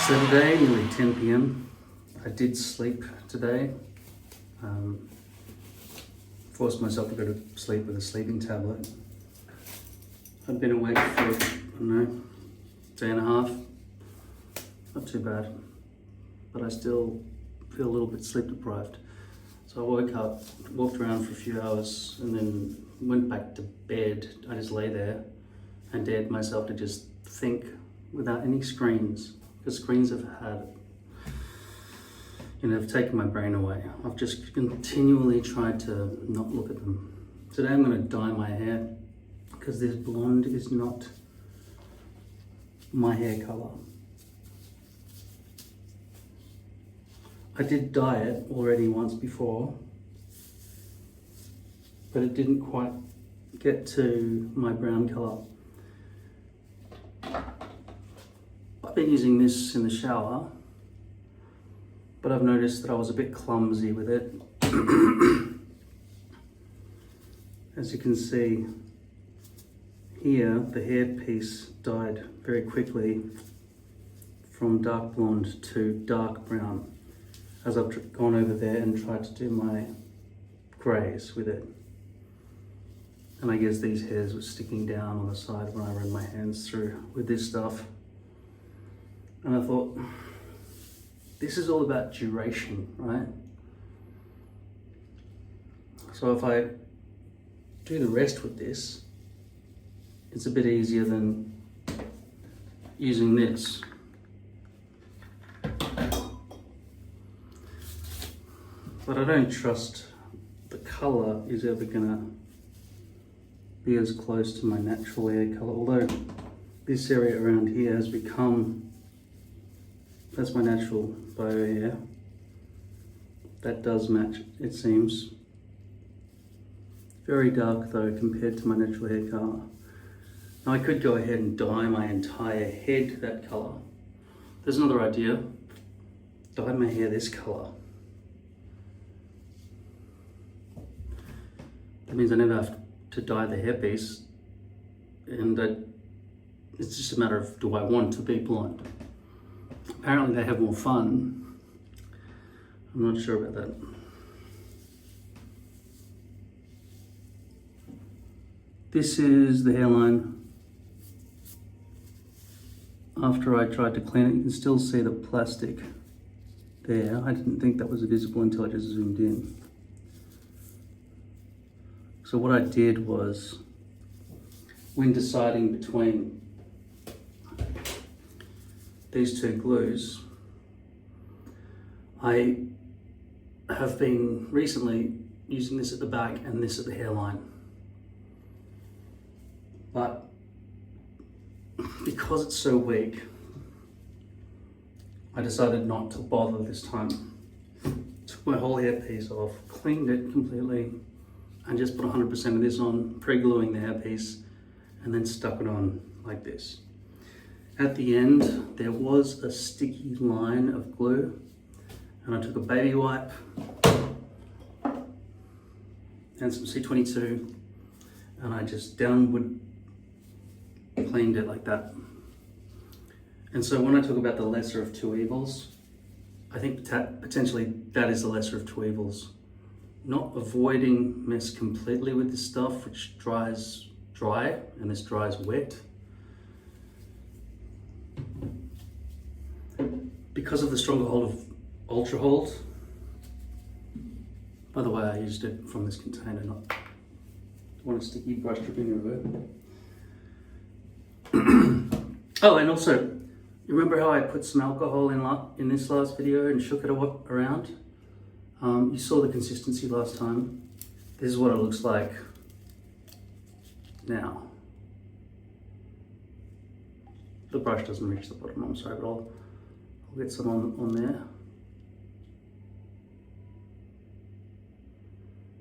So today, nearly 10 p.m, I did sleep today. Forced myself to go to sleep with a sleeping tablet. I've been awake for, I don't know, day and a half. Not too bad, but I still feel a little bit sleep deprived. So I woke up, walked around for a few hours, and then went back to bed. I just lay there and dared myself to just think without any screens, because screens have have taken my brain away. I've just continually tried to not look at them. Today I'm going to dye my hair because this blonde is not my hair color. I did dye it already once before, but it didn't quite get to my brown color. I've been using this in the shower, but I've noticed that I was a bit clumsy with it. As you can see here, the hairpiece dyed very quickly from dark blonde to dark brown as I've gone over there and tried to do my greys with it. And I guess these hairs were sticking down on the side when I ran my hands through with this stuff. And I thought, this is all about duration, right? So if I do the rest with this, it's a bit easier than using this. But I don't trust the color is ever gonna be as close to my natural hair color, although this area around here has become, that's my natural bio hair. That does match, it seems. Very dark though compared to my natural hair color. Now I could go ahead and dye my entire head that color. There's another idea. Dye my hair this color. That means I never have to dye the hairpiece, and it's just a matter of, do I want to be blonde? Apparently they have more fun. I'm not sure about that. This is the hairline. After I tried to clean it, you can still see the plastic there. I didn't think that was visible until I just zoomed in. So what I did was, when deciding between these two glues, I have been recently using this at the back and this at the hairline. But because it's so weak, I decided not to bother this time. Took my whole hairpiece off, cleaned it completely, and just put 100% of this on, pre-gluing the hairpiece, and then stuck it on like this. At the end, there was a sticky line of glue, and I took a baby wipe and some C22, and I just downward cleaned it like that. And so when I talk about the lesser of two evils, I think potentially that is the lesser of two evils. Not avoiding mess completely with this stuff, which dries dry, and this dries wet. Because of the stronger hold of Ultra Hold. By the way, I used it from this container, not want a sticky brush dripping everywhere. Oh, and also, you remember how I put some alcohol in this last video and shook it around? You saw the consistency last time. This is what it looks like now. The brush doesn't reach the bottom, I'm sorry, but I'll get some on there.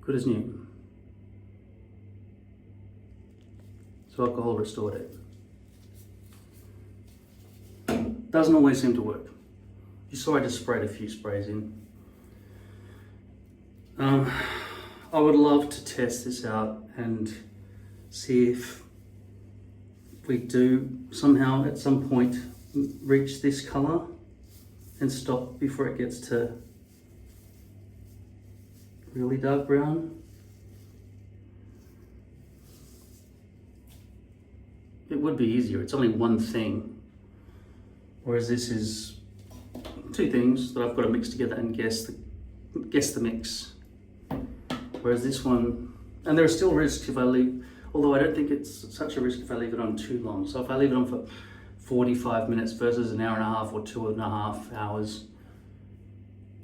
Good as new. So alcohol restored it. Doesn't always seem to work. You saw I just sprayed a few sprays in. I would love to test this out and see if we do somehow at some point reach this color and stop before it gets to really dark brown. It would be easier, it's only one thing. Whereas this is two things that I've got to mix together and guess the mix. Whereas this one, and there are still risks if I leave, although I don't think it's such a risk if I leave it on too long. So if I leave it on for 45 minutes versus an hour and a half or 2.5 hours,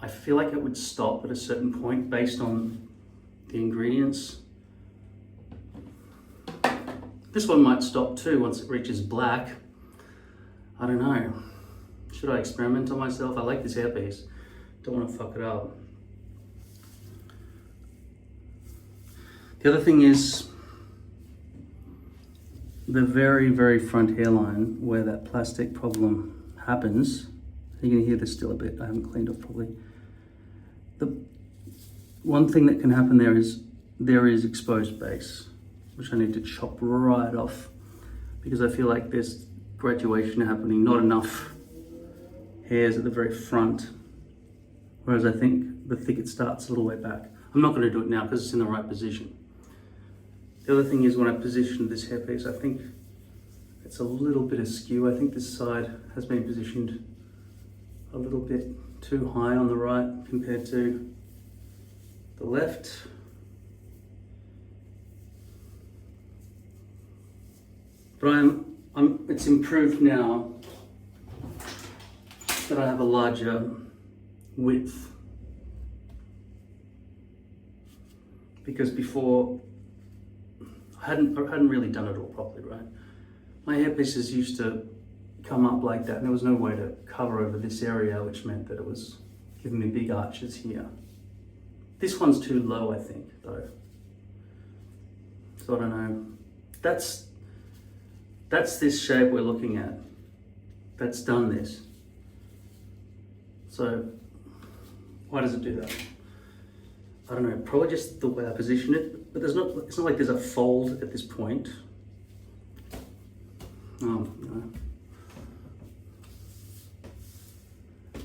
I feel like it would stop at a certain point based on the ingredients. This one might stop too once it reaches black. I don't know. Should I experiment on myself? I like this hairpiece. Don't want to fuck it up. The other thing is the very, very front hairline where that plastic problem happens. You can hear this still a bit. I haven't cleaned off properly. The one thing that can happen there is exposed base, which I need to chop right off because I feel like there's graduation happening, not enough hairs at the very front, whereas I think the thicket starts a little way back. I'm not going to do it now because it's in the right position. The other thing is when I positioned this hairpiece, I think it's a little bit askew. I think this side has been positioned a little bit too high on the right compared to the left. But it's improved now that I have a larger width. Because before, I hadn't really done it all properly, right? My hairpieces used to come up like that and there was no way to cover over this area, which meant that it was giving me big arches here. This one's too low, I think, though. So I don't know. That's this shape we're looking at. That's done this. So why does it do that? I don't know, probably just the way I position it, but it's not like there's a fold at this point. Oh, no.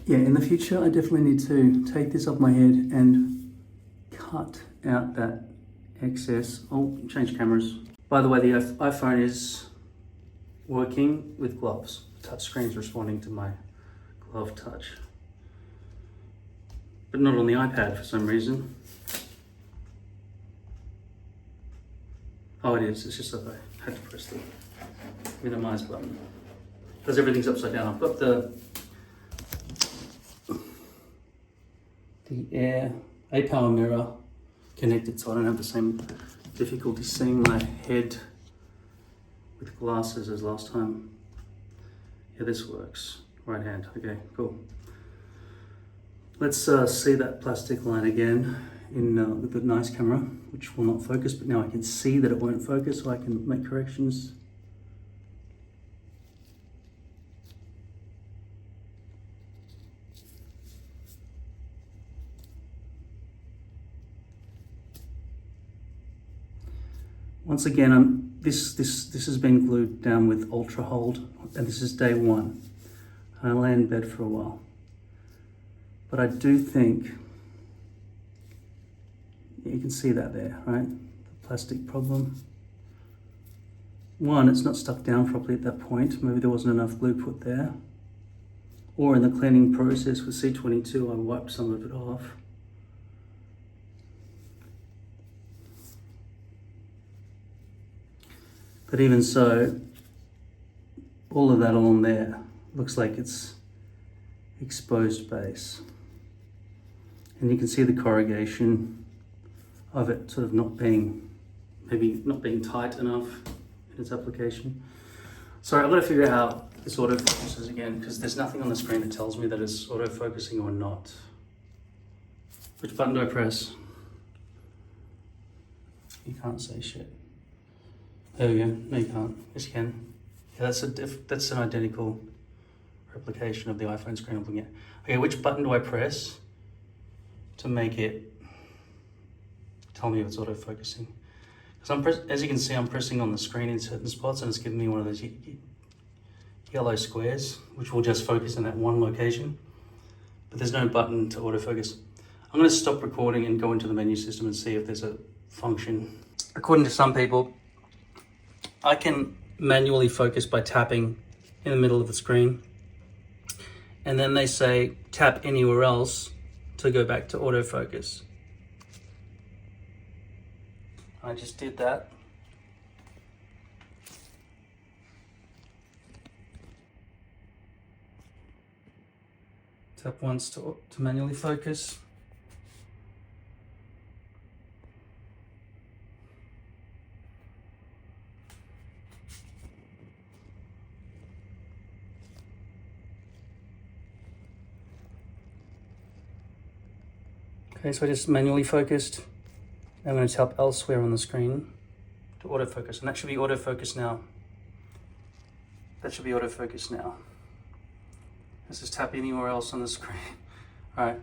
Yeah, in the future, I definitely need to take this off my head and cut out that excess. I'll change cameras. By the way, the iPhone is working with gloves. The touch screen's responding to my glove touch. But not on the iPad for some reason. Oh, it is. It's just that I had to press the minimize button because everything's upside down. I've got the A-Power mirror connected, so I don't have the same difficulty seeing my head with glasses as last time. Yeah, this works. Right hand. Okay, cool. Let's see that plastic line again with the nice camera, which will not focus, but now I can see that it won't focus, so I can make corrections. Once again, this has been glued down with Ultra Hold, and this is day one. I lay in bed for a while. But I do think, you can see that there, right? The plastic problem. One, it's not stuck down properly at that point. Maybe there wasn't enough glue put there. Or in the cleaning process with C22, I wiped some of it off. But even so, all of that along there looks like it's exposed base. And you can see the corrugation of it sort of maybe not being tight enough in its application. Sorry, I've got to figure out how this autofocuses again because there's nothing on the screen that tells me that it's autofocusing or not. Which button do I press? You can't say shit. There we go. No, you can't. Yes, you can. Yeah, that's an identical replication of the iPhone screen I'm looking at. Okay, which button do I press to make it tell me if it's auto-focusing? Because as you can see, I'm pressing on the screen in certain spots and it's giving me one of those yellow squares, which will just focus in that one location. but there's no button to autofocus. I'm going to stop recording and go into the menu system and see if there's a function. According to some people, I can manually focus by tapping in the middle of the screen. And then they say tap anywhere else to go back to autofocus. I just did that. Tap once to manually focus. Okay, so I just manually focused. Now I'm going to tap elsewhere on the screen to autofocus, and that should be autofocus now. That should be autofocus now. Let's just tap anywhere else on the screen. All right.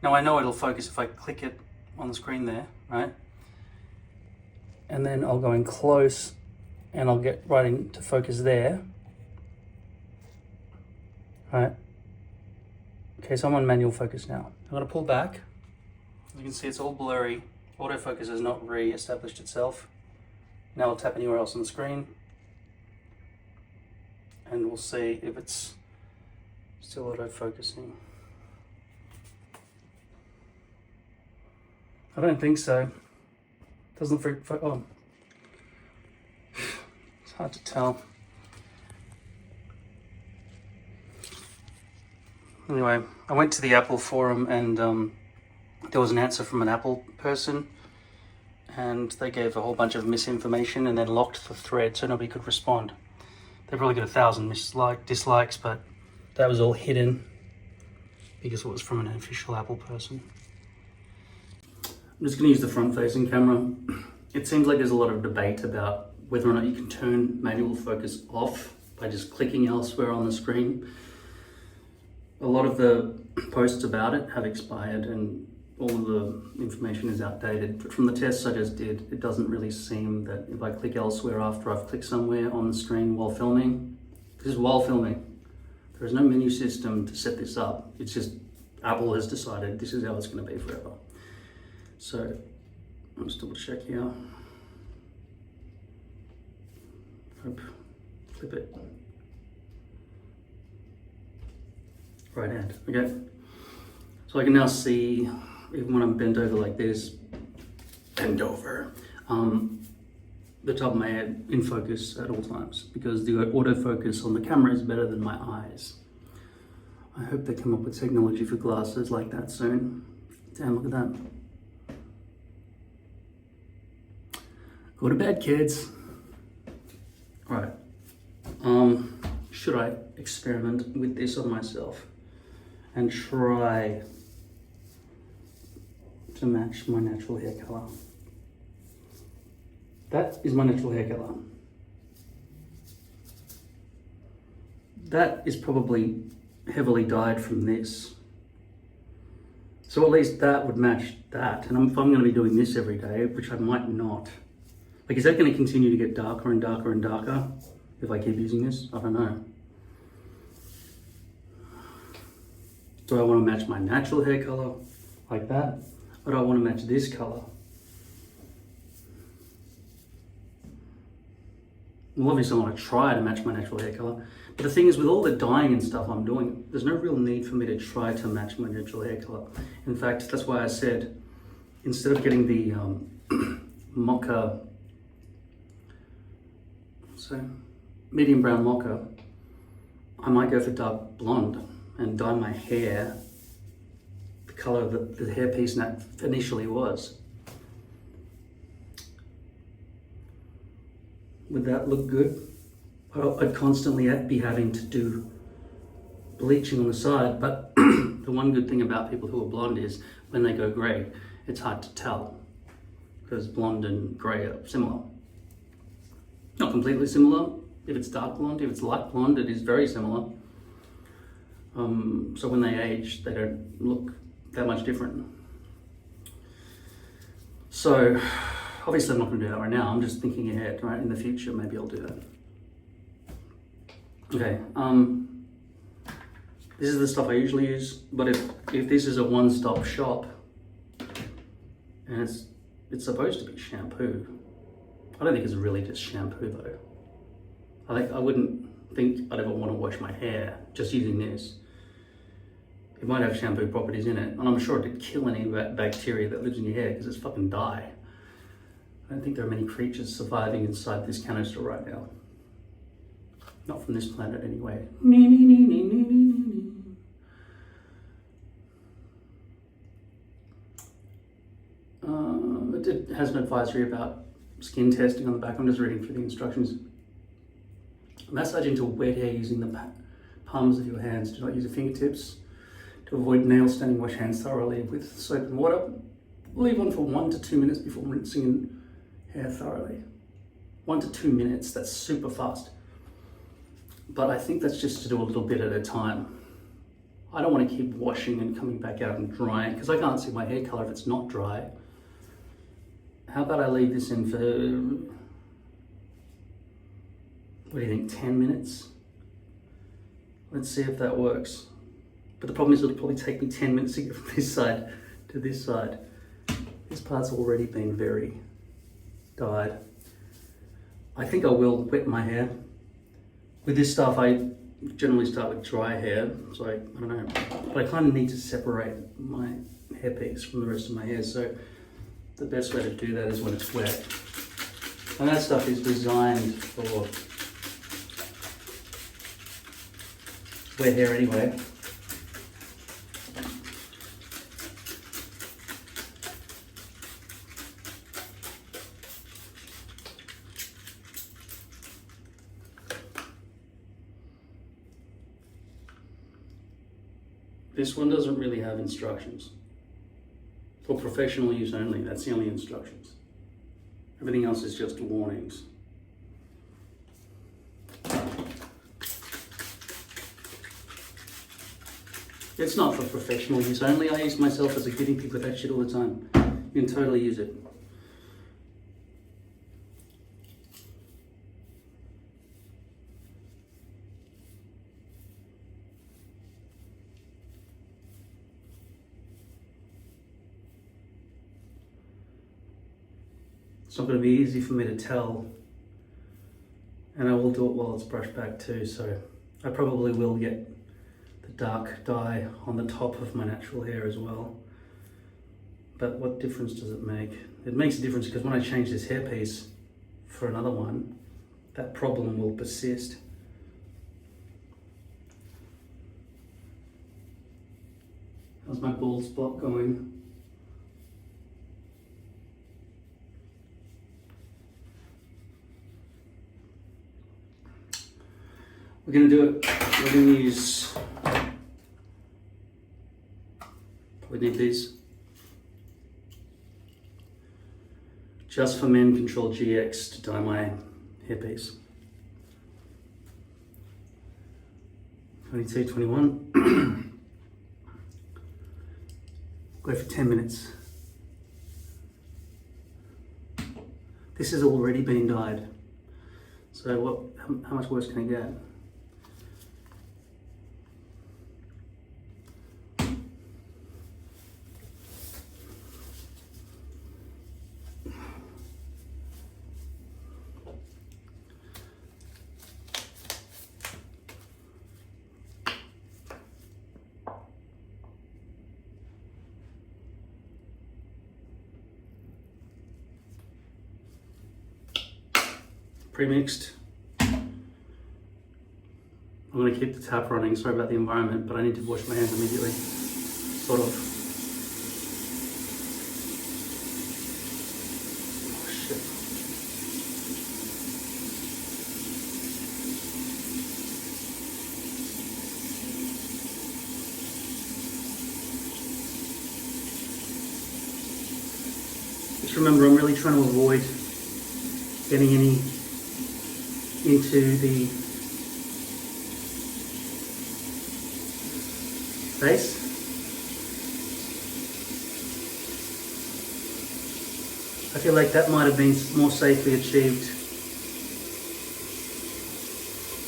Now I know it'll focus if I click it on the screen there, right? And then I'll go in close and I'll get right into focus there. All right. Okay, so I'm on manual focus now. I'm going to pull back. As you can see, it's all blurry. Autofocus has not re-established itself. Now I'll tap anywhere else on the screen and we'll see if it's still auto-focusing. I don't think so. Doesn't oh. It's hard to tell. Anyway, I went to the Apple forum and there was an answer from an Apple person and they gave a whole bunch of misinformation and then locked the thread so nobody could respond. They probably got 1,000 dislikes, but that was all hidden because it was from an official Apple person. I'm just going to use the front-facing camera. It seems like there's a lot of debate about whether or not you can turn manual focus off by just clicking elsewhere on the screen. A lot of the posts about it have expired and all of the information is outdated, but from the tests I just did, it doesn't really seem that if I click elsewhere after I've clicked somewhere on the screen while filming, this is while filming. There is no menu system to set this up. It's just Apple has decided this is how it's going to be forever. So I'll just double check here. Hope, flip it. Right hand, okay. So I can now see, even when I'm bent over like this, bend over, the top of my head in focus at all times because the autofocus on the camera is better than my eyes. I hope they come up with technology for glasses like that soon. Damn, look at that. Go to bed, kids. All right. Should I experiment with this on myself and try to match my natural hair color? That is my natural hair color. That is probably heavily dyed from this. So at least that would match that. And if I'm going to be doing this every day, which I might not, like, is that going to continue to get darker and darker and darker if I keep using this? I don't know. Do I want to match my natural hair color like that? Or do I want to match this color? Well, obviously I want to try to match my natural hair color. But the thing is, with all the dyeing and stuff I'm doing, there's no real need for me to try to match my natural hair color. In fact, that's why I said, instead of getting the mocha, so medium brown mocha, I might go for dark blonde and dye my hair the color that the hairpiece initially was. Would that look good? I'd constantly be having to do bleaching on the side, but the one good thing about people who are blonde is when they go grey, it's hard to tell because blonde and grey are similar. Not completely similar. If it's dark blonde, if it's light blonde, it is very similar. So when they age, they don't look that much different. So obviously I'm not going to do that right now. I'm just thinking ahead, right? In the future, maybe I'll do that. Okay. This is the stuff I usually use, but if this is a one-stop shop, and it's supposed to be shampoo, I don't think it's really just shampoo though. I wouldn't think I'd ever want to wash my hair just using this. It might have shampoo properties in it, and I'm sure it could kill any of that bacteria that lives in your hair because it's fucking dye. I don't think there are many creatures surviving inside this canister right now. Not from this planet anyway. It has an advisory about skin testing on the back. I'm just reading through the instructions. Massage into wet hair using the palms of your hands. Do not use your fingertips. To avoid nail staining, wash hands thoroughly with soap and water. Leave on for 1 to 2 minutes before rinsing hair thoroughly. 1 to 2 minutes, that's super fast. But I think that's just to do a little bit at a time. I don't want to keep washing and coming back out and drying because I can't see my hair color if it's not dry. How about I leave this in for, what do you think, 10 minutes? Let's see if that works. But the problem is it'll probably take me 10 minutes to get from this side to this side. This part's already been very dyed. I think I will wet my hair. With this stuff, I generally start with dry hair, so I don't know. But I kind of need to separate my hairpiece from the rest of my hair, so the best way to do that is when it's wet. And that stuff is designed for wet hair anyway. This one doesn't really have instructions. For professional use only, that's the only instructions. Everything else is just warnings. It's not for professional use only. I use myself as a guinea pig with that shit all the time. You can totally use it. It's not going to be easy for me to tell, and I will do it while it's brushed back too, so I probably will get the dark dye on the top of my natural hair as well. But what difference does it make? It makes a difference because when I change this hairpiece for another one, that problem will persist. How's my bald spot going? We're going to do it, we're going to use, we need these. Just for Men Control GX to dye my hairpiece. 22, 21. Go for 10 minutes. This has already been dyed. So how much worse can it get? Pre-mixed. I'm going to keep the tap running, sorry about the environment, but I need to wash my hands immediately, sort of. Oh shit. Just remember, I'm really trying to avoid getting any into the face. I feel like that might have been more safely achieved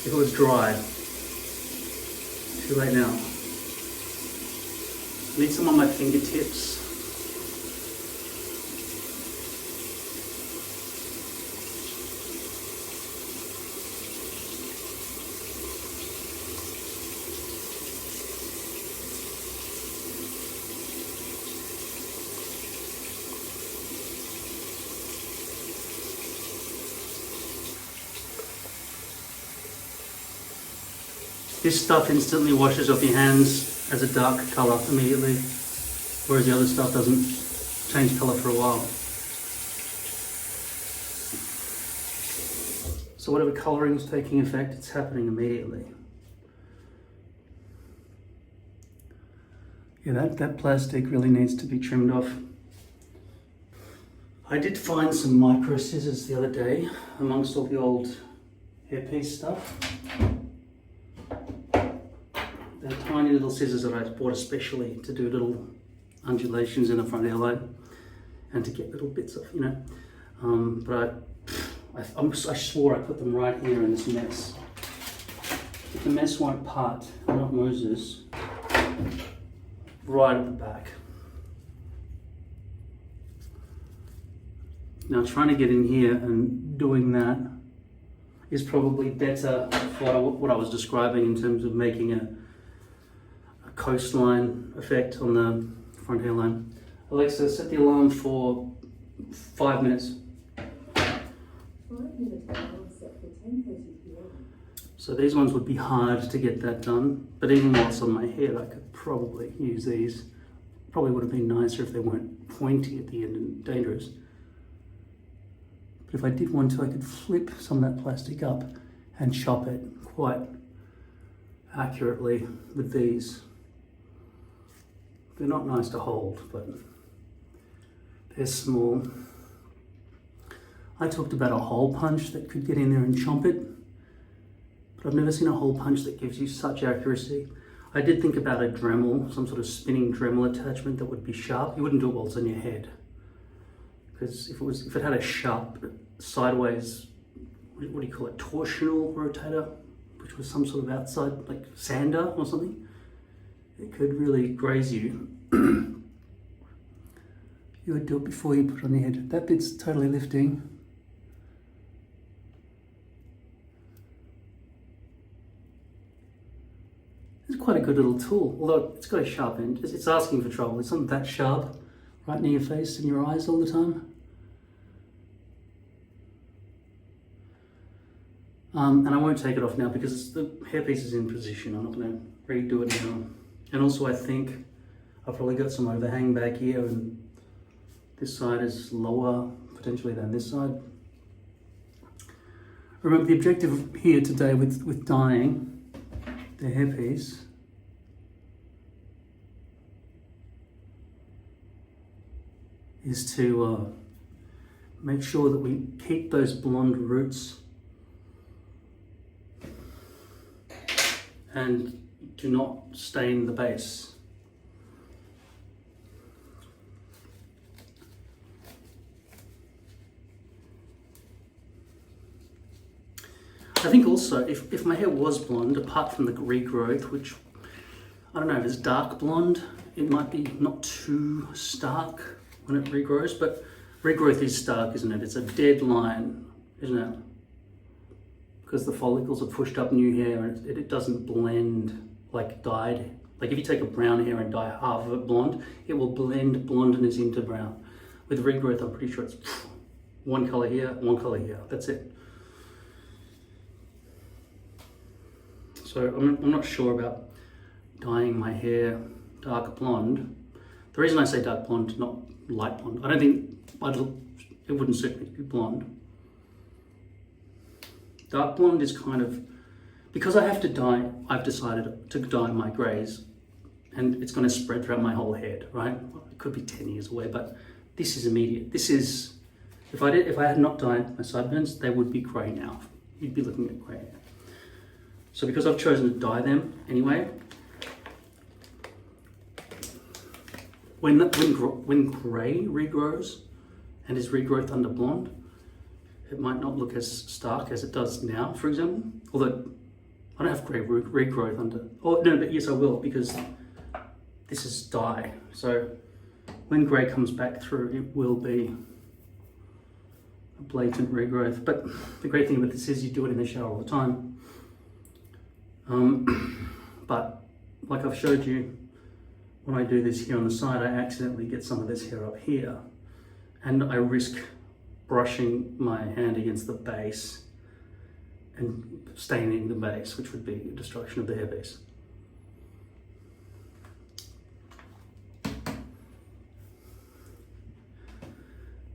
if it was dry. Too late now. need some on my fingertips. This stuff instantly washes off your hands as a dark colour immediately, whereas the other stuff doesn't change colour for a while. So whatever colouring is taking effect, it's happening immediately. Yeah, that plastic really needs to be trimmed off. I did find some micro scissors the other day amongst all the old hairpiece stuff. They're tiny little scissors that I bought especially to do little undulations in the front hairline and to get little bits of, you know. But I swore I put them right here in this mess. If the mess won't part, not Moses, right at the back. Now trying to get in here and doing that is probably better for what I was describing in terms of making a coastline effect on the front hairline. Alexa, set the alarm for 5 minutes. So these ones would be hard to get that done, but even while it's on my head, I could probably use these. Probably would have been nicer if they weren't pointy at the end and dangerous. But if I did want to, I could flip some of that plastic up and chop it quite accurately with these. They're not nice to hold, but they're small. I talked about a hole punch that could get in there and chomp it, but I've never seen a hole punch that gives you such accuracy. I did think about a Dremel, some sort of spinning Dremel attachment that would be sharp. You wouldn't do it while it's on your head, because if it had a sharp sideways, what do you call it, torsional rotator, which was some sort of outside, like sander or something, it could really graze you. You would do it before you put it on your head. That bit's totally lifting. It's quite a good little tool, although it's got a sharp end. It's asking for trouble. It's not that sharp, right near your face and your eyes all the time. And I won't take it off now because the hairpiece is in position. I'm not going to redo it now. And also I think I've probably got some overhang back here, and this side is lower potentially than this side. Remember, the objective here today with dyeing the hairpiece is to make sure that we keep those blonde roots and do not stain the base. I think also, if my hair was blonde, apart from the regrowth, which, I don't know, if it's dark blonde, it might be not too stark when it regrows, but regrowth is stark, isn't it? It's a dead line, isn't it? Because the follicles are pushed up new hair and it doesn't blend like dyed. Like if you take a brown hair and dye half of it blonde, it will blend blondness into brown. With regrowth, I'm pretty sure it's one color here, one color here, that's it. So I'm not sure about dyeing my hair dark blonde. The reason I say dark blonde, not light blonde, I don't think it wouldn't suit me to be blonde. Dark blonde is kind of, because I have to dye, I've decided to dye my greys, and it's going to spread throughout my whole head, right? Well, it could be 10 years away, but this is immediate. This is, if I had not dyed my sideburns, they would be grey now. You'd be looking at grey hair. So because I've chosen to dye them anyway, when grey regrows and is regrowth under blonde, it might not look as stark as it does now, for example. Although I don't have grey regrowth under, oh no, but yes I will, because this is dye. So when grey comes back through, it will be a blatant regrowth. But the great thing about this is you do it in the shower all the time. But like I've showed you, when I do this here on the side, I accidentally get some of this hair up here, and I risk brushing my hand against the base and staining the base, which would be destruction of the hairpiece.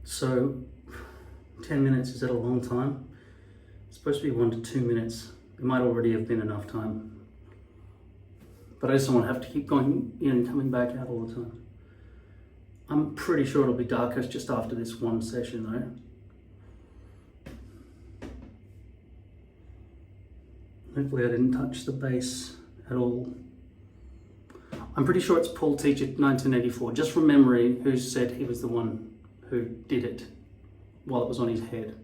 So 10 minutes, is that a long time? It's supposed to be 1 to 2 minutes. It might already have been enough time. But I just don't want to have to keep going in and coming back out all the time. I'm pretty sure it'll be darkest just after this one session though. Hopefully I didn't touch the base at all. I'm pretty sure it's Paul Teacher 1984, just from memory, who said he was the one who did it while it was on his head.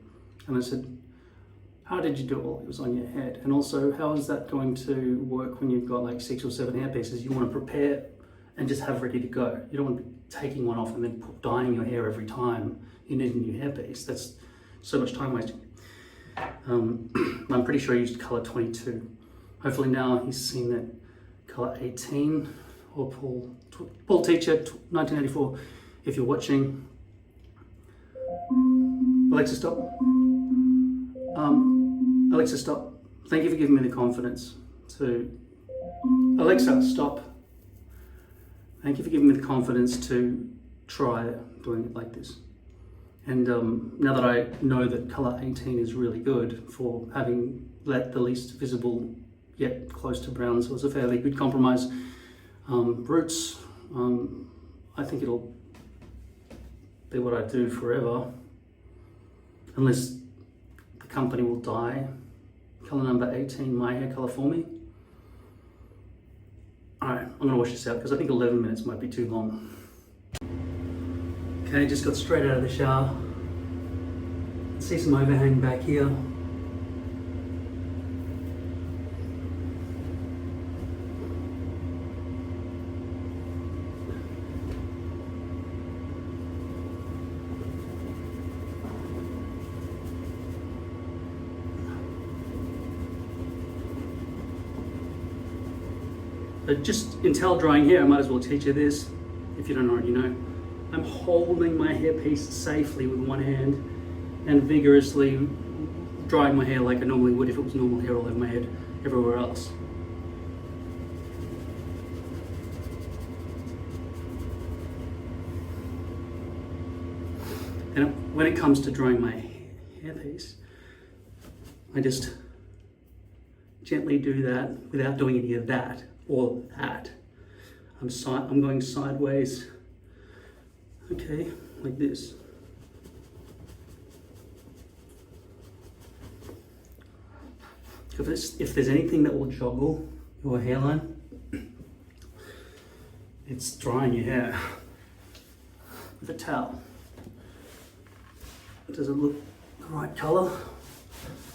And I said, how did you do it while it was on your head? And also, how is that going to work when you've got like 6 or 7 hair pieces? You want to prepare and just have ready to go. You don't want to be taking one off and then dyeing your hair every time you need a new hairpiece. That's so much time wasting. I'm pretty sure I used color 22. Hopefully now he's seen that color 18, or Paul Teacher 1984. If you're watching, Alexa, stop. Alexa, stop. Thank you for giving me the confidence to... Alexa, stop. Thank you for giving me the confidence to try doing it like this. And now that I know that color 18 is really good for having the least visible yet close to brown, so it's a fairly good compromise. Roots, I think it'll be what I do forever, unless the company will dye color number 18 my hair color for me. Alright, I'm gonna wash this out because I think 11 minutes might be too long. Okay, just got straight out of the shower. See some overhang back here. But just in towel drying hair, I might as well teach you this, if you don't already know. I'm holding my hairpiece safely with one hand and vigorously drying my hair like I normally would if it was normal hair all over my head everywhere else. And when it comes to drying my hairpiece, I just gently do that without doing any of that or that. I'm going sideways, okay, like this. If there's anything that will joggle your hairline, it's drying your hair with a towel. Does it look the right color?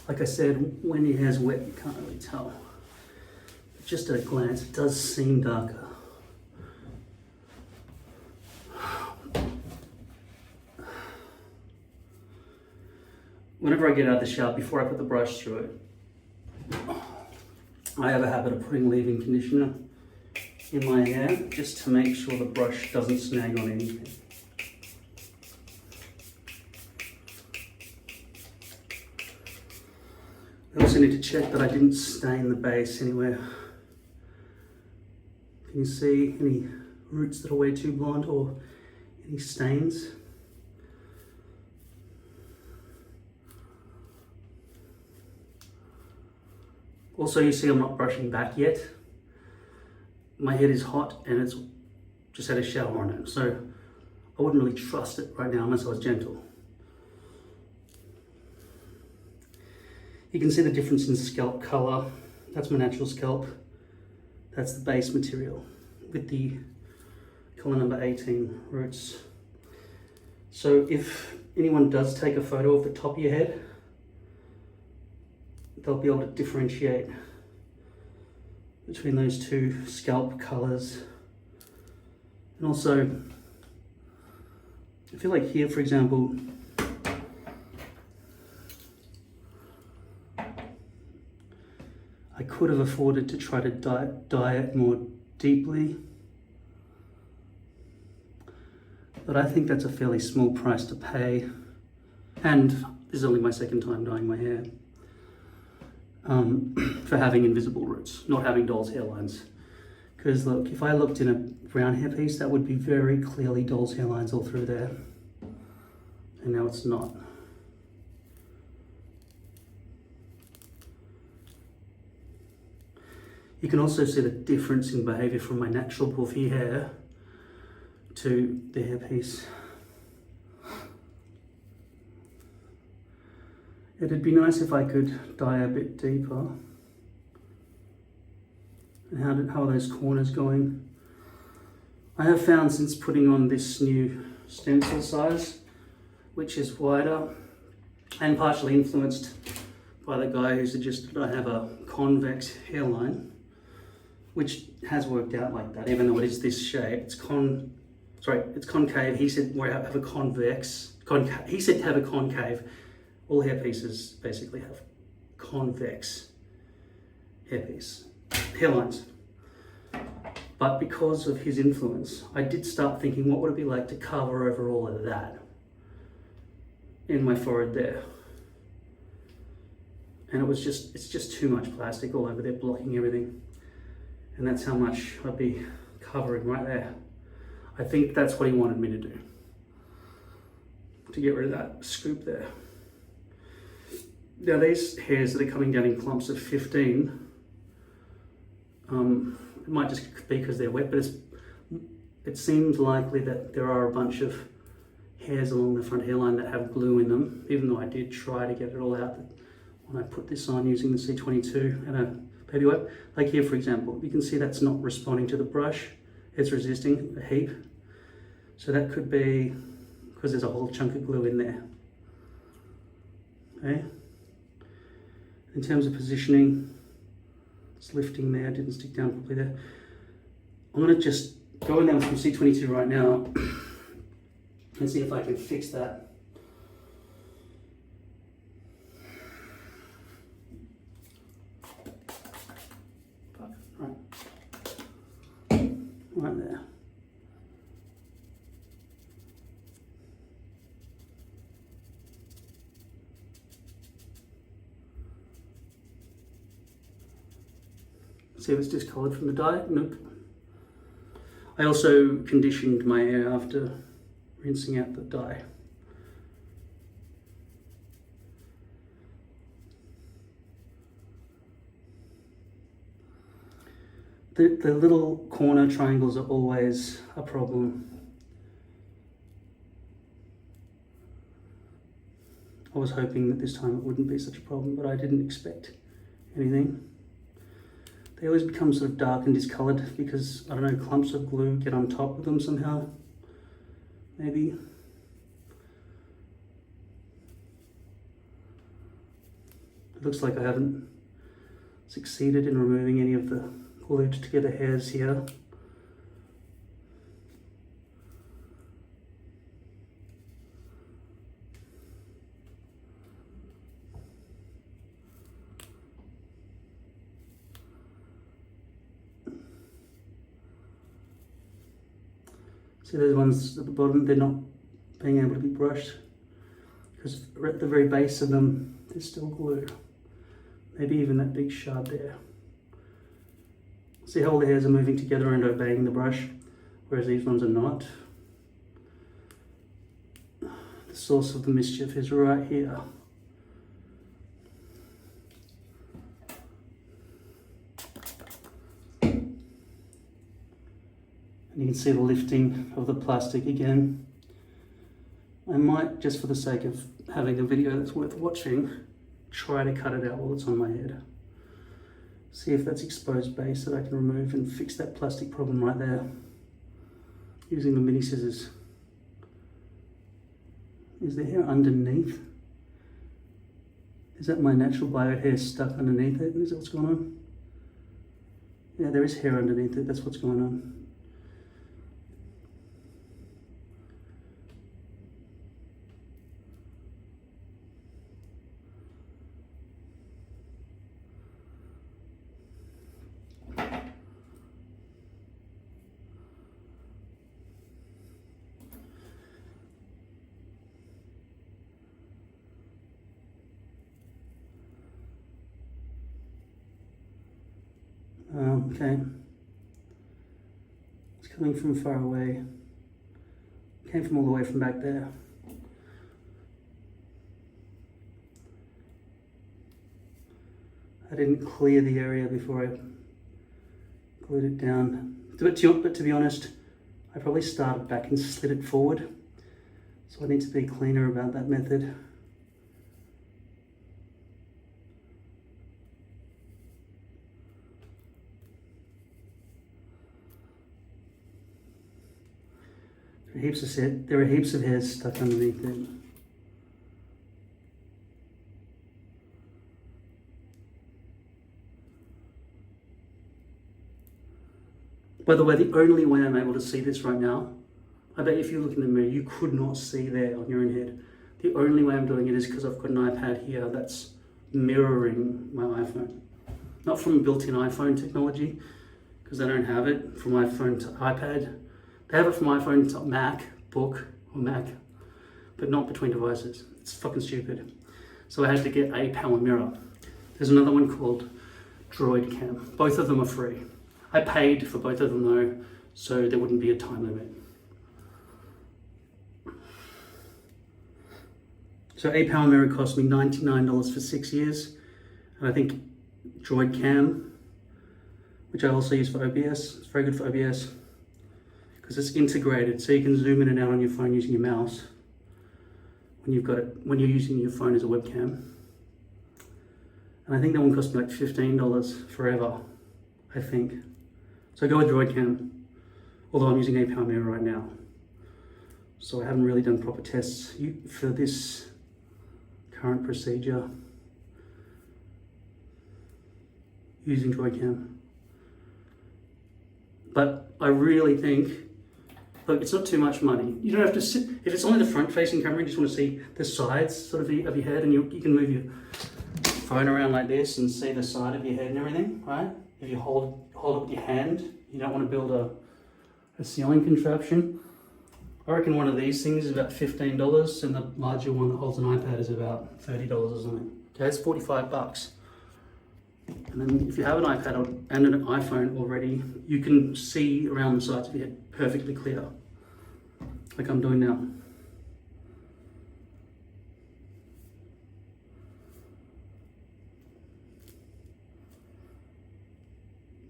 Like I said, when your hair's wet, you can't really tell. But just at a glance, it does seem darker. Whenever I get out of the shower, before I put the brush through it, I have a habit of putting leave-in conditioner in my hair just to make sure the brush doesn't snag on anything. I also need to check that I didn't stain the base anywhere. Can you see any roots that are way too blonde or any stains? Also, you see I'm not brushing back yet. My head is hot and it's just had a shower on it, so I wouldn't really trust it right now unless I was gentle. You can see the difference in scalp color. That's my natural scalp. That's the base material with the color number 18 roots. So if anyone does take a photo of the top of your head, they'll be able to differentiate between those two scalp colors And also, I feel like here, for example, I could have afforded to try to dye it more deeply, but I think that's a fairly small price to pay. And this is only my second time dyeing my hair, for having invisible roots, not having doll's hairlines. Because look, if I looked in a brown hairpiece, that would be very clearly doll's hairlines all through there. And now it's not. You can also see the difference in behavior from my natural puffy hair to the hairpiece. It'd be nice if I could dye a bit deeper. And how are those corners going? I have found since putting on this new stencil size, which is wider and partially influenced by the guy who suggested I have a convex hairline, which has worked out like that, even though it is this shape. It's concave. He said we have a convex. He said to have a concave. All hairpieces basically have convex hairlines. But because of his influence, I did start thinking, what would it be like to cover over all of that in my forehead there? And it's just too much plastic all over there blocking everything. And that's how much I'd be covering right there. I think that's what he wanted me to do, to get rid of that scoop there. Now these hairs that are coming down in clumps of 15, it might just be because they're wet, but it seems likely that there are a bunch of hairs along the front hairline that have glue in them, even though I did try to get it all out when I put this on using the C22 and a baby wipe. Like here, for example, you can see that's not responding to the brush. It's resisting a heap. So that could be because there's a whole chunk of glue in there. Okay. In terms of positioning, it's lifting there, didn't stick down properly there. I'm going to just go in there from C22 right now and see if I can fix that. Right there. See if it's discolored from the dye? Nope. I also conditioned my hair after rinsing out the dye. The little corner triangles are always a problem. I was hoping that this time it wouldn't be such a problem, but I didn't expect anything. They always become sort of dark and discolored because, I don't know, clumps of glue get on top of them somehow. Maybe. It looks like I haven't succeeded in removing any of the glued together hairs here. See those ones at the bottom, they're not being able to be brushed because at the very base of them, there's still glue. Maybe even that big shard there. See how all the hairs are moving together and obeying the brush, whereas these ones are not. The source of the mischief is right here. You can see the lifting of the plastic again. I might, just for the sake of having a video that's worth watching, try to cut it out while it's on my head. See if that's exposed base that I can remove and fix that plastic problem right there using the mini scissors. Is there hair underneath? Is that my natural bio hair stuck underneath it? Is that what's going on? Yeah, there is hair underneath it, that's what's going on. Okay. It's coming from far away. Came from all the way from back there. I didn't clear the area before I glued it down. But to be honest, I probably started back and slid it forward. So I need to be cleaner about that method. There are heaps of hairs stuck underneath it. By the way, the only way I'm able to see this right now, I bet if you look in the mirror, you could not see there on your own head. The only way I'm doing it is because I've got an iPad here that's mirroring my iPhone. Not from built-in iPhone technology, because they don't have it from iPhone to iPad. They have it from iPhone to MacBook or Mac, but not between devices. It's fucking stupid. So I had to get a power mirror. There's another one called Droid Cam. Both of them are free. I paid for both of them though, so there wouldn't be a time limit. So a power mirror cost me $99 for 6 years. And I think Droid Cam, which I also use for OBS, it's very good for OBS because it's integrated, so you can zoom in and out on your phone using your mouse when you're using your phone as a webcam. And I think that one cost me like $15 forever, I think. So go with Droid Cam, although I'm using a power mirror right now. So I haven't really done proper tests for this current procedure using Droid Cam. But I really think, look, it's not too much money. You don't have to sit, if it's only the front facing camera, you just want to see the sides sort of your head, and you can move your phone around like this and see the side of your head and everything, right? If you hold it with your hand, you don't want to build a ceiling contraption. I reckon one of these things is about $15, and the larger one that holds an iPad is about $30 or something. Okay, it's $45. And then if you have an iPad and an iPhone already, you can see around the sides of your head perfectly clear, like I'm doing now.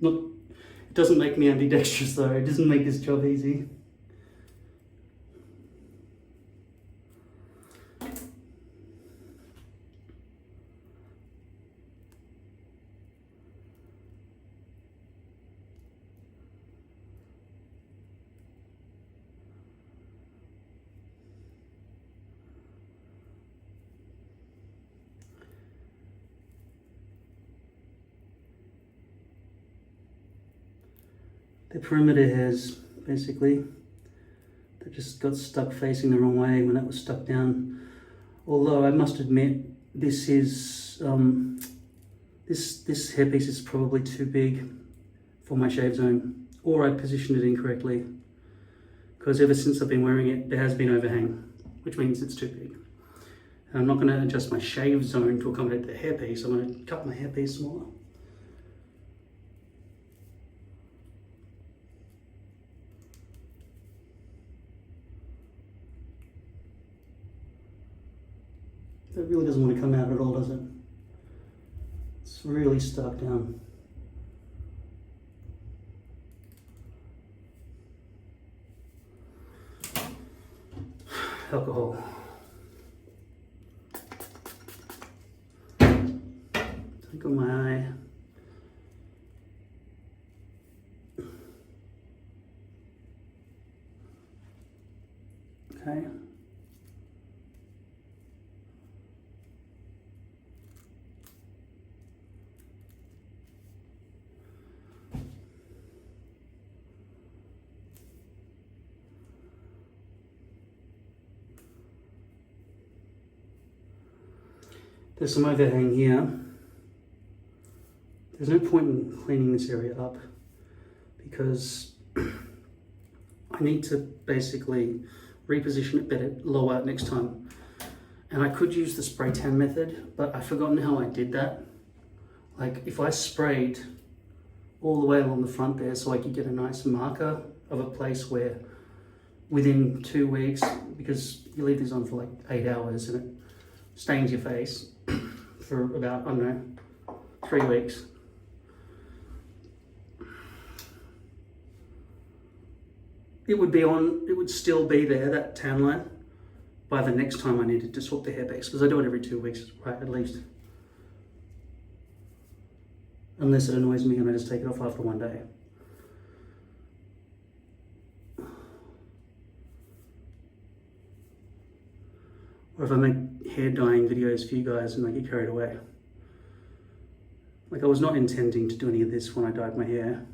Look, it doesn't make me ambidextrous though, it doesn't make this job easy. The perimeter hairs, basically, that just got stuck facing the wrong way when that was stuck down. Although I must admit, this is this hairpiece is probably too big for my shave zone, or I positioned it incorrectly. Because ever since I've been wearing it, there has been overhang, which means it's too big. And I'm not going to adjust my shave zone to accommodate the hairpiece. I'm going to cut my hairpiece smaller. It really doesn't want to come out at all, does it? It's really stuck down. Alcohol. Take on my eye. Okay. There's some overhang here. There's no point in cleaning this area up because I need to basically reposition it better, lower next time. And I could use the spray tan method, but I've forgotten how I did that. Like if I sprayed all the way along the front there so I could get a nice marker of a place where within 2 weeks, because you leave these on for like 8 hours and it stains your face for about, I don't know, 3 weeks. It would still be there, that tan line, by the next time I needed to swap the hair base, because I do it every 2 weeks, right, at least. Unless it annoys me and I just take it off after 1 day. Or if I make hair dyeing videos for you guys and I get carried away. Like, I was not intending to do any of this when I dyed my hair.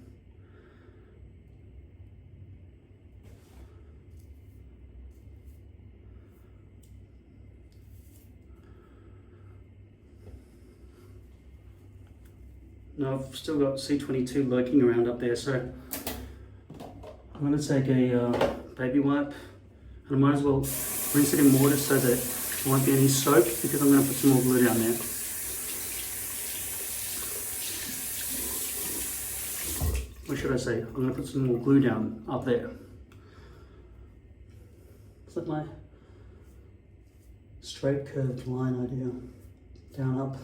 Now I've still got C22 lurking around up there, so I'm going to take a baby wipe and I might as well rinse it in water so that there won't be any soak, because I'm going to put some more glue down there. What should I say? I'm going to put some more glue down up there. Is that my straight curved line idea? Down, up.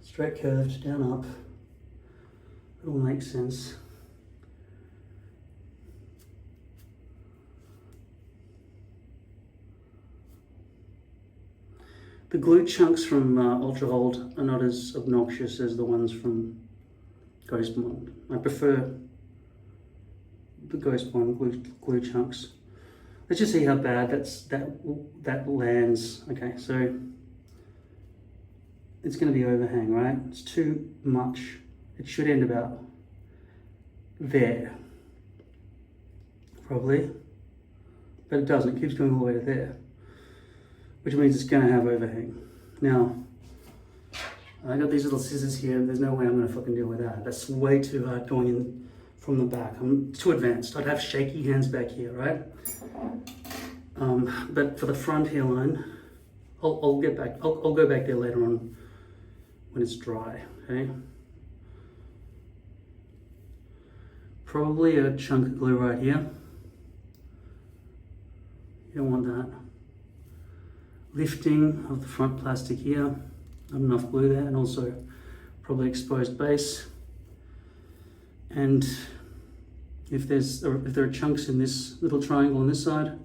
Straight curved, down, up. It all makes sense. The glue chunks from Ultra Hold are not as obnoxious as the ones from Ghost Bond. I prefer the Ghost Bond glue chunks. Let's just see how bad that lands. Okay, so it's going to be overhang, right? It's too much. It should end about there, probably, but it doesn't. It keeps going all the way to there, which means it's going to have overhang. Now, I got these little scissors here. There's no way I'm going to fucking deal with that. That's way too hard going in from the back. I'm too advanced. I'd have shaky hands back here, right? But for the front hairline, I'll get back. I'll go back there later on when it's dry. Okay. Probably a chunk of glue right here. You don't want that. Lifting of the front plastic here. Not enough glue there, and also probably exposed base. And if there are chunks in this little triangle on this side,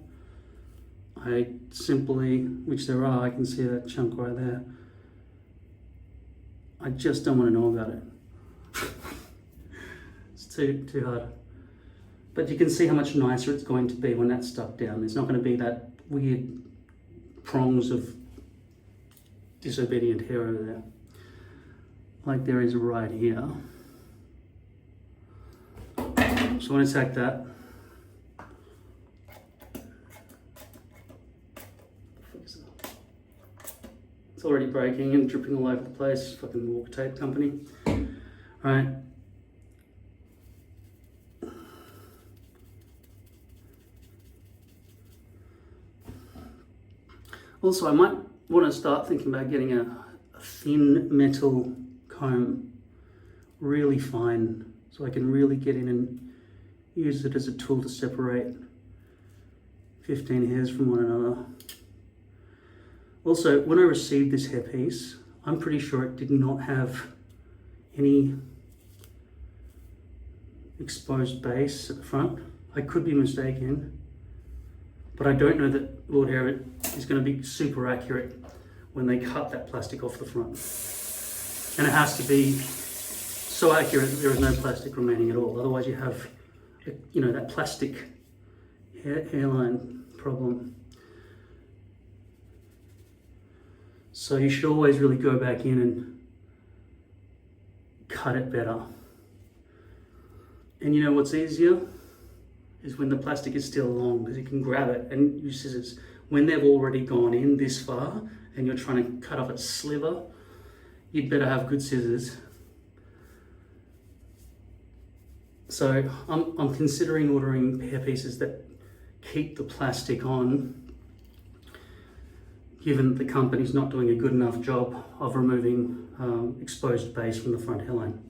I simply, which there are, I can see that chunk right there. I just don't want to know about it. It's too hard. But you can see how much nicer it's going to be when that's stuck down. There's not going to be that weird prongs of disobedient hair over there, like there is right here. So I want to take that. It's already breaking and dripping all over the place. Fucking walk tape company. All right. Also, I might want to start thinking about getting a thin metal comb, really fine, so I can really get in and use it as a tool to separate 15 hairs from one another. Also, when I received this hairpiece, I'm pretty sure it did not have any exposed base at the front. I could be mistaken, but I don't know that Lord Hair is going to be super accurate when they cut that plastic off the front. And it has to be so accurate that there is no plastic remaining at all. Otherwise you have, you know, that plastic hairline problem. So you should always really go back in and cut it better. And you know what's easier? Is when the plastic is still long, because you can grab it and use scissors. When they've already gone in this far and you're trying to cut off a sliver, you'd better have good scissors. So I'm considering ordering hairpieces that keep the plastic on, given that the company's not doing a good enough job of removing exposed base from the front hairline.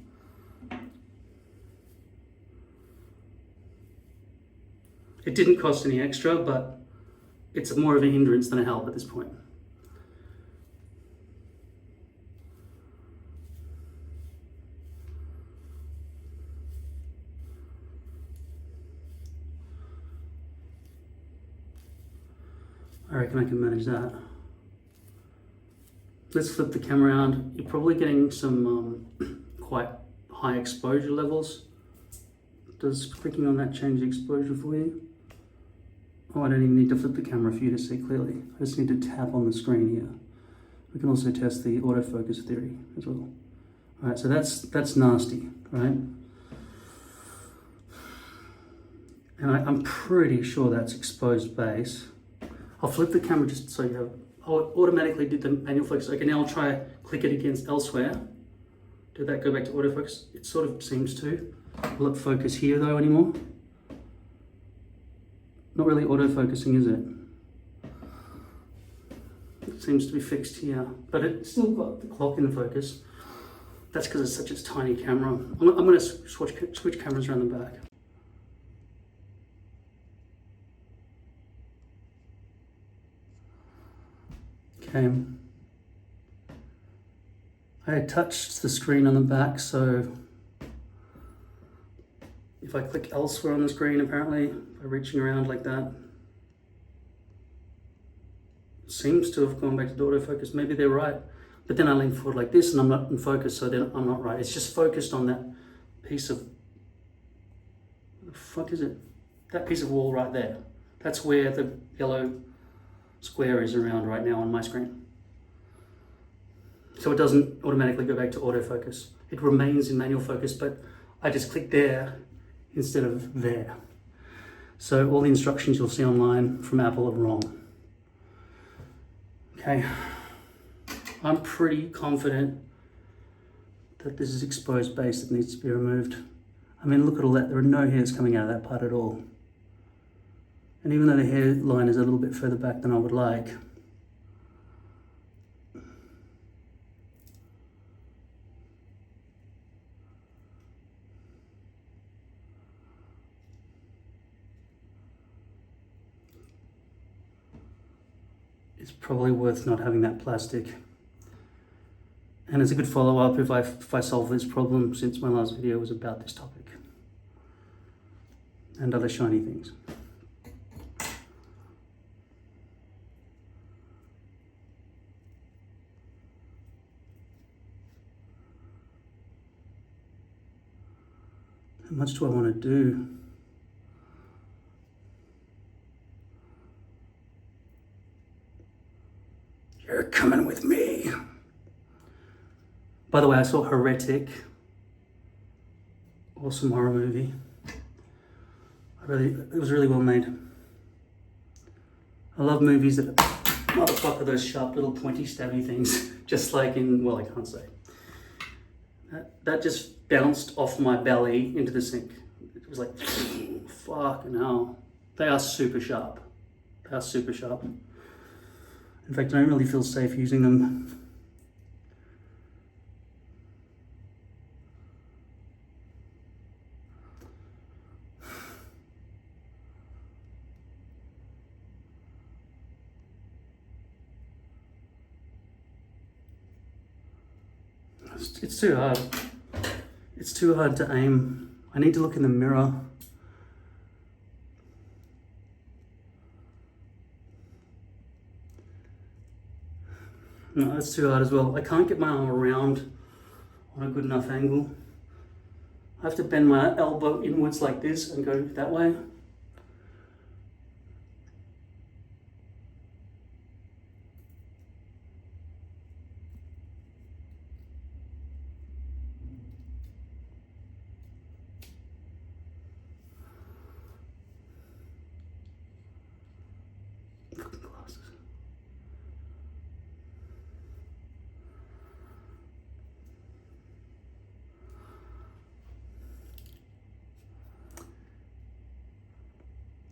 It didn't cost any extra, but it's more of a hindrance than a help at this point. I reckon I can manage that. Let's flip the camera around. You're probably getting some quite high exposure levels. Does clicking on that change the exposure for you? Oh, I don't even need to flip the camera for you to see clearly. I just need to tap on the screen here. We can also test the autofocus theory as well. All right, so that's nasty, right? And I'm pretty sure that's exposed base. I'll flip the camera just so you have, oh, it automatically did the manual focus. Okay, now I'll try click it against elsewhere. Did that go back to autofocus? It sort of seems to. Will it focus here though anymore? Not really autofocusing, is it? It seems to be fixed here, but it's still got the clock in focus. That's because it's such a tiny camera. I'm going to switch cameras around the back. Okay. I had touched the screen on the back, so if I click elsewhere on the screen, apparently, by reaching around like that, it seems to have gone back to autofocus. Maybe they're right, but then I lean forward like this and I'm not in focus, so then I'm not right. It's just focused on that piece of, what the fuck is it? That piece of wall right there. That's where the yellow square is around right now on my screen. So it doesn't automatically go back to autofocus. It remains in manual focus, but I just click there instead of there. So all the instructions you'll see online from Apple are wrong. Okay, I'm pretty confident that this is exposed base that needs to be removed. I mean, look at all that. There are no hairs coming out of that part at all. And even though the hairline is a little bit further back than I would like, it's probably worth not having that plastic. And it's a good follow-up if I solve this problem, since my last video was about this topic and other shiny things. How much do I want to do? You're coming with me. By the way, I saw Heretic. Awesome horror movie. It was really well made. I love movies that, motherfucker, those sharp little pointy stabby things. Just like in, well, I can't say. That just bounced off my belly into the sink. It was like, fucking hell. They are super sharp. They are super sharp. In fact, I don't really feel safe using them. It's too hard. It's too hard to aim. I need to look in the mirror. No, that's too hard as well. I can't get my arm around on a good enough angle. I have to bend my elbow inwards like this and go that way. Fucking glasses.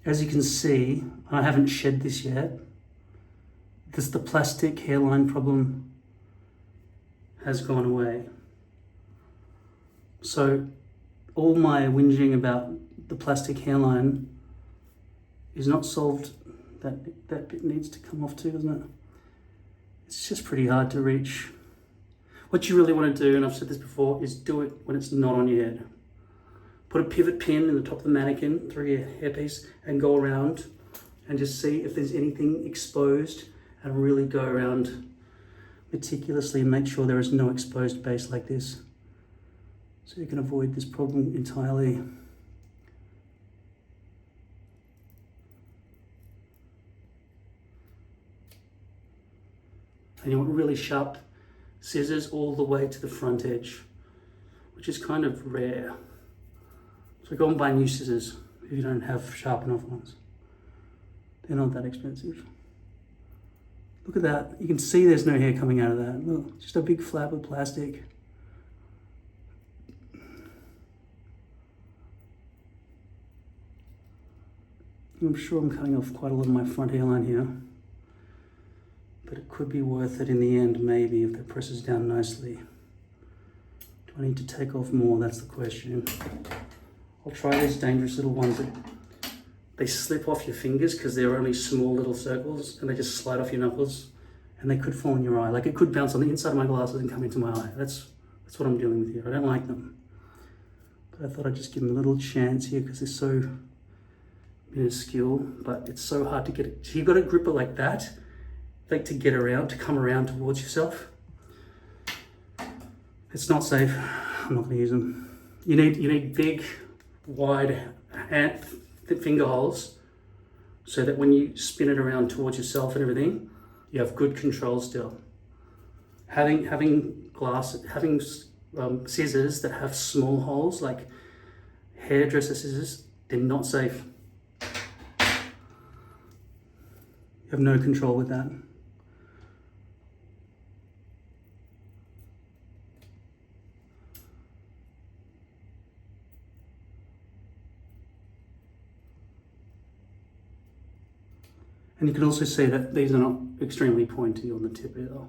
As you can see, I haven't shed this yet. The plastic hairline problem has gone away. So all my whinging about the plastic hairline is not solved. That bit needs to come off too, doesn't it? It's just pretty hard to reach. What you really want to do, and I've said this before, is do it when it's not on your head. Put a pivot pin in the top of the mannequin through your hairpiece and go around and just see if there's anything exposed, and really go around meticulously and make sure there is no exposed base like this, so you can avoid this problem entirely. And you want really sharp scissors all the way to the front edge, which is kind of rare. So go and buy new scissors if you don't have sharp enough ones. They're not that expensive. Look at that. You can see there's no hair coming out of that. Look, just a big flap of plastic. I'm sure I'm cutting off quite a lot of my front hairline here, but it could be worth it in the end, maybe, if that presses down nicely. Do I need to take off more? That's the question. I'll try these dangerous little ones that they slip off your fingers because they're only small little circles, and they just slide off your knuckles, and they could fall in your eye. Like, it could bounce on the inside of my glasses and come into my eye. That's what I'm dealing with here. I don't like them. But I thought I'd just give them a little chance here because they're so minuscule, but it's so hard to get it. So you've got to grip it like that, like to get around, to come around towards yourself. It's not safe. I'm not going to use them. You need big, wide finger holes, so that when you spin it around towards yourself and everything, you have good control still. Having scissors that have small holes, like hairdresser scissors, they're not safe. You have no control with that. And you can also see that these are not extremely pointy on the tip either.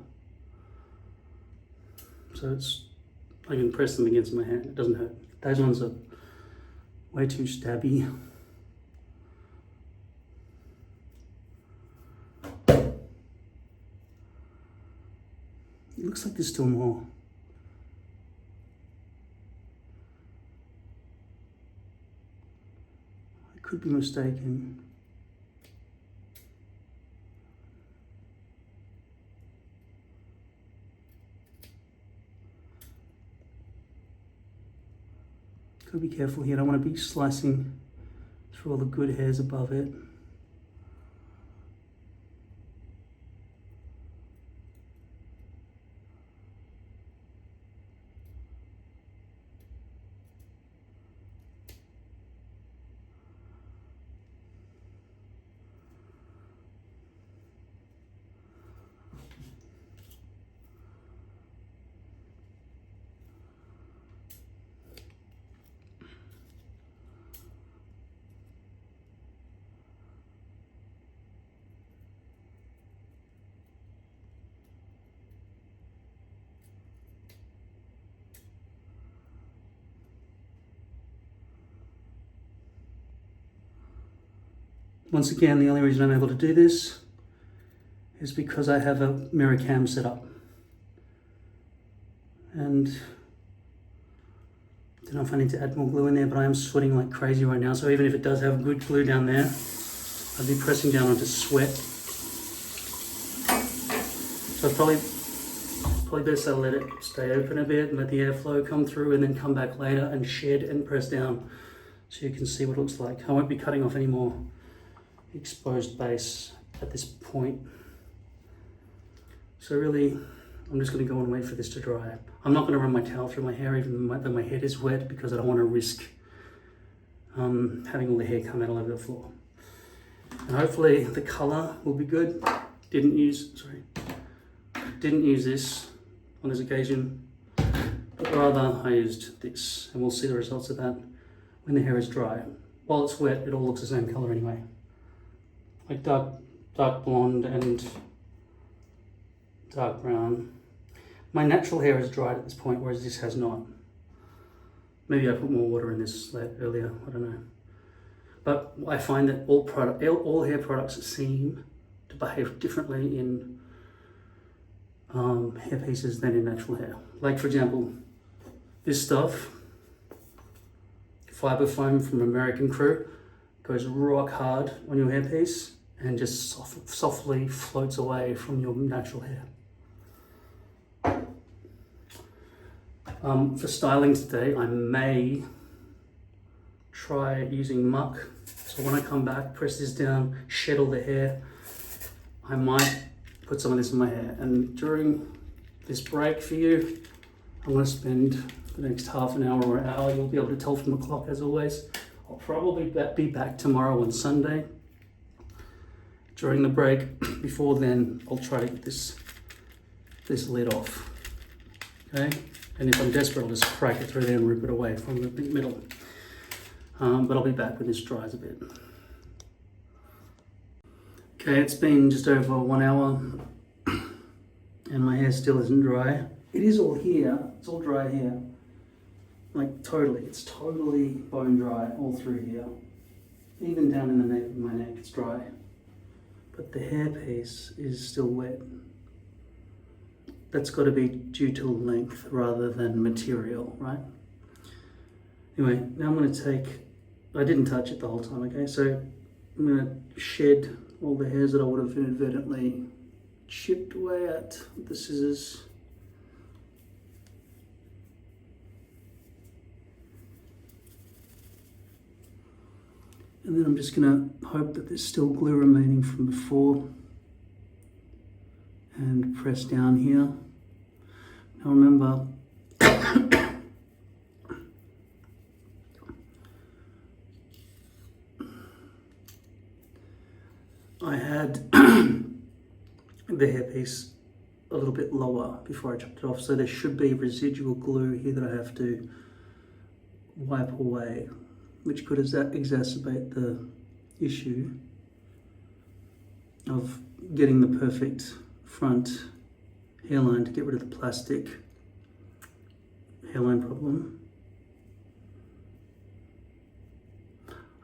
So I can press them against my hand, it doesn't hurt. Those ones are way too stabby. It looks like there's still more. I could be mistaken. Gotta be careful here. I don't want to be slicing through all the good hairs above it. Once again, the only reason I'm able to do this is because I have a mirror cam set up. And I don't know if I need to add more glue in there, but I am sweating like crazy right now. So even if it does have good glue down there, I'd be pressing down onto sweat. So probably best to let it stay open a bit and let the airflow come through, and then come back later and shed and press down so you can see what it looks like. I won't be cutting off any more exposed base at this point. So really, I'm just going to go and wait for this to dry. I'm not going to run my towel through my hair even though my head is wet, because I don't want to risk having all the hair come out all over the floor. And hopefully the color will be good. Didn't use this on this occasion, but rather I used this, and we'll see the results of that when the hair is dry. While it's wet, it all looks the same color anyway. Like dark blonde and dark brown. My natural hair is dried at this point, whereas this has not. Maybe I put more water in this earlier, I don't know. But I find that all hair products seem to behave differently in hair pieces than in natural hair. Like for example, this stuff, fiber foam from American Crew, goes rock hard on your hairpiece and just softly floats away from your natural hair. For styling today, I may try using muck. So when I come back, press this down, shed all the hair, I might put some of this in my hair. And during this break for you, I'm going to spend the next half an hour or hour. You'll be able to tell from the clock as always. I'll probably be back tomorrow on Sunday. During the break, before then, I'll try to get this lid off. Okay? And if I'm desperate, I'll just crack it through there and rip it away from the middle. But I'll be back when this dries a bit. Okay, it's been just over 1 hour and my hair still isn't dry. It is all here, it's all dry here. Like totally, it's totally bone dry all through here. Even down in the nape of my neck, it's dry. But the hairpiece is still wet. That's got to be due to length rather than material, right? Anyway, now I'm going to take, I didn't touch it the whole time, okay? So I'm going to shed all the hairs that I would have inadvertently chipped away at with the scissors. And then I'm just going to hope that there's still glue remaining from before and press down here. Now remember, I had the hairpiece a little bit lower before I chopped it off, so there should be residual glue here that I have to wipe away, which could exacerbate the issue of getting the perfect front hairline to get rid of the plastic hairline problem.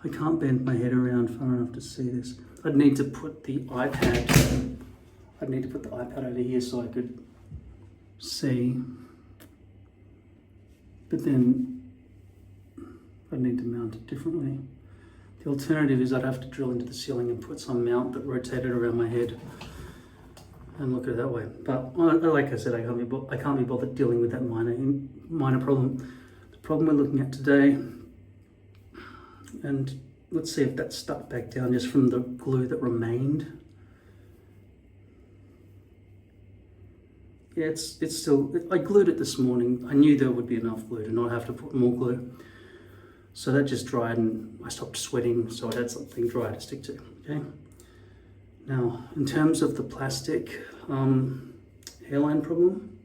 I can't bend my head around far enough to see this. I'd need to put the iPad over here so I could see. But then I'd need to mount it differently. The alternative is I'd have to drill into the ceiling and put some mount that rotated around my head and look at it that way. But like I said, I can't be bothered dealing with that minor problem. The problem we're looking at today, and let's see if that's stuck back down just from the glue that remained. Yeah, it's still, I glued it this morning. I knew there would be enough glue to not have to put more glue. So that just dried and I stopped sweating, so I had something dry to stick to, okay? Now, in terms of the plastic hairline problem,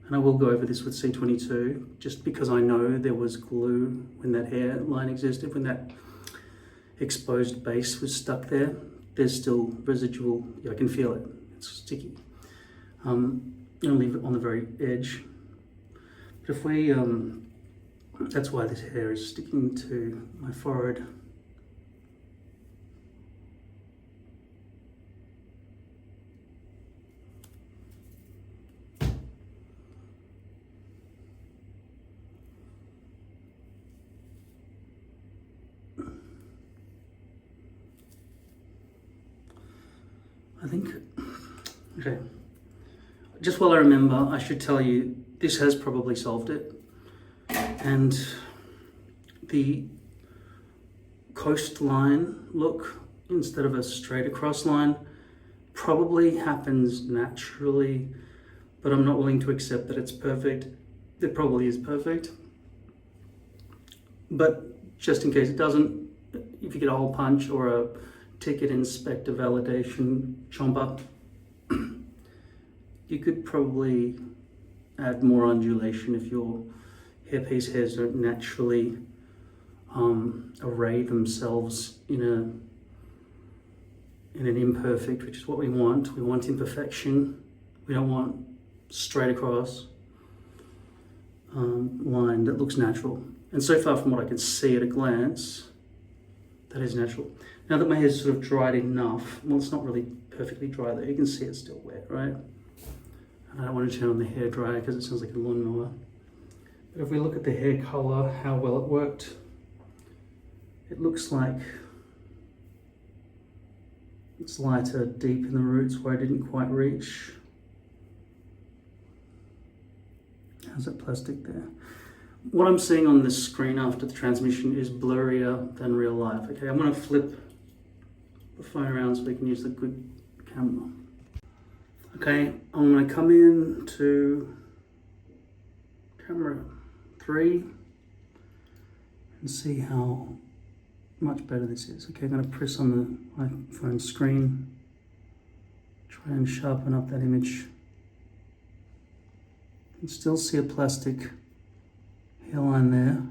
and I will go over this with C22, just because I know there was glue when that hairline existed, when that exposed base was stuck there. There's still residual, I can feel it, it's sticky. I'm gonna leave it on the very edge. But if we, that's why this hair is sticking to my forehead. I think, okay. Just while I remember, I should tell you, this has probably solved it. And the coastline look, instead of a straight across line, probably happens naturally, but I'm not willing to accept that it's perfect. It probably is perfect. But just in case it doesn't, if you get a hole punch or a ticket inspector validation chomper, you could probably add more undulation if your hairpiece hairs don't naturally array themselves in an imperfect, which is what we want. We want imperfection. We don't want straight across line that looks natural. And so far from what I can see at a glance, That is natural. Now that my hair's sort of dried enough, well, it's not really perfectly dry though. You can see it's still wet, right? And I don't want to turn on the hair dryer because it sounds like a lawnmower. But if we look at the hair color, how well it worked, it looks like it's lighter deep in the roots where I didn't quite reach. How's that plastic there? What I'm seeing on this screen after the transmission is blurrier than real life. Okay, I'm going to flip the phone around so we can use the good camera. Okay, I'm going to come in to camera 3 and see how much better this is. Okay, I'm going to press on the iPhone screen, try and sharpen up that image. You can still see a plastic hairline there.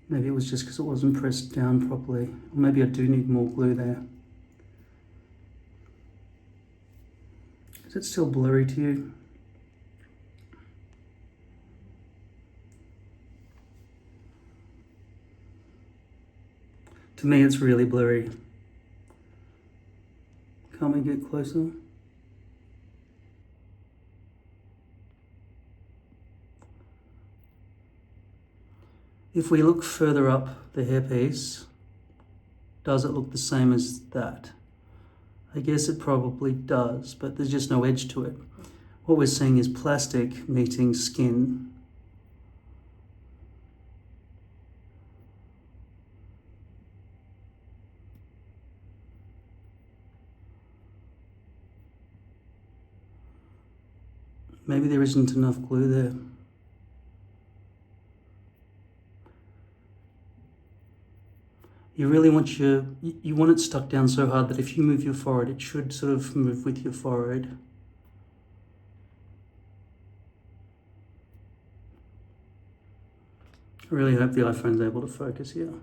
Maybe it was just because it wasn't pressed down properly. Or maybe I do need more glue there. Is it still blurry to you? To me, it's really blurry. Can't we get closer? If we look further up the hairpiece, does it look the same as that? I guess it probably does, but there's just no edge to it. What we're seeing is plastic meeting skin. Maybe there isn't enough glue there. You really want you want it stuck down so hard that if you move your forehead, it should sort of move with your forehead. I really hope the iPhone's able to focus here.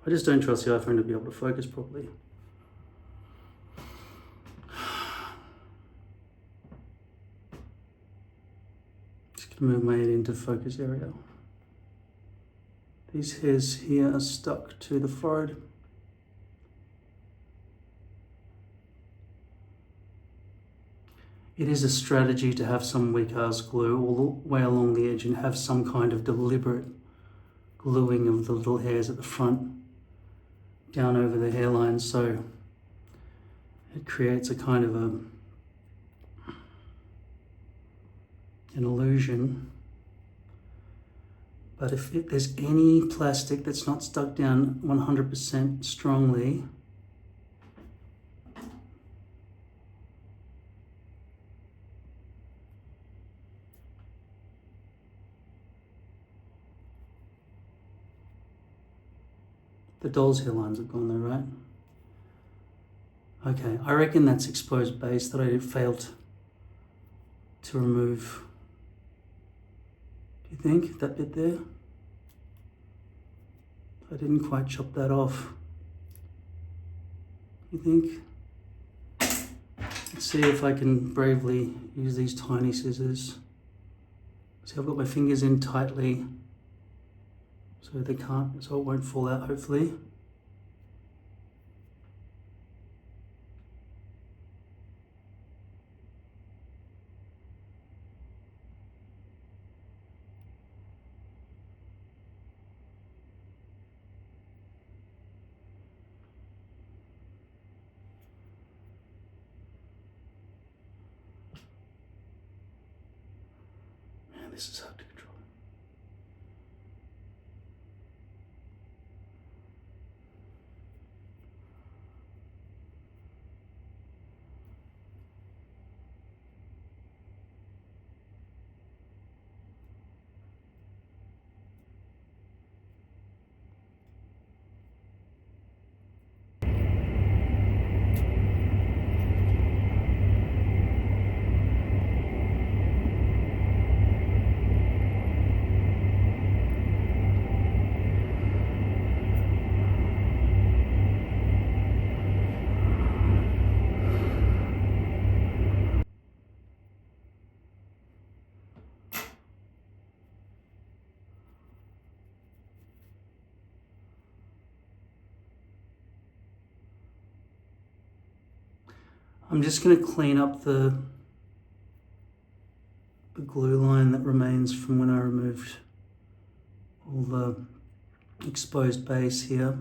I just don't trust the iPhone to be able to focus properly. Just gonna move my head into focus area. These hairs here are stuck to the forehead. It is a strategy to have some weak ass glue all the way along the edge and have some kind of deliberate gluing of the little hairs at the front down over the hairline, so it creates a kind of an illusion. But if there's any plastic that's not stuck down 100% strongly, the doll's hairlines have gone there, right? Okay, I reckon that's exposed base that I failed to remove. Do you think that bit there? I didn't quite chop that off. You think? Let's see if I can bravely use these tiny scissors. See, I've got my fingers in tightly so it won't fall out, hopefully. This is hard to control. I'm just going to clean up the glue line that remains from when I removed all the exposed base here.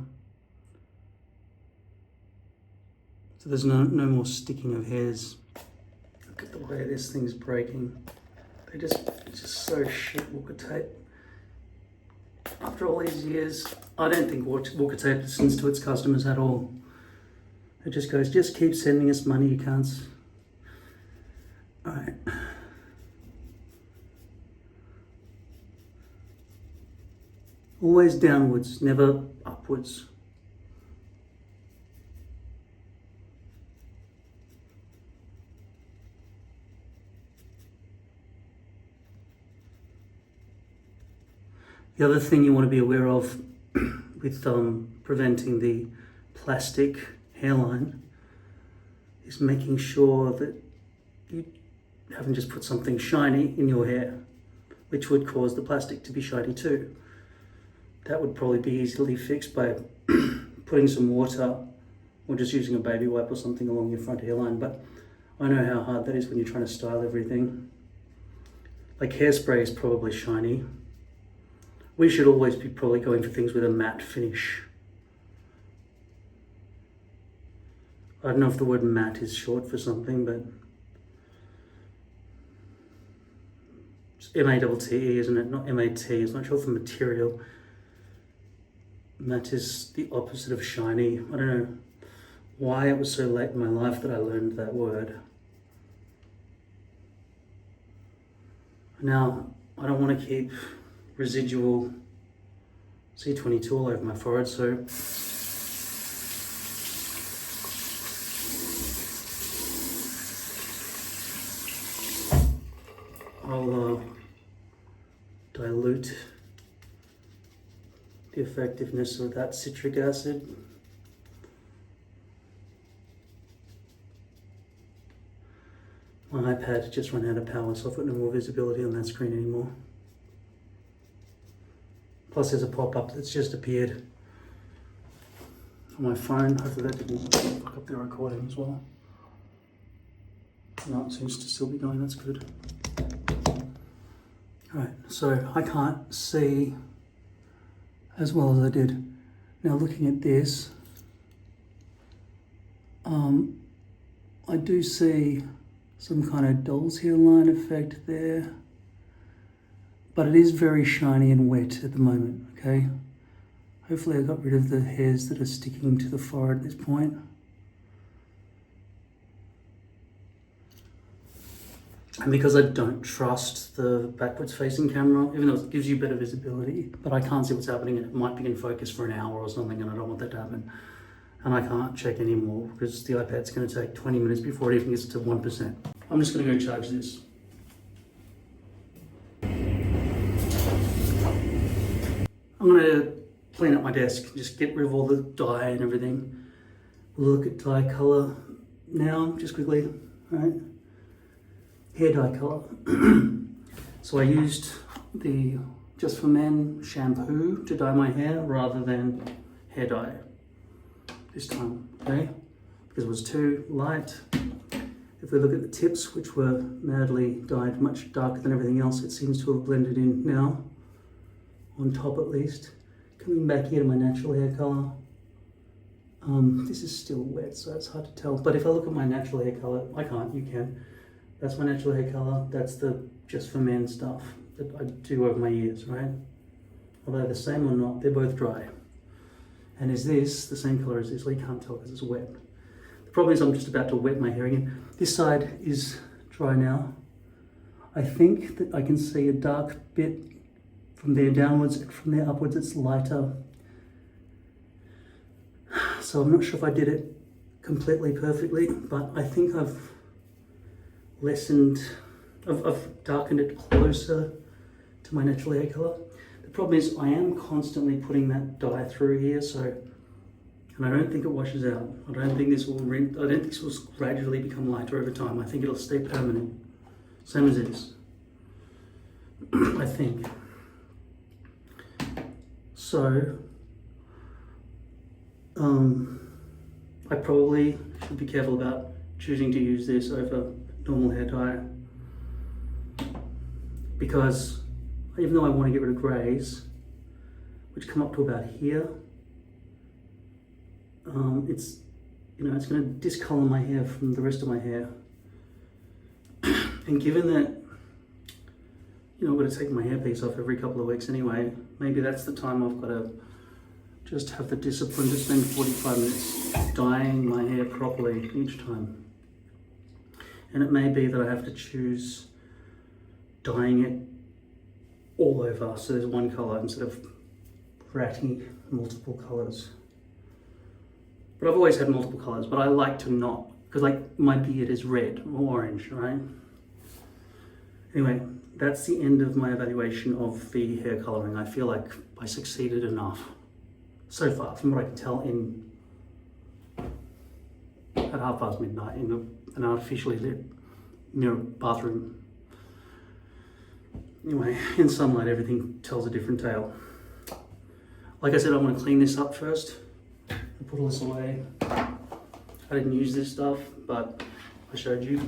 So there's no more sticking of hairs. Look at the way this thing's breaking. It's just so shit, Walker tape. After all these years, I don't think Walker tape listens to its customers at all. It just goes, just keep sending us money, you cunts. Alright. Always downwards, never upwards. The other thing you want to be aware of with preventing the plastic hairline is making sure that you haven't just put something shiny in your hair, which would cause the plastic to be shiny too. That would probably be easily fixed by putting some water or just using a baby wipe or something along your front hairline, but I know how hard that is when you're trying to style everything. Like hairspray is probably shiny. We should always be probably going for things with a matte finish. I don't know if the word matte is short for something, but it's M-A-T-T-E, isn't it? Not M-A-T, it's not short for material. Matte is the opposite of shiny. I don't know why it was so late in my life that I learned that word. Now, I don't want to keep residual C22 all over my forehead, so I'll dilute the effectiveness of that citric acid. My iPad just ran out of power, so I've got no more visibility on that screen anymore. Plus there's a pop-up that's just appeared on my phone. Hopefully that didn't fuck up the recording as well. No, it seems to still be going, that's good. Alright, so I can't see as well as I did. Now looking at this, I do see some kind of doll's hairline effect there, but it is very shiny and wet at the moment, okay? Hopefully I got rid of the hairs that are sticking to the forehead at this point. And because I don't trust the backwards facing camera, even though it gives you better visibility, but I can't see what's happening and it might be in focus for an hour or something and I don't want that to happen. And I can't check anymore because the iPad's going to take 20 minutes before it even gets to 1%. I'm just going to go charge this. I'm going to clean up my desk, just get rid of all the dye and everything. Look at dye color now, just quickly, all right? Hair dye color. So I used the Just For Men shampoo to dye my hair rather than hair dye this time, okay? Because it was too light. If we look at the tips, which were madly dyed much darker than everything else, it seems to have blended in now, on top at least. Coming back here to my natural hair color. This is still wet, so it's hard to tell. But if I look at my natural hair color, I can't, you can. That's my natural hair color. That's the Just For Men stuff that I do over my ears, right? Are they the same or not? They're both dry. And is this the same color as this? Well, you can't tell because it's wet. The problem is I'm just about to wet my hair again. This side is dry now. I think that I can see a dark bit from there downwards, and from there upwards it's lighter. So I'm not sure if I did it completely perfectly, but I think I've darkened it closer to my natural hair color. The problem is I am constantly putting that dye through here, so, and I don't think it washes out. I don't think this will gradually become lighter over time. I think it'll stay permanent, same as this, I think. So, I probably should be careful about choosing to use this over normal hair dye, because even though I want to get rid of greys, which come up to about here, it's, you know, it's going to discolor my hair from the rest of my hair. And given that, you know, I've got to take my hairpiece off every couple of weeks anyway, maybe that's the time I've got to just have the discipline to spend 45 minutes dyeing my hair properly each time. And it may be that I have to choose dyeing it all over, so there's one colour instead of ratting multiple colours. But I've always had multiple colours, but I like to not, because like my beard is red or orange, right? Anyway, that's the end of my evaluation of the hair colouring. I feel like I succeeded enough so far, from what I can tell, at midnight in an artificially lit mirror bathroom. Anyway, in sunlight, everything tells a different tale. Like I said, I'm going to clean this up first and put all this away. I didn't use this stuff, but I showed you.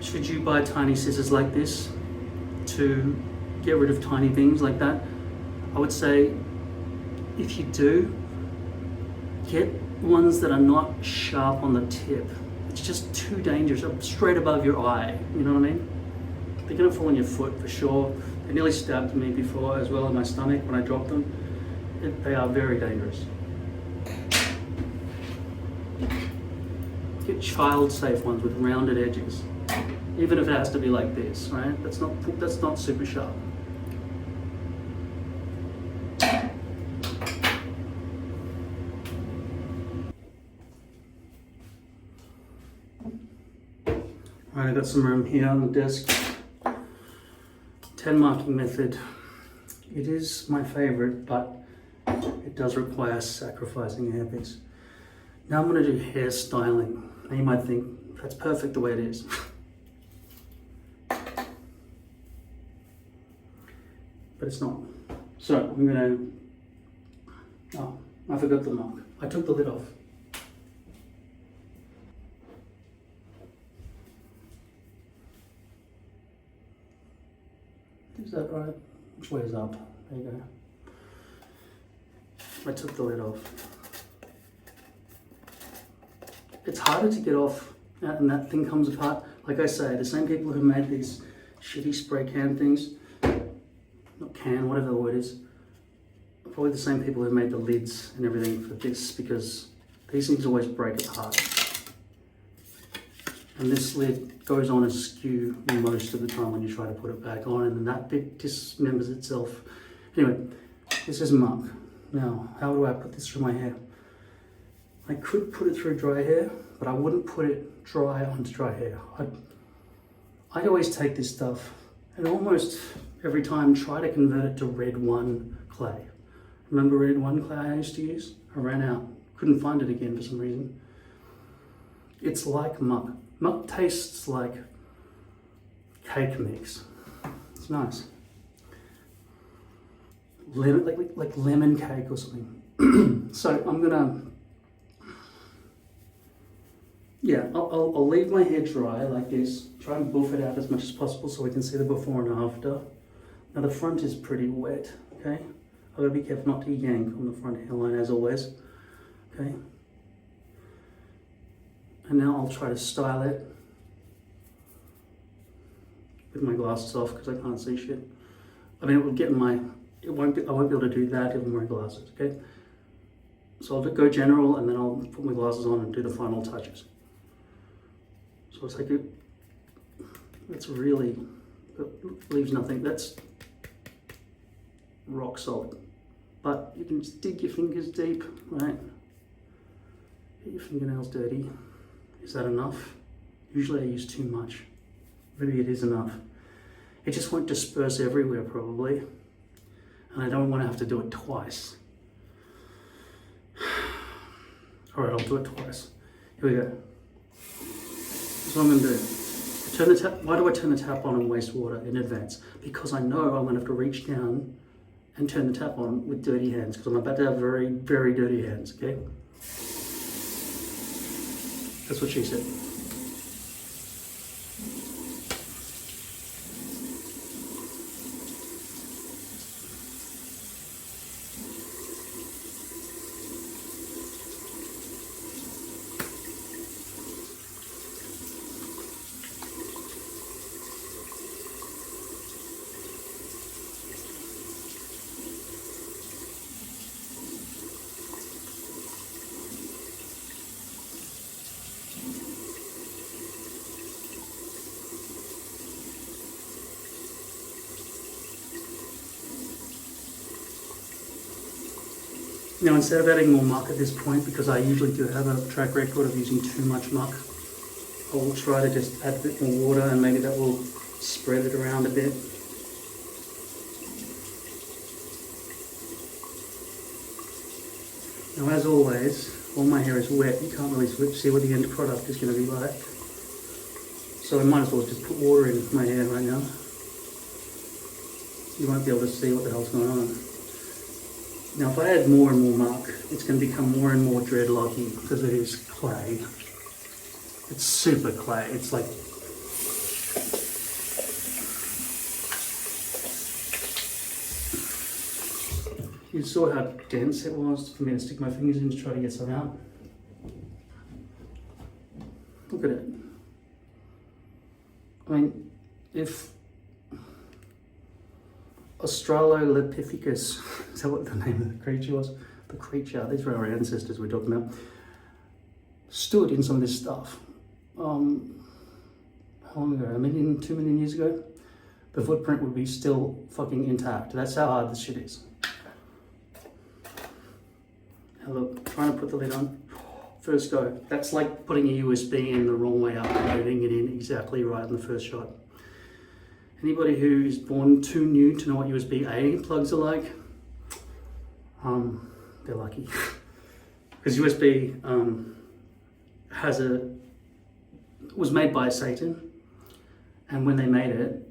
Should you buy tiny scissors like this to get rid of tiny things like that? I would say, if you do, get ones that are not sharp on the tip. It's just too dangerous, straight above your eye, you know what I mean? They're gonna fall on your foot for sure. They nearly stabbed me before as well in my stomach when I dropped them. They are very dangerous. Get child-safe ones with rounded edges. Even if it has to be like this, right? That's not super sharp. Alright, I got some room here on the desk. 10 marking method. It is my favorite, but it does require sacrificing a hairpiece. Now I'm going to do hair styling. Now you might think, that's perfect the way it is. But it's not. So I'm gonna, oh, I forgot the mark. I took the lid off. Is that right? Which way is up? There you go. I took the lid off. It's harder to get off and that thing comes apart. Like I say, the same people who made these shitty spray can things, not can, whatever the word is, probably the same people who made the lids and everything for this, because these things always break apart. And this lid goes on askew most of the time when you try to put it back on, and then that bit dismembers itself. Anyway, this is muck. Now, how do I put this through my hair? I could put it through dry hair, but I wouldn't put it dry onto dry hair. I'd always take this stuff and almost every time try to convert it to red 1 clay. Remember red 1 clay I used to use? I ran out, couldn't find it again for some reason. It's like muck. Muck tastes like cake mix. It's nice. Lemon, like lemon cake or something. So I'm gonna, yeah, I'll leave my hair dry like this. Try and buff it out as much as possible so we can see the before and after. Now the front is pretty wet, okay? I've got to be careful not to yank on the front hairline as always, okay? And now I'll try to style it with my glasses off because I can't see shit. I mean, it will get in my, I won't be able to do that if I'm wearing glasses, okay? So I'll go general and then I'll put my glasses on and do the final touches. So it's like, it's really, it leaves nothing. That's rock solid. But you can just dig your fingers deep, right? Get your fingernails dirty. Is that enough? Usually I use too much. Maybe it is enough. It just won't disperse everywhere probably. And I don't want to have to do it twice. All right, I'll do it twice. Here we go. That's what I'm going to do. Turn the tap. Why do I turn the tap on and waste water in advance? Because I know I'm going to have to reach down and turn the tap on with dirty hands, because I'm about to have very, very dirty hands, okay? That's what she said. Now, instead of adding more muck at this point, because I usually do have a track record of using too much muck, I will try to just add a bit more water, and maybe that will spread it around a bit. Now, as always, all my hair is wet. You can't really see what the end product is going to be like. So I might as well just put water in my hair right now. You won't be able to see what the hell's going on. Now, if I add more and more muck, it's going to become more and more dreadlocky, because it is clay. It's super clay. It's like... You saw how dense it was for me to stick my fingers in to try to get some out. Look at it. I mean, if Australopithecus, is that what the name of the creature was? The creature, these were our ancestors we're talking about, stood in some of this stuff. How long ago? 2 million years ago? The footprint would be still fucking intact. That's how hard this shit is. Now look, trying to put the lid on. First go. That's like putting a USB in the wrong way up and putting it in exactly right in the first shot. Anybody who is born too new to know what USB-A plugs are like, they're lucky. Because USB was made by Satan, and when they made it,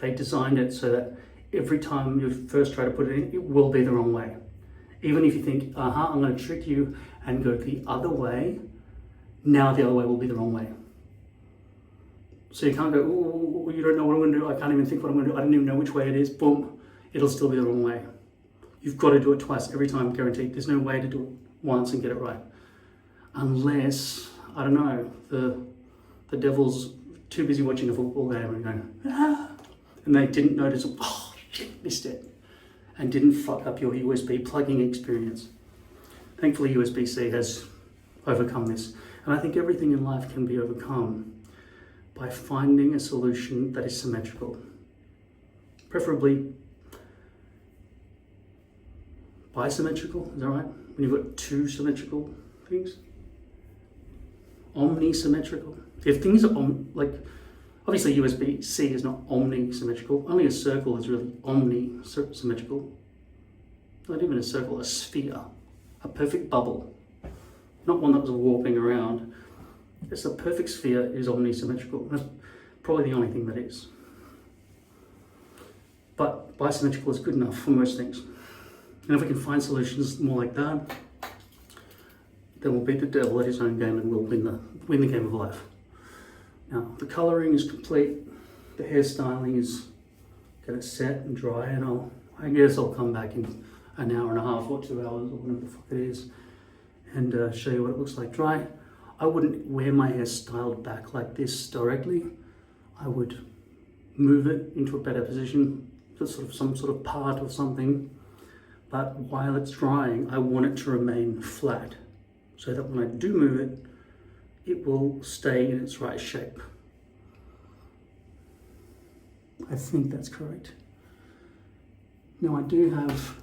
they designed it so that every time you first try to put it in, it will be the wrong way. Even if you think, I'm going to trick you and go the other way, now the other way will be the wrong way. So you can't go, oh, you don't know what I'm going to do, I can't even think what I'm going to do, I don't even know which way it is, boom, it'll still be the wrong way. You've got to do it twice every time, guaranteed. There's no way to do it once and get it right. Unless, I don't know, the devil's too busy watching a football game and going, and they didn't notice, oh shit, missed it, and didn't fuck up your USB plugging experience. Thankfully, USB-C has overcome this. And I think everything in life can be overcome by finding a solution that is symmetrical. Preferably bisymmetrical, is that right? When you've got two symmetrical things. Omnisymmetrical. If things are obviously USB-C is not omnisymmetrical. Only a circle is really omnisymmetrical. Not even a circle, a sphere. A perfect bubble. Not one that was warping around. It's a perfect sphere is omnisymmetrical. That's probably the only thing that is. But bisymmetrical is good enough for most things. And if we can find solutions more like that, then we'll beat the devil at his own game and we'll win the game of life. Now, the colouring is complete. The hairstyling is get it set and dry, and I guess I'll come back in an hour and a half or 2 hours or whatever the fuck it is and show you what it looks like dry. I wouldn't wear my hair styled back like this directly. I would move it into a better position, some sort of part or something. But while it's drying, I want it to remain flat so that when I do move it, it will stay in its right shape. I think that's correct. Now I do have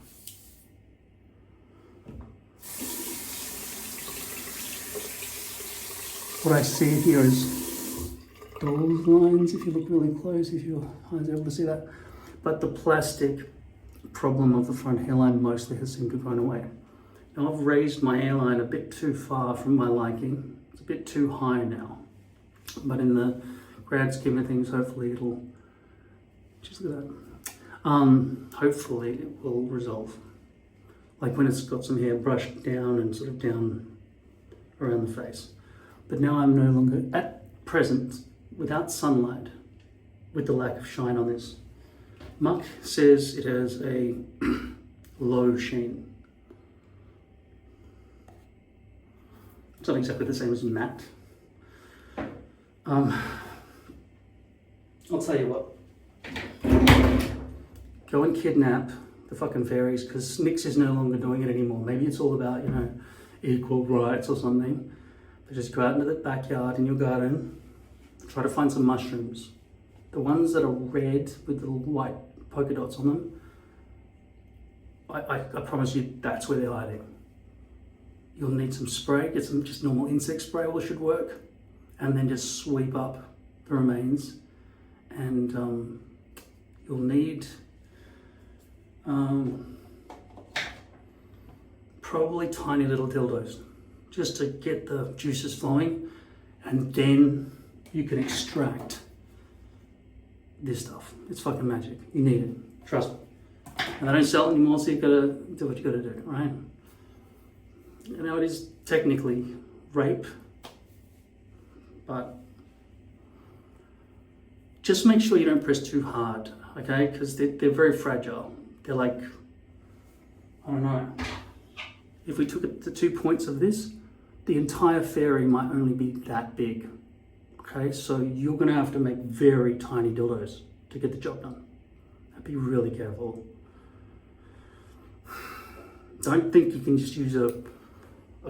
what I see here is those lines, if you look really close, if your eyes are able to see that. But the plastic problem of the front hairline mostly has seemed to have gone away. Now I've raised my hairline a bit too far from my liking. It's a bit too high now. But in the grand scheme of things, hopefully it'll, just look at that. Hopefully it will resolve. Like when it's got some hair brushed down and sort of down around the face. But now I'm no longer, at present, without sunlight, with the lack of shine on this. Muck says it has a low sheen. It's not exactly the same as matte. I'll tell you what. Go and kidnap the fucking fairies, because NYX is no longer doing it anymore. Maybe it's all about, you know, equal rights or something. But just go out into the backyard in your garden, try to find some mushrooms. The ones that are red with little white polka dots on them, I promise you that's where they're hiding. You'll need some spray, get some just normal insect spray, all should work. And then just sweep up the remains. And you'll need probably tiny little dildos, just to get the juices flowing, and then you can extract this stuff. It's fucking magic. You need it. Trust me. And I don't sell it anymore, so you've got to do what you got to do, right? You know, it is technically rape, but just make sure you don't press too hard, okay? Because they're very fragile. They're like, I don't know. If we took the 2 points of this, the entire fairy might only be that big. Okay, so you're gonna have to make very tiny dildos to get the job done. Be really careful. Don't think you can just use a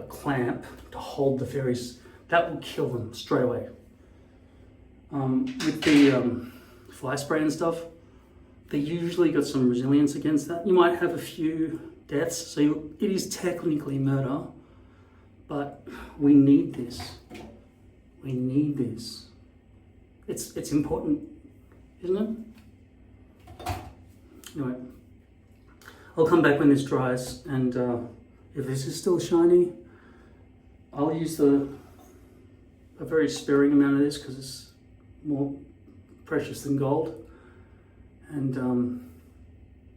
clamp to hold the fairies. That will kill them straight away. With the fly spray and stuff, they usually got some resilience against that. You might have a few deaths, so it is technically murder, but we need this. We need this. It's important, isn't it? Anyway, I'll come back when this dries, and if this is still shiny, I'll use a very sparing amount of this because it's more precious than gold, and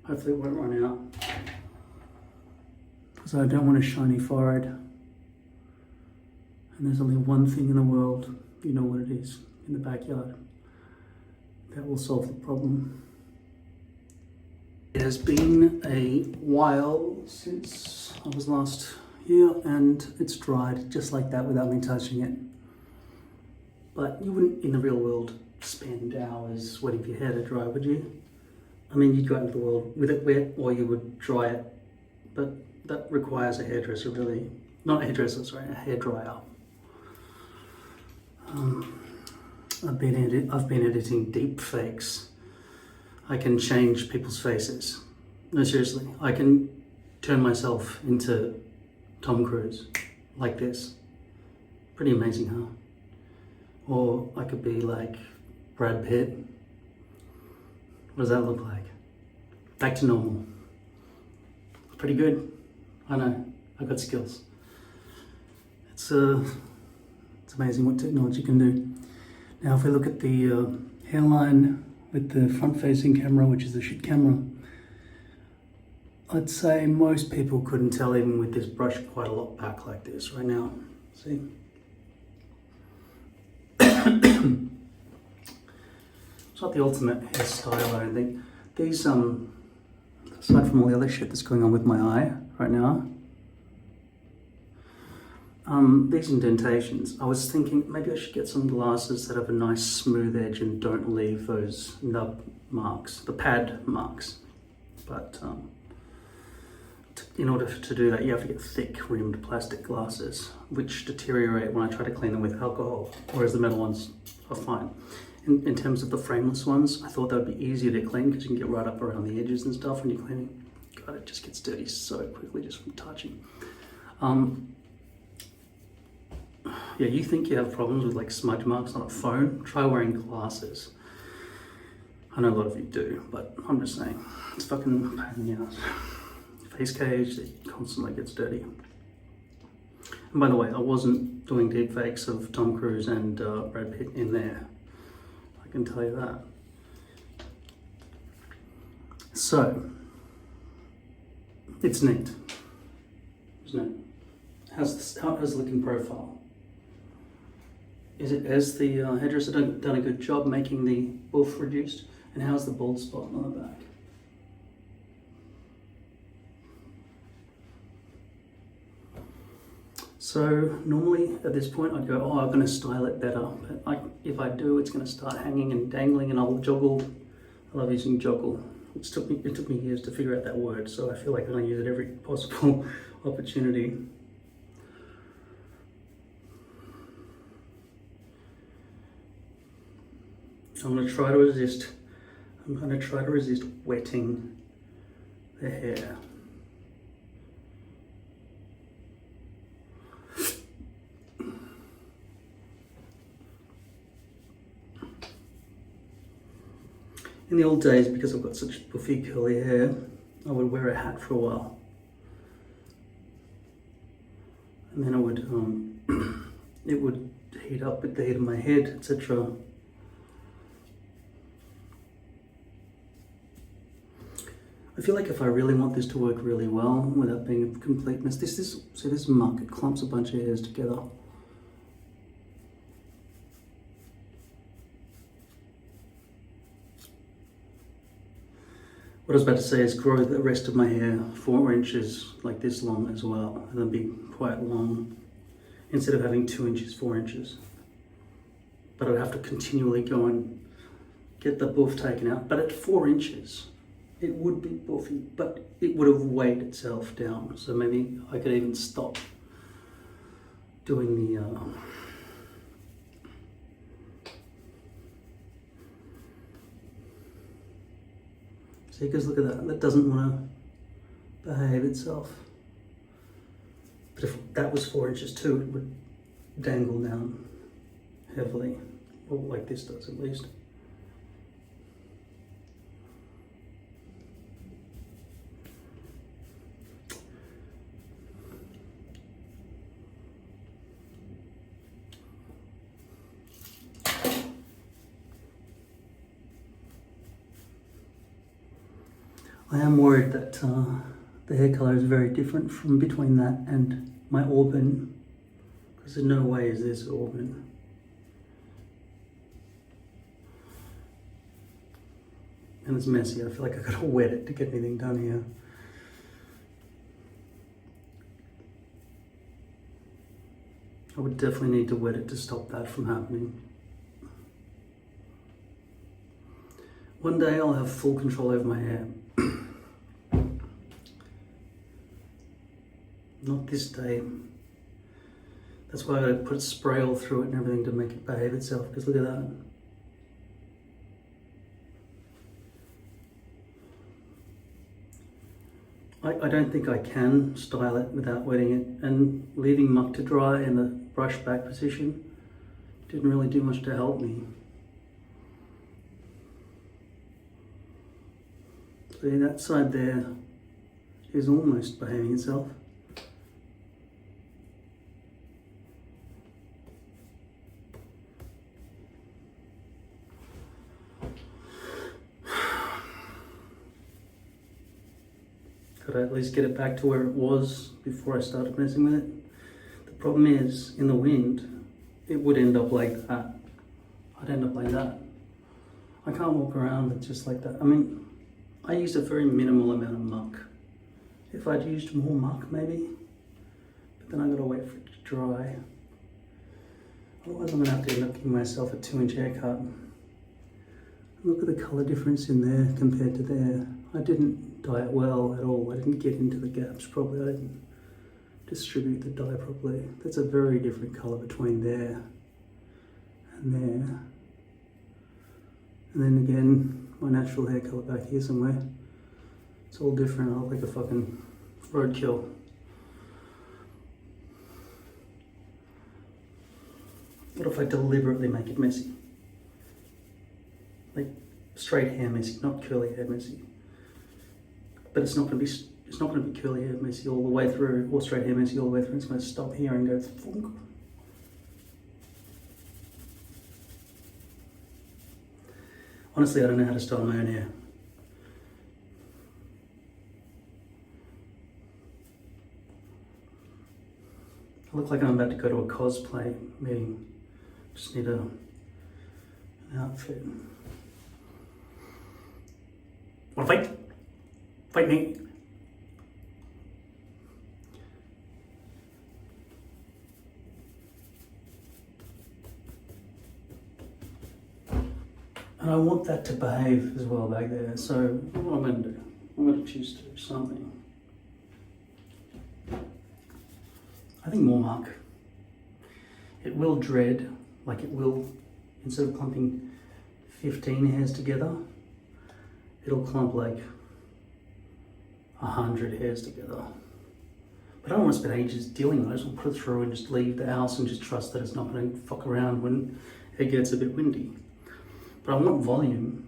hopefully it won't run out, because I don't want a shiny forehead. And there's only one thing in the world, you know what it is, in the backyard, that will solve the problem. It has been a while since I was last here, and it's dried just like that without me touching it. But you wouldn't, in the real world, spend hours waiting for your hair to dry, would you? I mean, you'd go out into the world with it wet, or you would dry it, but that requires a hairdresser, really. Not a hairdresser, sorry, a hairdryer. I've been editing deep fakes. I can change people's faces. No, seriously, I can turn myself into Tom Cruise, like this. Pretty amazing, huh? Or I could be like Brad Pitt. What does that look like? Back to normal. Pretty good. I know, I've got skills. It's amazing what technology can do. Now if we look at the hairline with the front-facing camera, which is the shit camera, I'd say most people couldn't tell even with this brush quite a lot back like this right now. See? It's not the ultimate hairstyle, I don't think. These, aside from all the other shit that's going on with my eye right now, these indentations, I was thinking maybe I should get some glasses that have a nice smooth edge and don't leave those nub marks, the pad marks. But in order to do that, you have to get thick rimmed plastic glasses, which deteriorate when I try to clean them with alcohol, whereas the metal ones are fine. In terms of the frameless ones, I thought that would be easier to clean because you can get right up around the edges and stuff when you're cleaning. God, it just gets dirty so quickly just from touching. Yeah, you think you have problems with like smudge marks on a phone? Try wearing glasses. I know a lot of you do, but I'm just saying, it's fucking pain in the ass. Face cage, it constantly gets dirty. And by the way, I wasn't doing deep fakes of Tom Cruise and Brad Pitt in there. I can tell you that. So, it's neat, isn't it? How's the looking profile? Has the hairdresser done a good job making the woof reduced? And how's the bald spot on the back? So normally at this point I'd go, oh, I'm going to style it better. But if I do, it's going to start hanging and dangling, and I'll joggle. I love using joggle. It took me years to figure out that word, so I feel like I'm going to use it every possible opportunity. I'm going to try to resist wetting the hair. In the old days, because I've got such puffy curly hair, I would wear a hat for a while. And then it would heat up with the heat of my head, etc. I feel like if I really want this to work really well without being a complete mess, this muck, it clumps a bunch of hairs together. What I was about to say is grow the rest of my hair 4 inches, like this long as well, and then be quite long, instead of having 2 inches, 4 inches. But I'd have to continually go and get the buff taken out. But at 4 inches, it would be buffy, but it would have weighed itself down. So maybe I could even stop doing the see, because look at that doesn't want to behave itself. But if that was 4 inches too, it would dangle down heavily, or like this does at least. I am worried that the hair colour is very different from between that and my auburn, because in no way is this auburn. And it's messy. I feel like I've got to wet it to get anything done here. I would definitely need to wet it to stop that from happening. One day I'll have full control over my hair. Not this day. That's why I gotta put spray all through it and everything to make it behave itself, because look at that. I don't think I can style it without wetting it, and leaving muck to dry in the brush back position didn't really do much to help me. See, that side there is almost behaving itself. Could I at least get it back to where it was before I started messing with it? The problem is, in the wind, it would end up like that. I'd end up like that. I can't walk around with just like that. I mean, I used a very minimal amount of muck. If I'd used more muck, maybe, but then I gotta wait for it to dry. Otherwise, I'm gonna have to end up giving myself a 2-inch haircut. Look at the color difference in there compared to there. I didn't dye it well at all. I didn't get into the gaps properly. I didn't distribute the dye properly. That's a very different color between there and there. And then again, my natural hair color back here somewhere. It's all different. I look like a fucking roadkill. What if I deliberately make it messy? Like straight hair messy, not curly hair messy. But it's not going to be curly hair messy all the way through, or straight hair messy all the way through. It's going to stop here and go thunk. Honestly, I don't know how to style my own hair. I look like I'm about to go to a cosplay meeting. Just need an outfit. Wanna fight? Fight me. And I want that to behave as well back there. So what am I going to do? I'm going to choose to do something. I think more muck. It will dread, like it will, instead of clumping 15 hairs together, it'll clump like 100 hairs together. But I don't want to spend ages dealing with it. I just want to put it through and just leave the house and just trust that it's not going to fuck around when it gets a bit windy. But I want volume.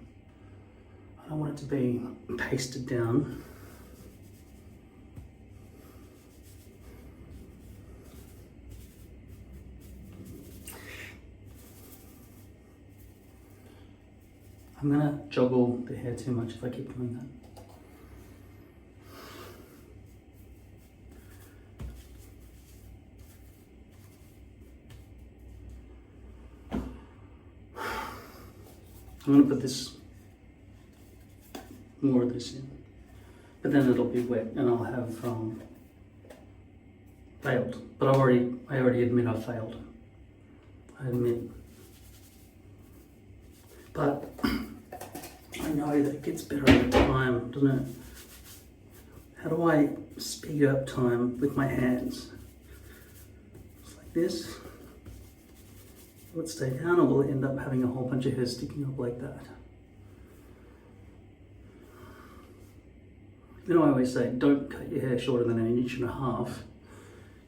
I don't want it to be pasted down. I'm gonna joggle the hair too much if I keep doing that. I'm going to put this, more of this in, but then it'll be wet and I'll have failed. But I already admit I failed. I admit. But I know that it gets better over time, doesn't it? How do I speed up time with my hands? Just like this. Will it stay down or will it end up having a whole bunch of hair sticking up like that? You know, I always say, don't cut your hair shorter than 1.5 inches.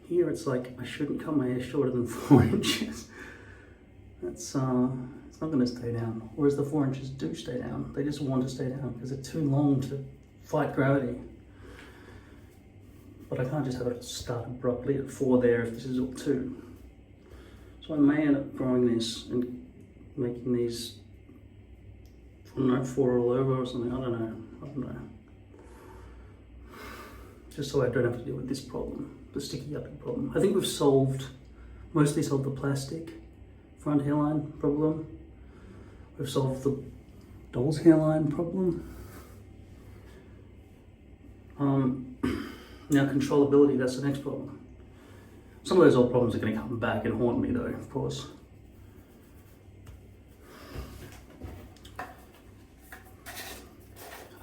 Here it's like, I shouldn't cut my hair shorter than 4 inches. That's, it's not gonna stay down. Whereas the 4 inches do stay down. They just want to stay down because they're too long to fight gravity. But I can't just have it start abruptly at 4 there if this is all 2. So I may end up growing this and making these, I don't know, 4 all over or something. I don't know. Just so I don't have to deal with this problem, the sticky upping problem. I think we've mostly solved the plastic front hairline problem. We've solved the doll's hairline problem. Now controllability, that's the next problem. Some of those old problems are going to come back and haunt me though, of course.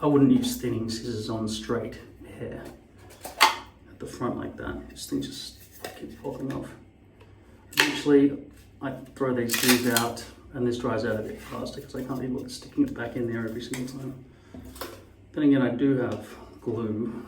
I wouldn't use thinning scissors on straight hair at the front like that. This thing just keeps popping off. Eventually, I throw these things out and this dries out a bit faster because I can't be bothered sticking it back in there every single time. Then again, I do have glue.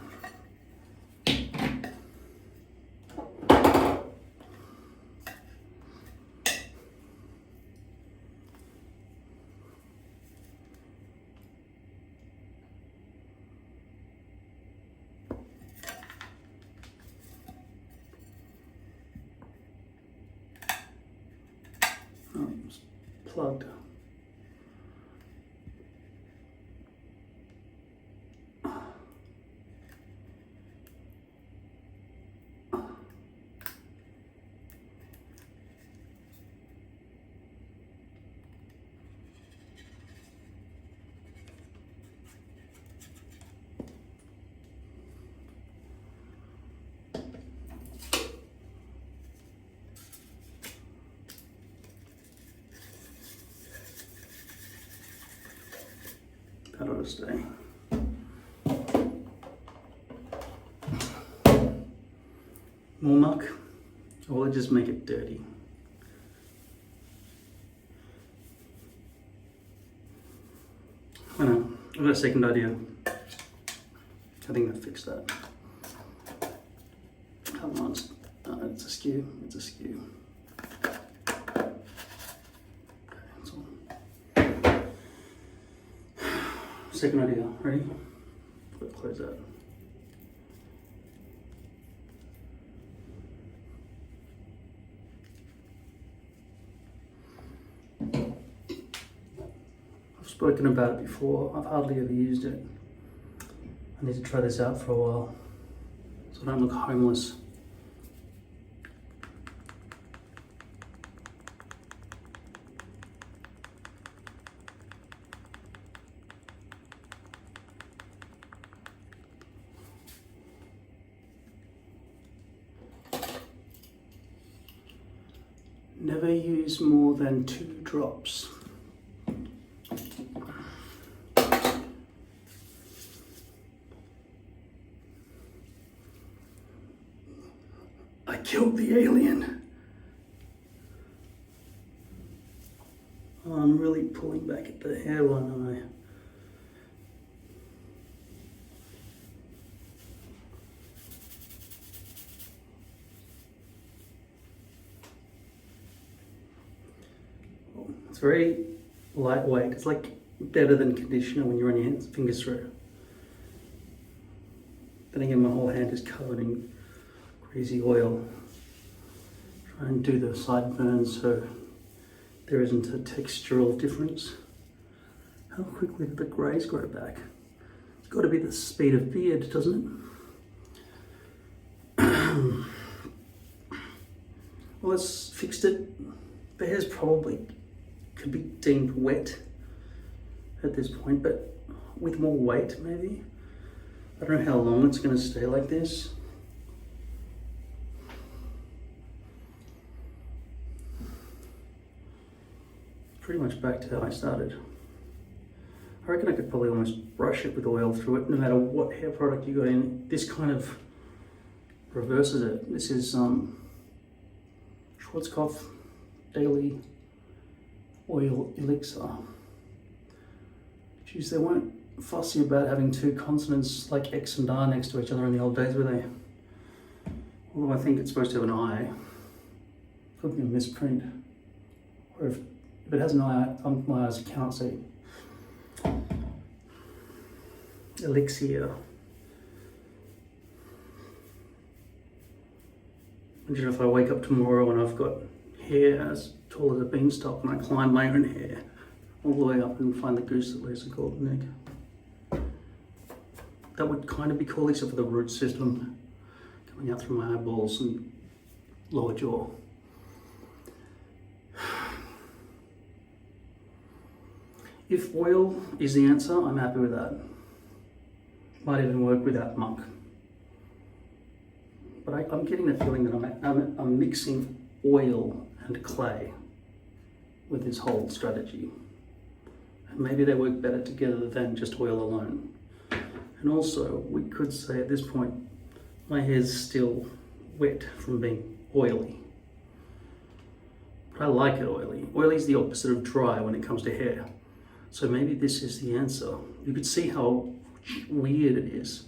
Oh, it's plugged. That ought to stay. More muck, or will it just make it dirty? I know, I've got a second idea. I think that fixed that. Come on, it's askew, it's askew. Second idea, ready? Close that. spoken about it before. I've hardly ever used it. I need to try this out for a while so I don't look homeless. Never use more than 2 drops. I killed the alien. Oh, I'm really pulling back at the hairline, aren't I? It's very lightweight. It's like better than conditioner when you run your fingers through. Then again, my whole hand is covered in greasy oil. Try and do the sideburns so there isn't a textural difference. How quickly did the greys grow back? It's got to be the speed of beard, doesn't it? Well, it's fixed it. The hair's probably could be deemed wet at this point, but with more weight maybe. I don't know how long it's going to stay like this. Pretty much back to how I started. I reckon I could probably almost brush it with oil through it no matter what hair product you got in. This kind of reverses it. This is Schwarzkopf Daily Oil Elixir. Geez, they weren't fussy about having 2 consonants like X and R next to each other in the old days, were they? Although I think it's supposed to have an I. Could be a misprint. Or if it has an I, my eyes cannot see. Elixir. Imagine if I wake up tomorrow and I've got hair as tall as a beanstalk and I climb my own hair all the way up and find the goose that lays a golden egg. That would kind of be cool, except for the root system coming out through my eyeballs and lower jaw. If oil is the answer, I'm happy with that. Might even work without muck. But I'm getting the feeling that I'm mixing oil and clay with this whole strategy. And maybe they work better together than just oil alone. And also, we could say at this point, my hair's still wet from being oily. But I like it oily. Oily is the opposite of dry when it comes to hair. So maybe this is the answer. You could see how weird it is.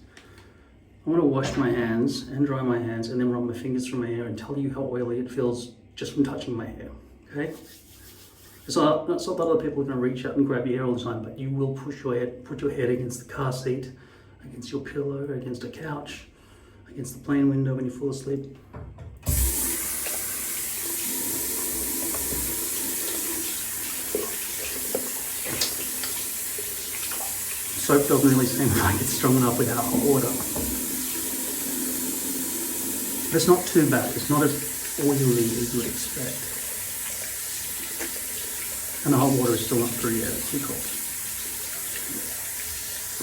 I want to wash my hands and dry my hands and then run my fingers through my hair and tell you how oily it feels just from touching my hair, okay? It's not that other people are going to reach out and grab your hair all the time, but you will put your head against the car seat, against your pillow, against a couch, against the plane window when you fall asleep. Soap doesn't really seem like it's strong enough without hot water. But it's not too bad. It's not as oily as you would expect. And the hot water is still not through yet. It's too cold.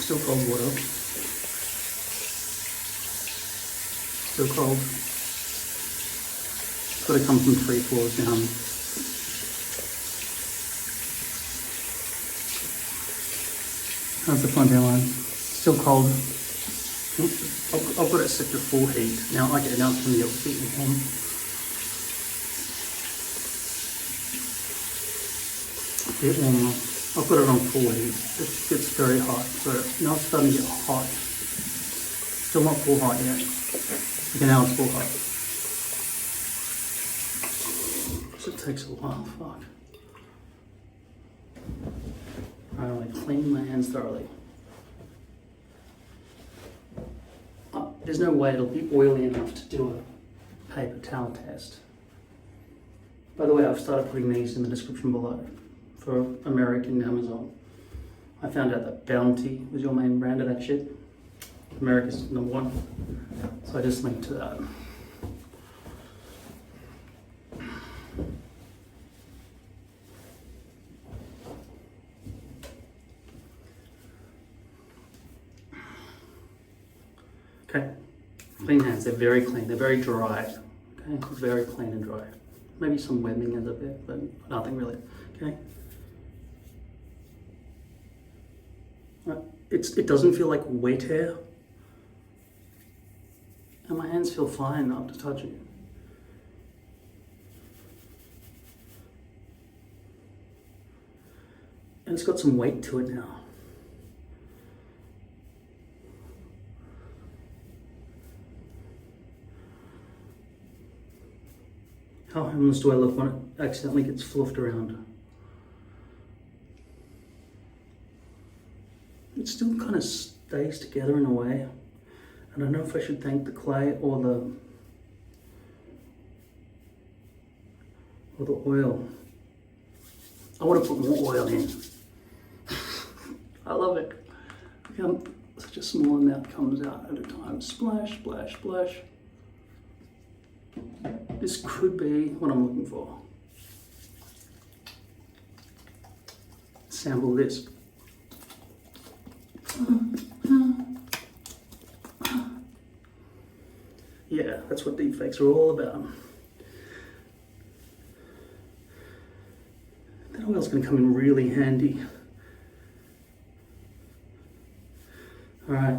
Still cold water. Still cold. It's got to come from 3 floors down. How's the front hairline? Still cold. I've got it set to full heat. Now I get it out from the bit warm. A bit warmer. I've got it on full heat. It gets very hot. So now it's starting to get hot. Still not full hot yet. Okay, now it's full hot. So it takes a while. Fuck. I clean my hands thoroughly. There's no way it'll be oily enough to do a paper towel test. By the way, I've started putting these in the description below for American Amazon. I found out that Bounty was your main brand of that shit. America's #1. So I just linked to that. Okay, clean hands, they're very clean, they're very dry. Okay, very clean and dry. Maybe some webbing as a bit, but nothing really. Okay. It doesn't feel like wet hair. And my hands feel fine after touching. And it's got some weight to it now. How homeless do I look when it accidentally gets fluffed around? It still kind of stays together in a way. I don't know if I should thank the clay or the oil. I want to put more oil in. I love it. Look how such a small amount comes out at a time. Splash, splash, splash. This could be what I'm looking for. Sample this. Yeah, that's what deepfakes are all about. That oil's going to come in really handy. All right.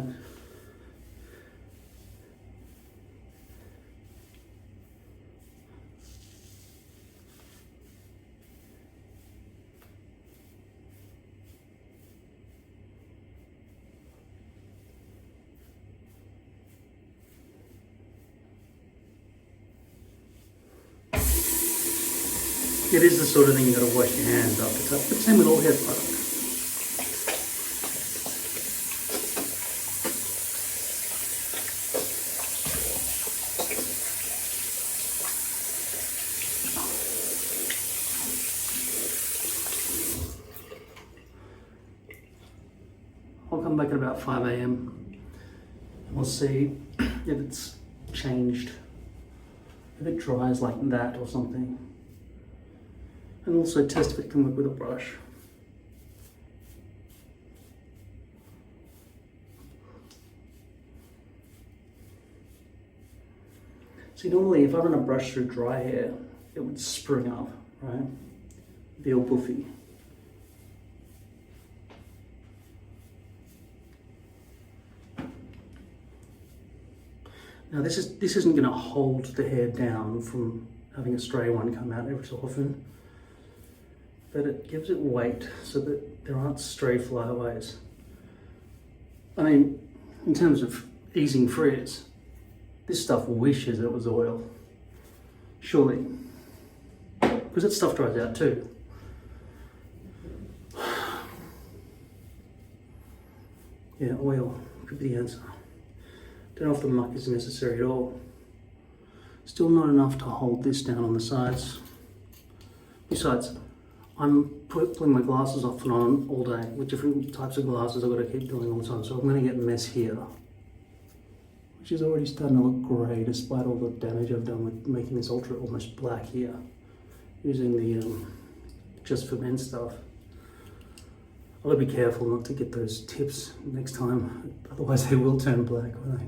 It is the sort of thing you got to wash your hands after touch, but same with all hair product. I'll come back at about 5 AM and we'll see if it's changed, if it dries like that or something. And also test if it can work with a brush. See, normally if I run a brush through dry hair, it would spring up, right? Be all buffy. Now this isn't going to hold the hair down from having a stray one come out every so often. But it gives it weight so that there aren't stray flyaways. I mean, in terms of easing frizz, this stuff wishes it was oil. Surely. Because that stuff dries out too. Yeah, oil could be the answer. Don't know if the muck is necessary at all. Still not enough to hold this down on the sides. Besides, I'm putting my glasses off and on all day with different types of glasses I've got to keep doing all the time. So I'm going to get a mess here, which is already starting to look grey despite all the damage I've done with making this ultra almost black here, using the Just for Men stuff. I've got to be careful not to get those tips next time, otherwise they will turn black, won't they?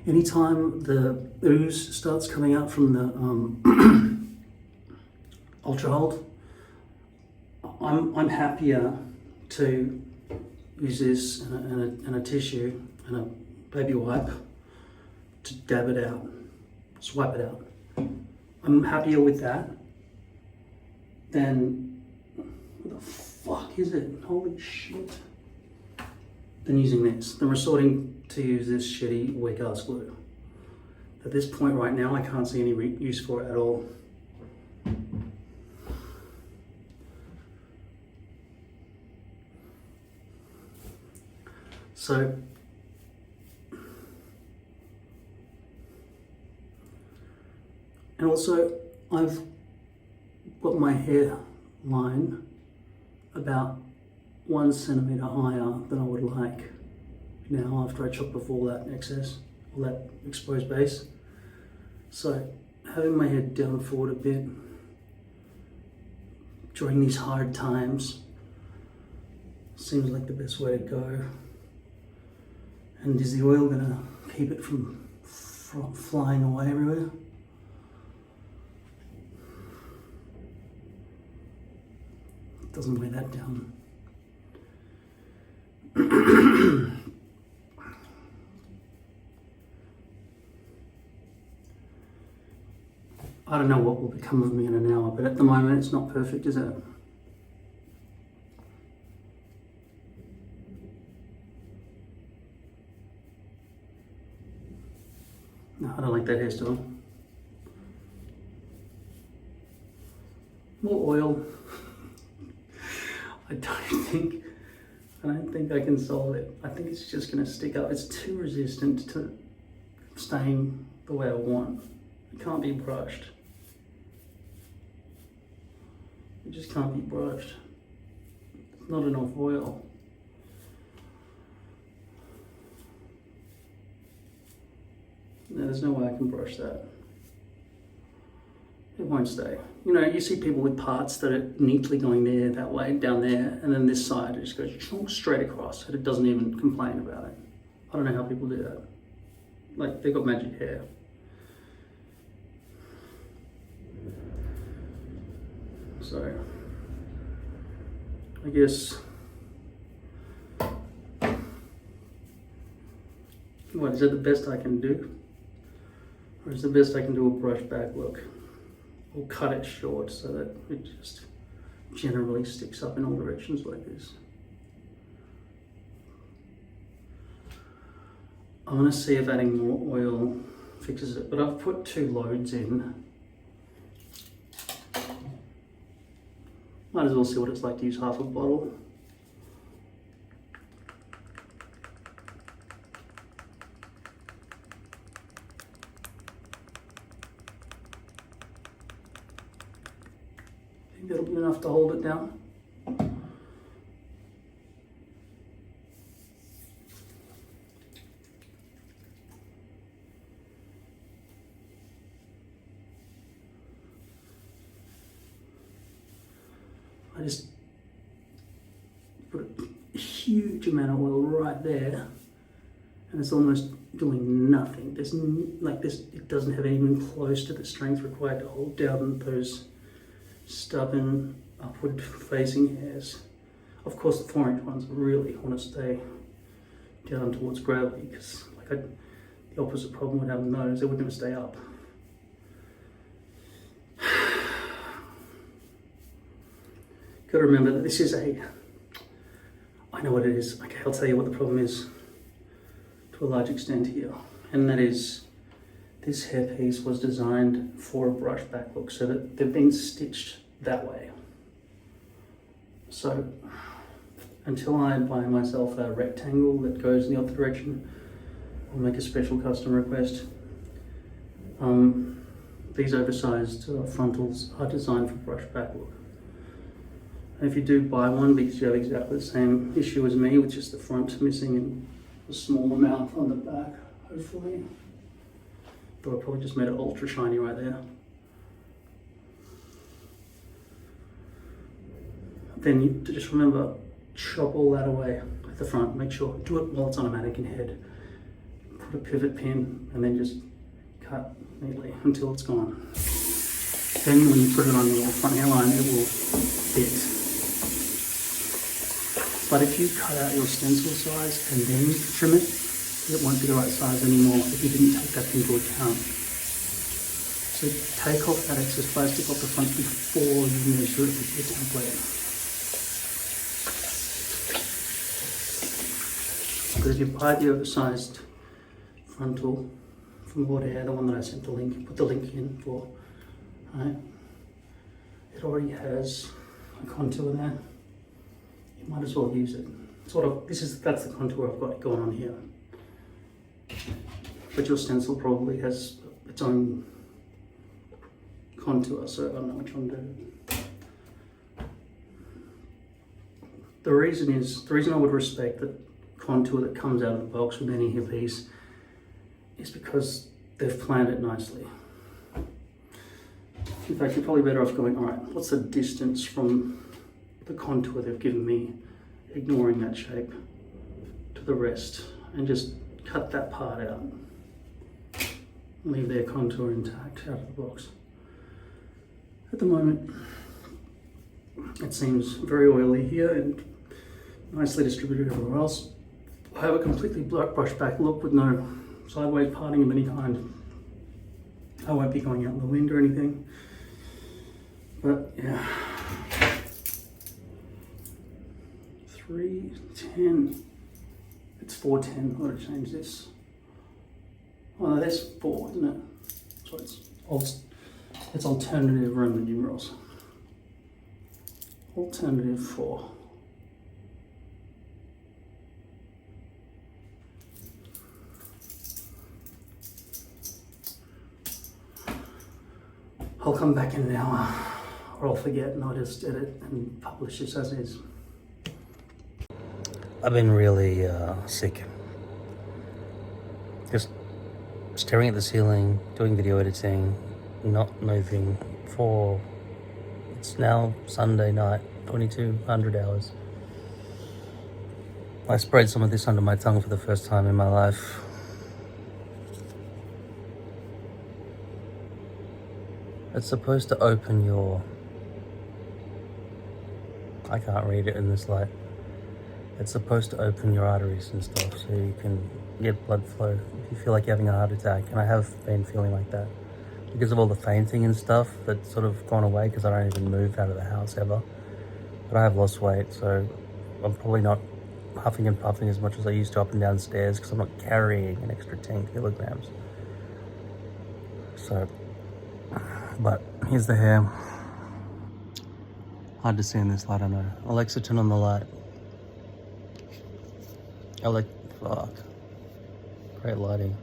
Anytime the ooze starts coming out from the Ultra Hold, I'm happier to use this and a tissue and a baby wipe to dab it out, swipe it out. I'm happier with that than, what the fuck is it? Holy shit. Than using this, than resorting to use this shitty weak ass glue. At this point right now, I can't see any use for it at all. So, and also I've got my hair line about 1 centimetre higher than I would like now after I chop off all that excess, all that exposed base. So having my head down forward a bit during these hard times seems like the best way to go. And is the oil gonna keep it from flying away everywhere? It doesn't weigh that down. I don't know what will become of me in an hour, but at the moment it's not perfect, is it? No, I don't like that hairstyle. More oil. I don't think I can solve it. I think it's just gonna stick up. It's too resistant to staying the way I want. It can't be brushed. It just can't be brushed. Not enough oil. No, there's no way I can brush that. It won't stay. You know, you see people with parts that are neatly going there, that way, down there, and then this side, it just goes straight across, and it doesn't even complain about it. I don't know how people do that. Like, they've got magic hair. So, I guess, what, is that the best I can do? Or is the best I can do a brush back look? Or cut it short so that it just generally sticks up in all directions like this. I want to see if adding more oil fixes it, but I've put 2 loads in. Might as well see what it's like to use half a bottle. That'll be enough to hold it down. I just put a huge amount of oil right there, and it's almost doing nothing. There's like this, it doesn't have even close to the strength required to hold down those stubborn upward facing hairs. Of course the 4-inch ones really want to stay down towards gravity, because like the opposite problem would happen those, they would never stay up. Got to remember that this is I know what it is. Okay, I'll tell you what the problem is to a large extent here, and that is this hairpiece was designed for a brush back look, so that they've been stitched that way. So until I buy myself a rectangle that goes in the other direction, I'll make a special custom request. These oversized frontals are designed for brush back look. And if you do buy one, because you have exactly the same issue as me, with just the front missing and a small amount on the back, hopefully. Though I probably just made it ultra shiny right there. Then you just remember, chop all that away at the front. Make sure, do it while it's on a mannequin head. Put a pivot pin and then just cut neatly until it's gone. Then when you put it on your front hairline, it will fit. But if you cut out your stencil size and then trim it, it won't be the right size anymore if you didn't take that into account. So take off that excess plastic off the front before you measure it with your template. Because if you buy the oversized frontal from Hair, the one that I sent the link, put the link in for, right? It already has a contour there. You might as well use it. Sort of, that's the contour I've got going on here. But your stencil probably has its own contour, so I don't know which one to do. the reason I would respect the contour that comes out of the box with any hairpiece is because they've planned it nicely. In fact, you're probably better off going, all right, what's the distance from the contour they've given me, ignoring that shape, to the rest, and just cut that part out. Leave their contour intact out of the box. At the moment, it seems very oily here and nicely distributed everywhere else. I have a completely brush back look with no sideways parting of any kind. I won't be going out in the wind or anything. But yeah, 310. It's 410. I've got to change this. Oh no, that's 4, isn't it? So it's alternative Roman numerals. Alternative 4. I'll come back in an hour, or I'll forget and I'll just edit and publish this as is. I've been really sick. Just staring at the ceiling, doing video editing, not moving for, it's now Sunday night, 2200 hours. I sprayed some of this under my tongue for the first time in my life. It's supposed to open your, I can't read it in this light. It's supposed to open your arteries and stuff so you can get blood flow if you feel like you're having a heart attack. And I have been feeling like that because of all the fainting and stuff that's sort of gone away because I don't even move out of the house ever. But I have lost weight, so I'm probably not huffing and puffing as much as I used to up and down stairs because I'm not carrying an extra 10 kilograms. So, but here's the hair. Hard to see in this light, I know. Alexa, turn on the light. Fuck. Great lighting.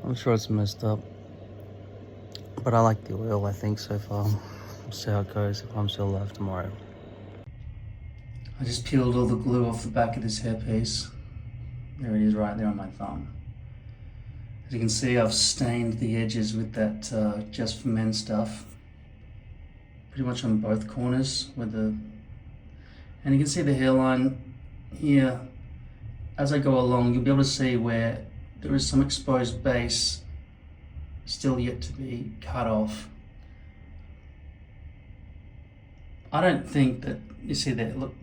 I'm sure it's messed up, but I like the oil, I think, so far. We'll see how it goes if I'm still alive tomorrow. I just peeled all the glue off the back of this hairpiece. There it is right there on my thumb. As you can see, I've stained the edges with that Just for Men stuff. Pretty much on both corners with the, and you can see the hairline here. As I go along, you'll be able to see where there is some exposed base still yet to be cut off. I don't think that, you see there, look,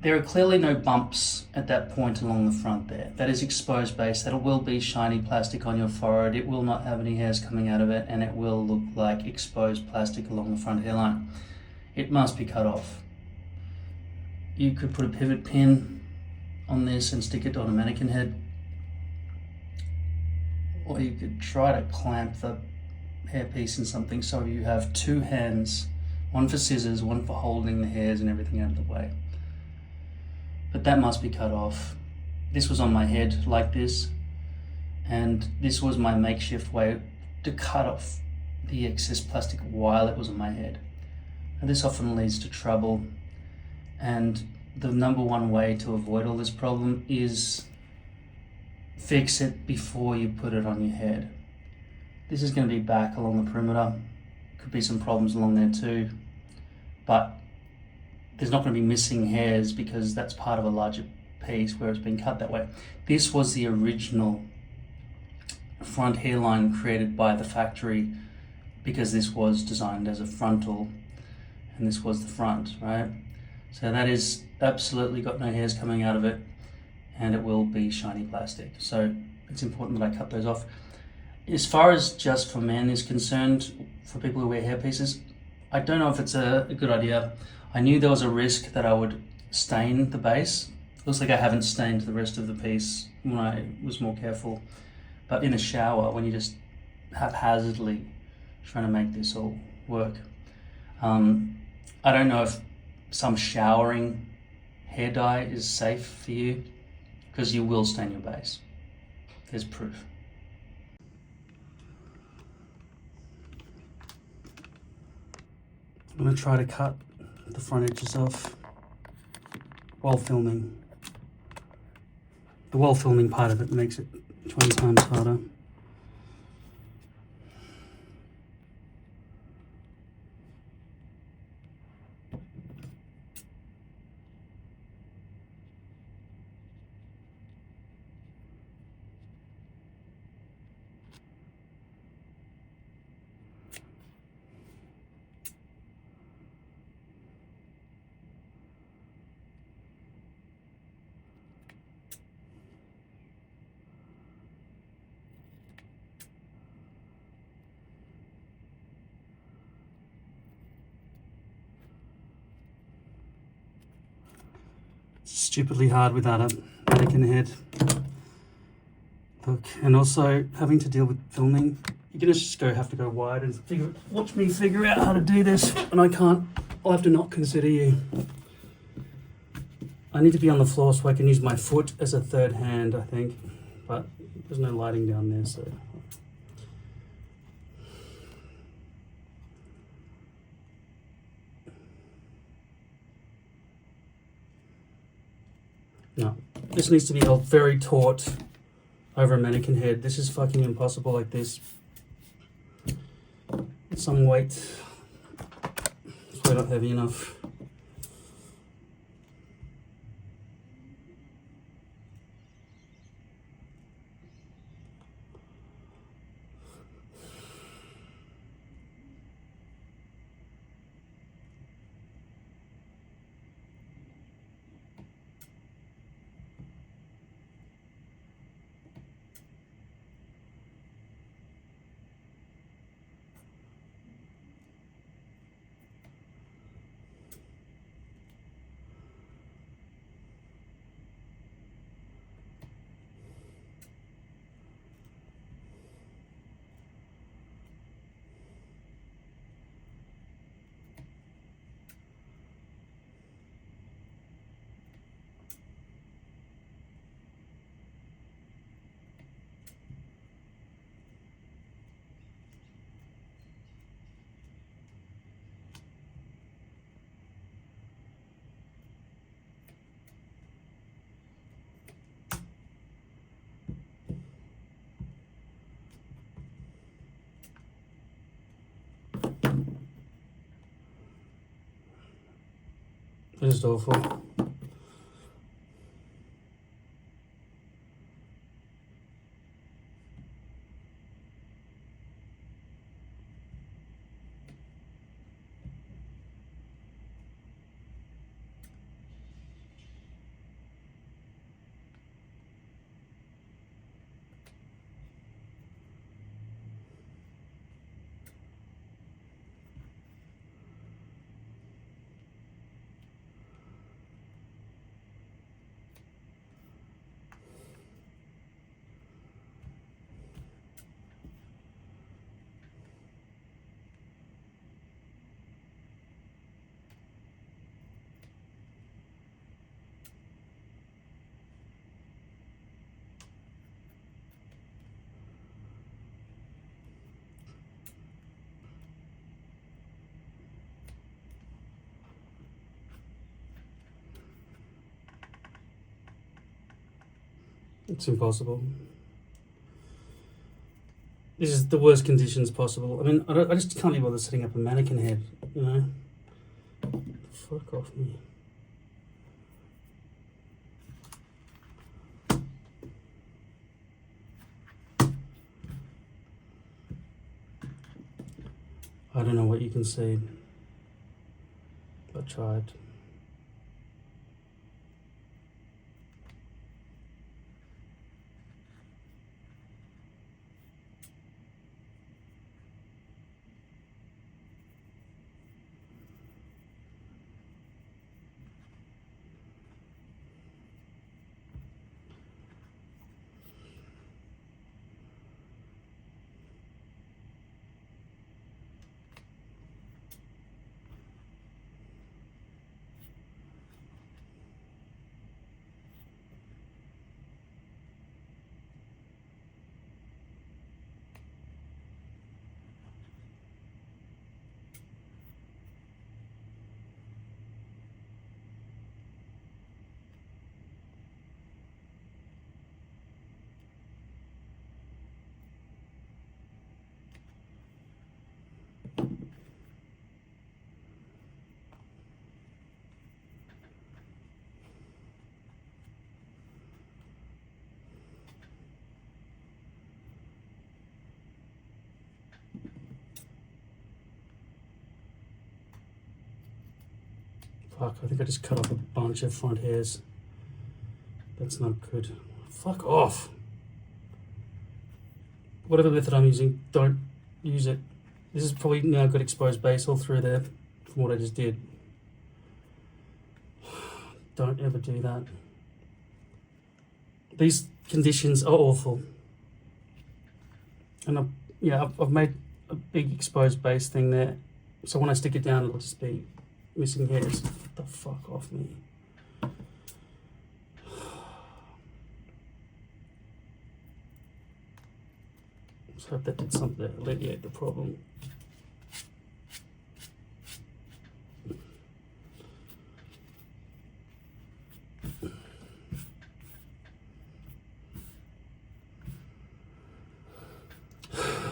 there are clearly no bumps at that point along the front there. That is exposed base. That will be shiny plastic on your forehead. It will not have any hairs coming out of it, and it will look like exposed plastic along the front hairline. It must be cut off. You could put a pivot pin on this and stick it on a mannequin head, or you could try to clamp the hairpiece in something so you have two hands, one for scissors, one for holding the hairs and everything out of the way. But that must be cut off. This was on my head like this, and this was my makeshift way to cut off the excess plastic while it was on my head. And this often leads to trouble, and the number one way to avoid all this problem is fix it before you put it on your head. This is going to be back along the perimeter. Could be some problems along there too, but there's not going to be missing hairs because that's part of a larger piece where it's been cut that way. This was the original front hairline created by the factory because this was designed as a frontal and this was the front, right? So that is absolutely got no hairs coming out of it, and it will be shiny plastic. So it's important that I cut those off. As far as Just for Men is concerned, for people who wear hairpieces, I don't know if it's a good idea. I knew there was a risk that I would stain the base. Looks like I haven't stained the rest of the piece when I was more careful. But in a shower, when you just haphazardly trying to make this all work, I don't know if some showering hair dye is safe for you, because you will stain your base. There's proof. I'm going to try to cut the front edges off while filming. The while filming part of it makes it 20 times harder. Stupidly hard without a mannequin head. Look, and also having to deal with filming, you're gonna just have to go wide and watch me figure out how to do this, and I can't. I'll have to not consider you. I need to be on the floor so I can use my foot as a third hand, I think, but there's no lighting down there, so. No, this needs to be held very taut over a mannequin head. This is fucking impossible like this. Some weight. It's way not heavy enough. This is awful. It's impossible. This is the worst conditions possible. I mean, I just can't be bothered setting up a mannequin head, you know? Fuck off me. I don't know what you can see. I tried. Fuck, I think I just cut off a bunch of front hairs. That's not good. Fuck off. Whatever method I'm using, don't use it. This is probably now got exposed base all through there from what I just did. Don't ever do that. These conditions are awful. And I've made a big exposed base thing there. So when I stick it down, it'll just be missing hairs. Get the fuck off me. Let's hope that did something to alleviate the problem.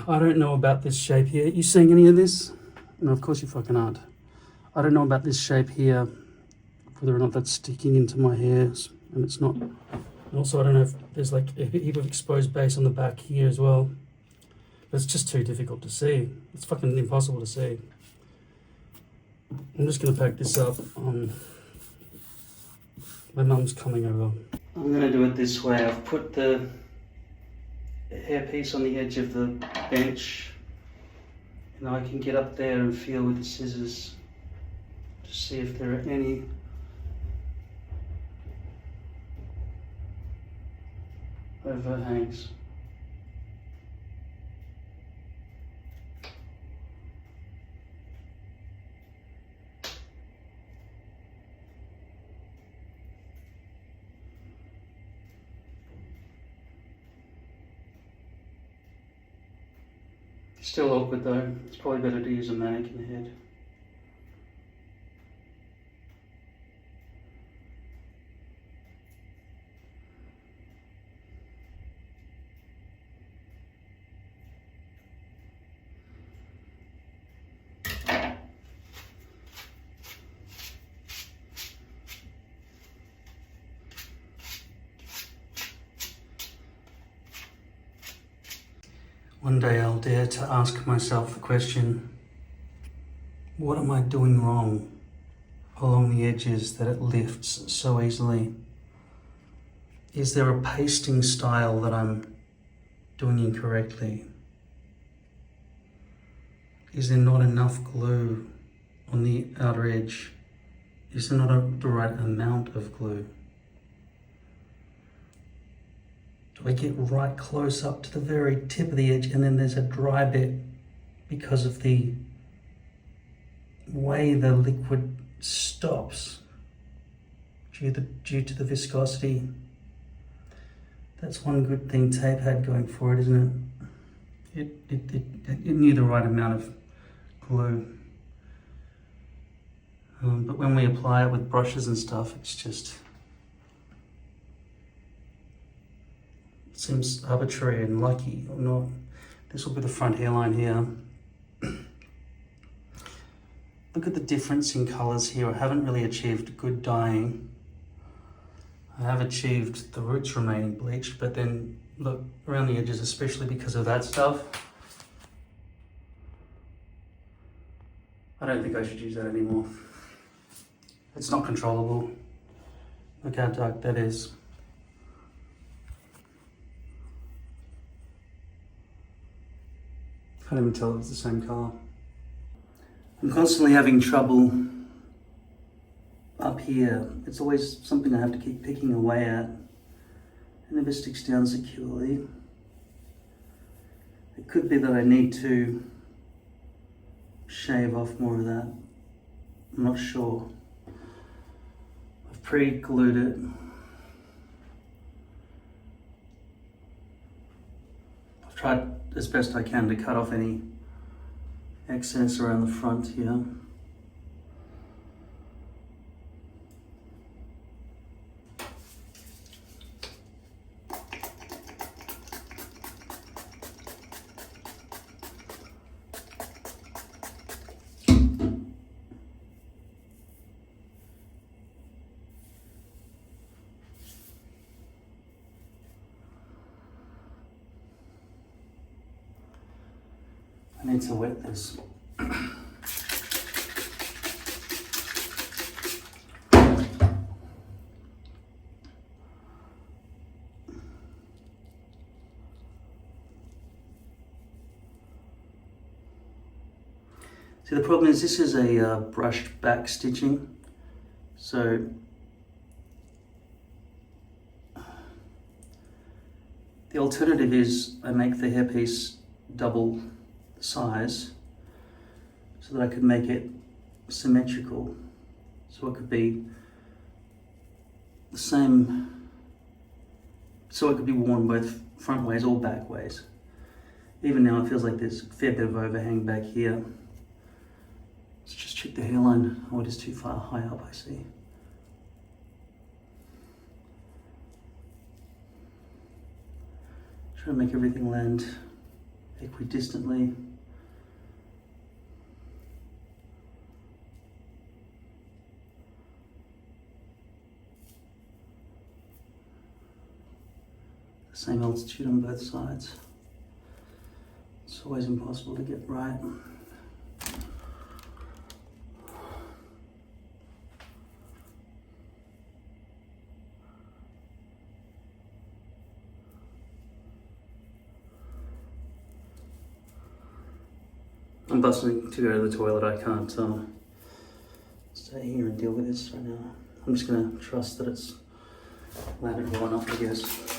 I don't know about this shape here. You seeing any of this? No, of course you fucking aren't. I don't know about this shape here, whether or not that's sticking into my hairs, and it's not. And also, I don't know if there's like a heap of exposed base on the back here as well. But it's just too difficult to see. It's fucking impossible to see. I'm just gonna pack this up. My mum's coming over. I'm gonna do it this way. I've put the hairpiece on the edge of the bench, and I can get up there and feel with the scissors to see if there are any overhangs. Still awkward though. It's probably better to use a mannequin head. One day I'll dare to ask myself the question, what am I doing wrong along the edges that it lifts so easily? Is there a pasting style that I'm doing incorrectly? Is there not enough glue on the outer edge? Is there not the right amount of glue? Do I get right close up to the very tip of the edge and then there's a dry bit because of the way the liquid stops due to the viscosity? That's one good thing tape had going for it, isn't it? It knew the right amount of glue. But when we apply it with brushes and stuff, it's just, it seems arbitrary and lucky or not. This will be the front hairline here. Look at the difference in colors here. I haven't really achieved good dyeing. I have achieved the roots remaining bleached, but then look around the edges, especially because of that stuff. I don't think I should use that anymore. It's not controllable. Look how dark that is. Can't even tell it's the same color. I'm constantly having trouble up here. It's always something I have to keep picking away at. It never sticks down securely. It could be that I need to shave off more of that. I'm not sure. I've pre-glued it. I've tried as best I can to cut off any excess around the front here. I need to wet this. See, the problem is this is a brushed back stitching, so the alternative is I make the hairpiece double the size so that I could make it symmetrical, so it could be the same, so it could be worn both front ways or back ways. Even now it feels like there's a fair bit of overhang back here. Let's just check the hairline. Oh, it is too far high up, I see. Try to make everything land equidistantly. The same altitude on both sides. It's always impossible to get right. I'm bustling to go to the toilet. I can't stay here and deal with this right now. I'm just going to trust that it's landed well enough, I guess.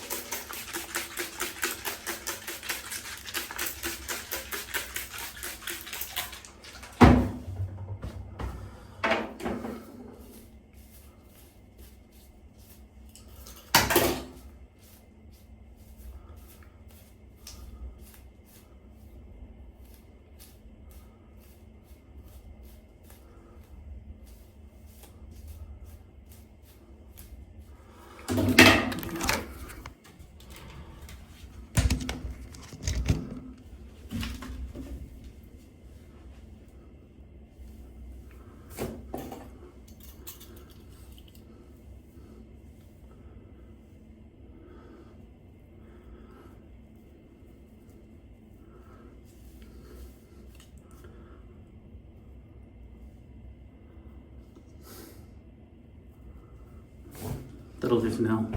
That'll do for now.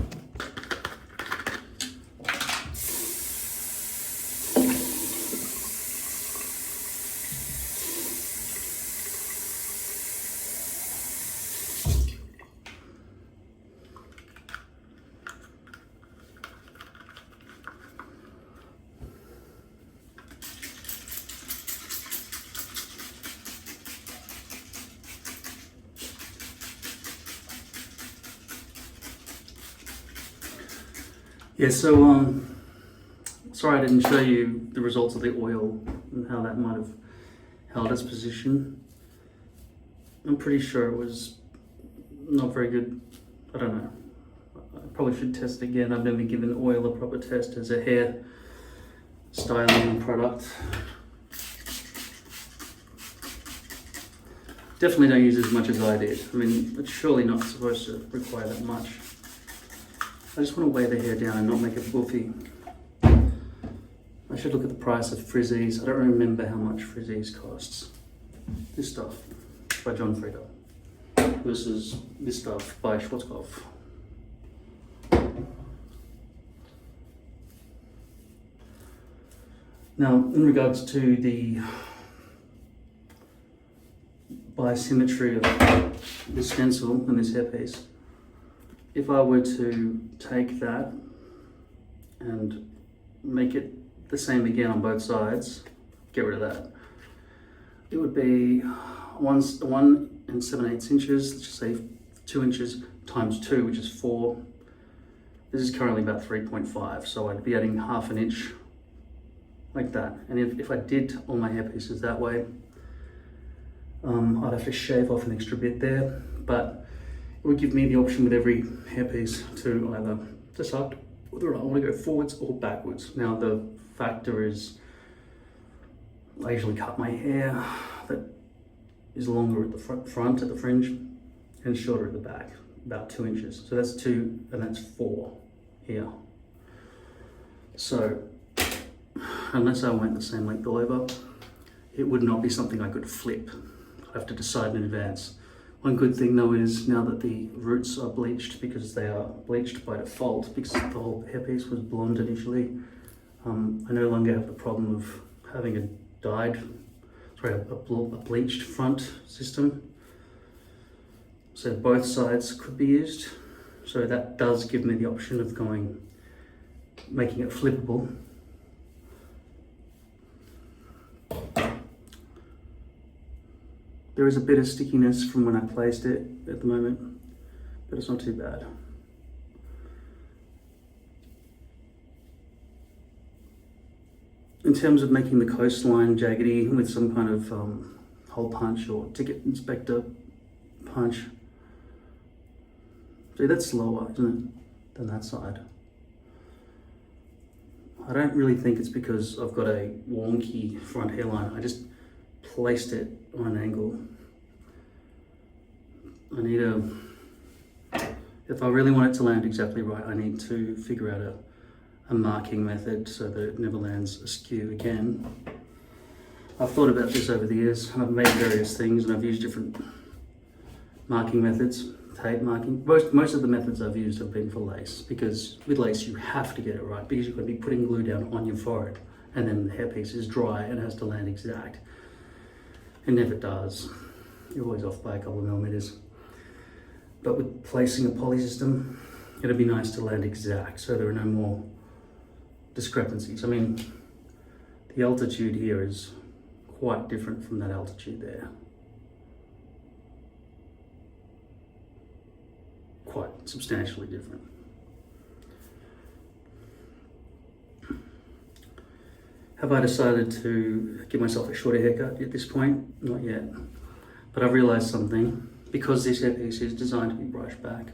Yeah, so sorry I didn't show you the results of the oil and how that might have held its position. I'm pretty sure it was not very good. I don't know. I probably should test again. I've never given oil a proper test as a hair styling product. Definitely don't use as much as I did. I mean, it's surely not supposed to require that much. I just want to weigh the hair down and not make it boofy. I should look at the price of Frizzies. I don't remember how much Frizzies costs. This stuff by John Frieda versus this stuff by Schwarzkopf. Now, in regards to the biosymmetry of this stencil and this hairpiece, if I were to take that and make it the same again on both sides, get rid of that, it would be 1 7/8 inches, let's just say 2 inches times 2, which is 4. This is currently about 3.5, so I'd be adding half an inch like that. And if I did all my hairpieces that way, I'd have to shave off an extra bit there, but it would give me the option with every hairpiece to either decide whether I want to go forwards or backwards. Now the factor is I usually cut my hair that is longer at the front at the fringe and shorter at the back, about 2 inches. So that's 2 and that's 4 here. So unless I went the same length all over, it would not be something I could flip. I'd have to decide in advance. One good thing though is now that the roots are bleached, because they are bleached by default, because the whole hairpiece was blonde initially, I no longer have the problem of having it dyed. a bleached front system. So both sides could be used. So that does give me the option of making it flippable. There is a bit of stickiness from when I placed it at the moment, but it's not too bad. In terms of making the coastline jaggedy with some kind of hole punch or ticket inspector punch, see, that's slower, isn't it, than that side. I don't really think it's because I've got a wonky front hairline. I just placed it on an angle. If I really want it to land exactly right, I need to figure out a marking method so that it never lands askew again. I've thought about this over the years, and I've made various things, and I've used different marking methods, tape marking. Most of the methods I've used have been for lace, because with lace you have to get it right, because you're going to be putting glue down on your forehead, and then the hairpiece is dry and has to land exact. It never does. You're always off by a couple of millimeters. But with placing a poly system, it'd be nice to land exact so there are no more discrepancies. I mean, the altitude here is quite different from that altitude there. Quite substantially different. Have I decided to give myself a shorter haircut at this point? Not yet. But I've realized something. Because this hairpiece is designed to be brushed back,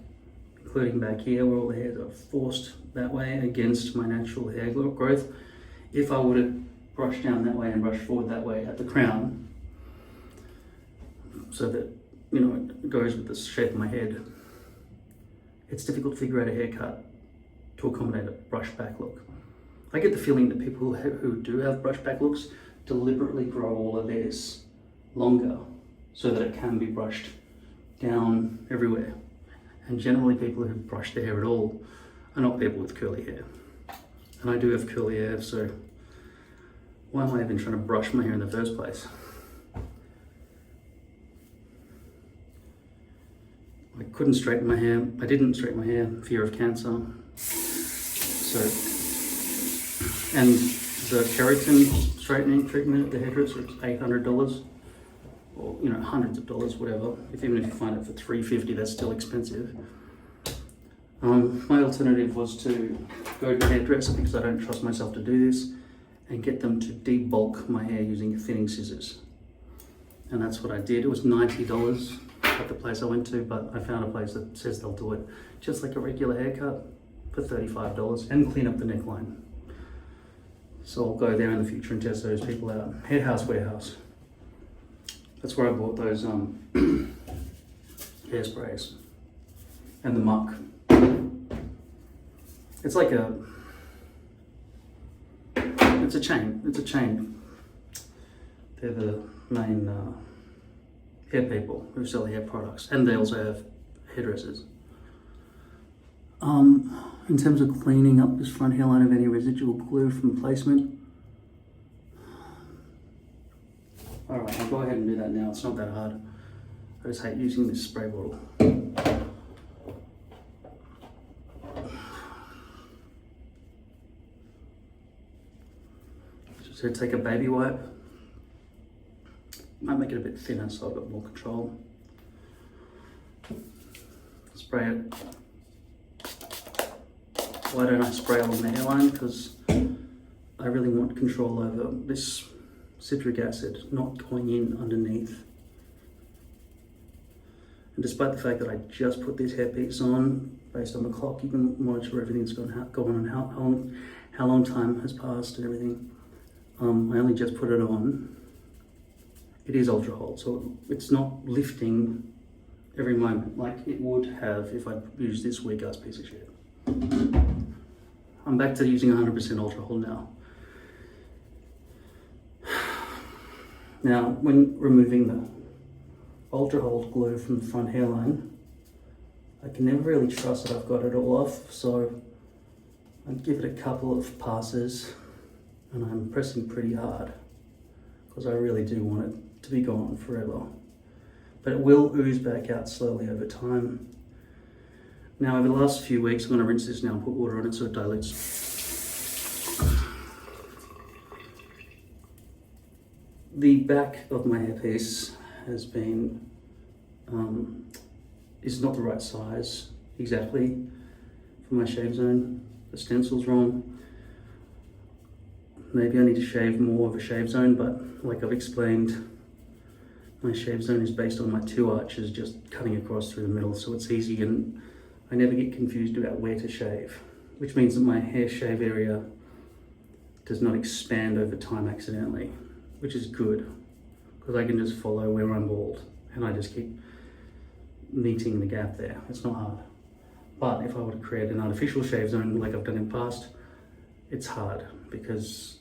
including back here where all the hairs are forced that way against my natural hair growth, if I were to brush down that way and brush forward that way at the crown, so that, you know, it goes with the shape of my head, it's difficult to figure out a haircut to accommodate a brush back look. I get the feeling that people who do have brush back looks deliberately grow all of this longer so that it can be brushed down everywhere. And generally people who brush their hair at all are not people with curly hair. And I do have curly hair, so why am I even trying to brush my hair in the first place? I couldn't straighten my hair. I didn't straighten my hair, fear of cancer. So, and the keratin straightening treatment at the hairdresser is $800. Or, you know, hundreds of dollars, whatever. Even if you find it for $350, that's still expensive. My alternative was to go to a hairdresser, because I don't trust myself to do this, and get them to debulk my hair using thinning scissors. And that's what I did. It was $90 at the place I went to, but I found a place that says they'll do it just like a regular haircut for $35 and clean up the neckline. So I'll go there in the future and test those people out. Hairhouse Warehouse. That's where I bought those hairsprays and the muck. It's like it's a chain. They're the main hair people who sell hair products, and they also have hairdressers. In terms of cleaning up this front hairline of any residual glue from placement, alright, I'll go ahead and do that now. It's not that hard. I just hate using this spray bottle. So take a baby wipe. Might make it a bit thinner so I've got more control. Spray it. Why don't I spray along the hairline? Because I really want control over this citric acid not going in underneath. And despite the fact that I just put this hairpiece on, based on the clock, you can monitor everything's going on and how long time has passed and everything. I only just put it on. It is ultra hold, so it's not lifting every moment like it would have if I used this weak ass piece of shit. I'm back to using 100% ultra hold now. Now, when removing the ultra hold glue from the front hairline, I can never really trust that I've got it all off, so I give it a couple of passes and I'm pressing pretty hard because I really do want it to be gone forever. But it will ooze back out slowly over time. Now over the last few weeks, I'm going to rinse this now and put water on it so it dilutes. The back of my hairpiece has been, is not the right size exactly for my shave zone. The stencil's wrong. Maybe I need to shave more of a shave zone, but like I've explained, my shave zone is based on my two arches just cutting across through the middle, so it's easy and I never get confused about where to shave, which means that my hair shave area does not expand over time accidentally, which is good because I can just follow where I'm bald and I just keep meeting the gap there. It's not hard. But if I were to create an artificial shave zone like I've done in the past, it's hard because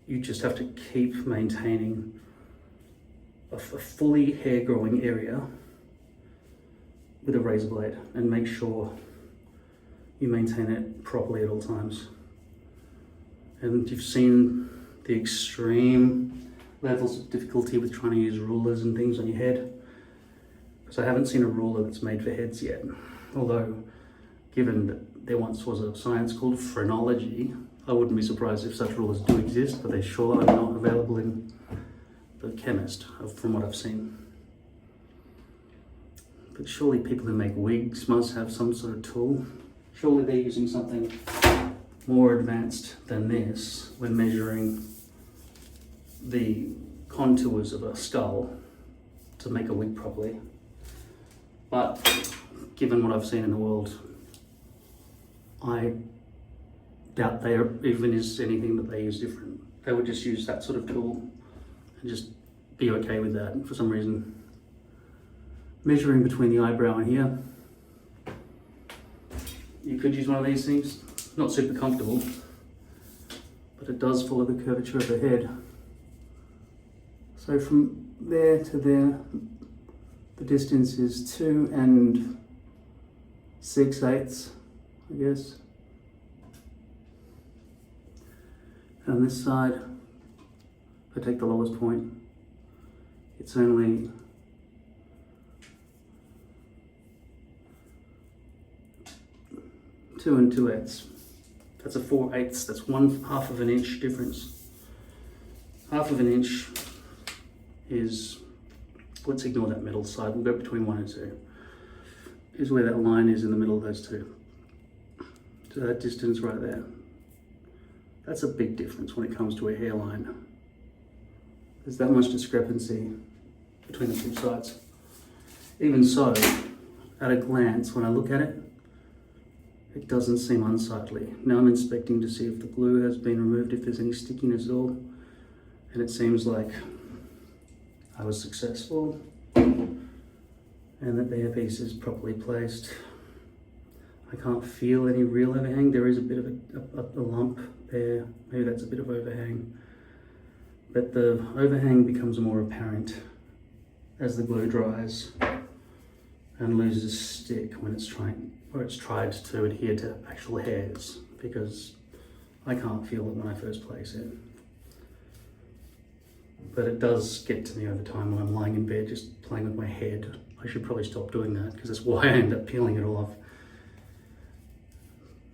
you just have to keep maintaining a fully hair growing area with a razor blade and make sure you maintain it properly at all times. And you've seen the extreme levels of difficulty with trying to use rulers and things on your head, because I haven't seen a ruler that's made for heads yet. Although, given that there once was a science called phrenology, I wouldn't be surprised if such rulers do exist, but they sure are not available in the chemist, from what I've seen. But surely people who make wigs must have some sort of tool. Surely they're using something more advanced than this when measuring the contours of a skull to make a wig properly. But given what I've seen in the world, I doubt there even is anything that they use different. They would just use that sort of tool and just be okay with that for some reason. Measuring between the eyebrow and here, you could use one of these things. Not super comfortable, but it does follow the curvature of the head. So from there to there, the distance is 2 6/8, I guess. And on this side, if I take the lowest point, it's only two and 2/8. That's a 4/8. That's 1/2 of an inch difference. 1/2 of an inch is, let's ignore that middle side, we'll go between 1 and 2, is where that line is in the middle of those two. So that distance right there, that's a big difference when it comes to a hairline. There's that much discrepancy between the two sides. Even so, at a glance, when I look at it, it doesn't seem unsightly. Now I'm inspecting to see if the glue has been removed, if there's any stickiness at all, and it seems like I was successful and that the hairpiece is properly placed. I can't feel any real overhang. There is a bit of a lump there. Maybe that's a bit of overhang. But the overhang becomes more apparent as the glue dries and loses stick when it's tried to adhere to actual hairs, because I can't feel it when I first place it. But it does get to me over time when I'm lying in bed just playing with my head. I should probably stop doing that because that's why I end up peeling it all off.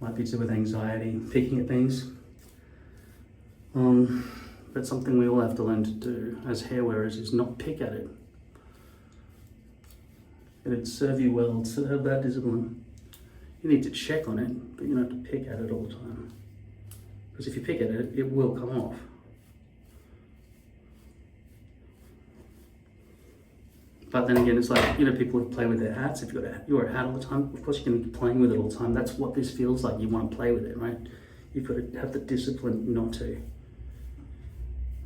Might be to do with anxiety, picking at things. But something we all have to learn to do as hair wearers is not pick at it. It'd serve you well to have that discipline. You need to check on it, but you don't have to pick at it all the time. Because if you pick at it, it will come off. But then again, it's like, you know, people who play with their hats. If you wear a hat all the time, of course you're going to be playing with it all the time. That's what this feels like. You want to play with it, right? You've got to have the discipline not to.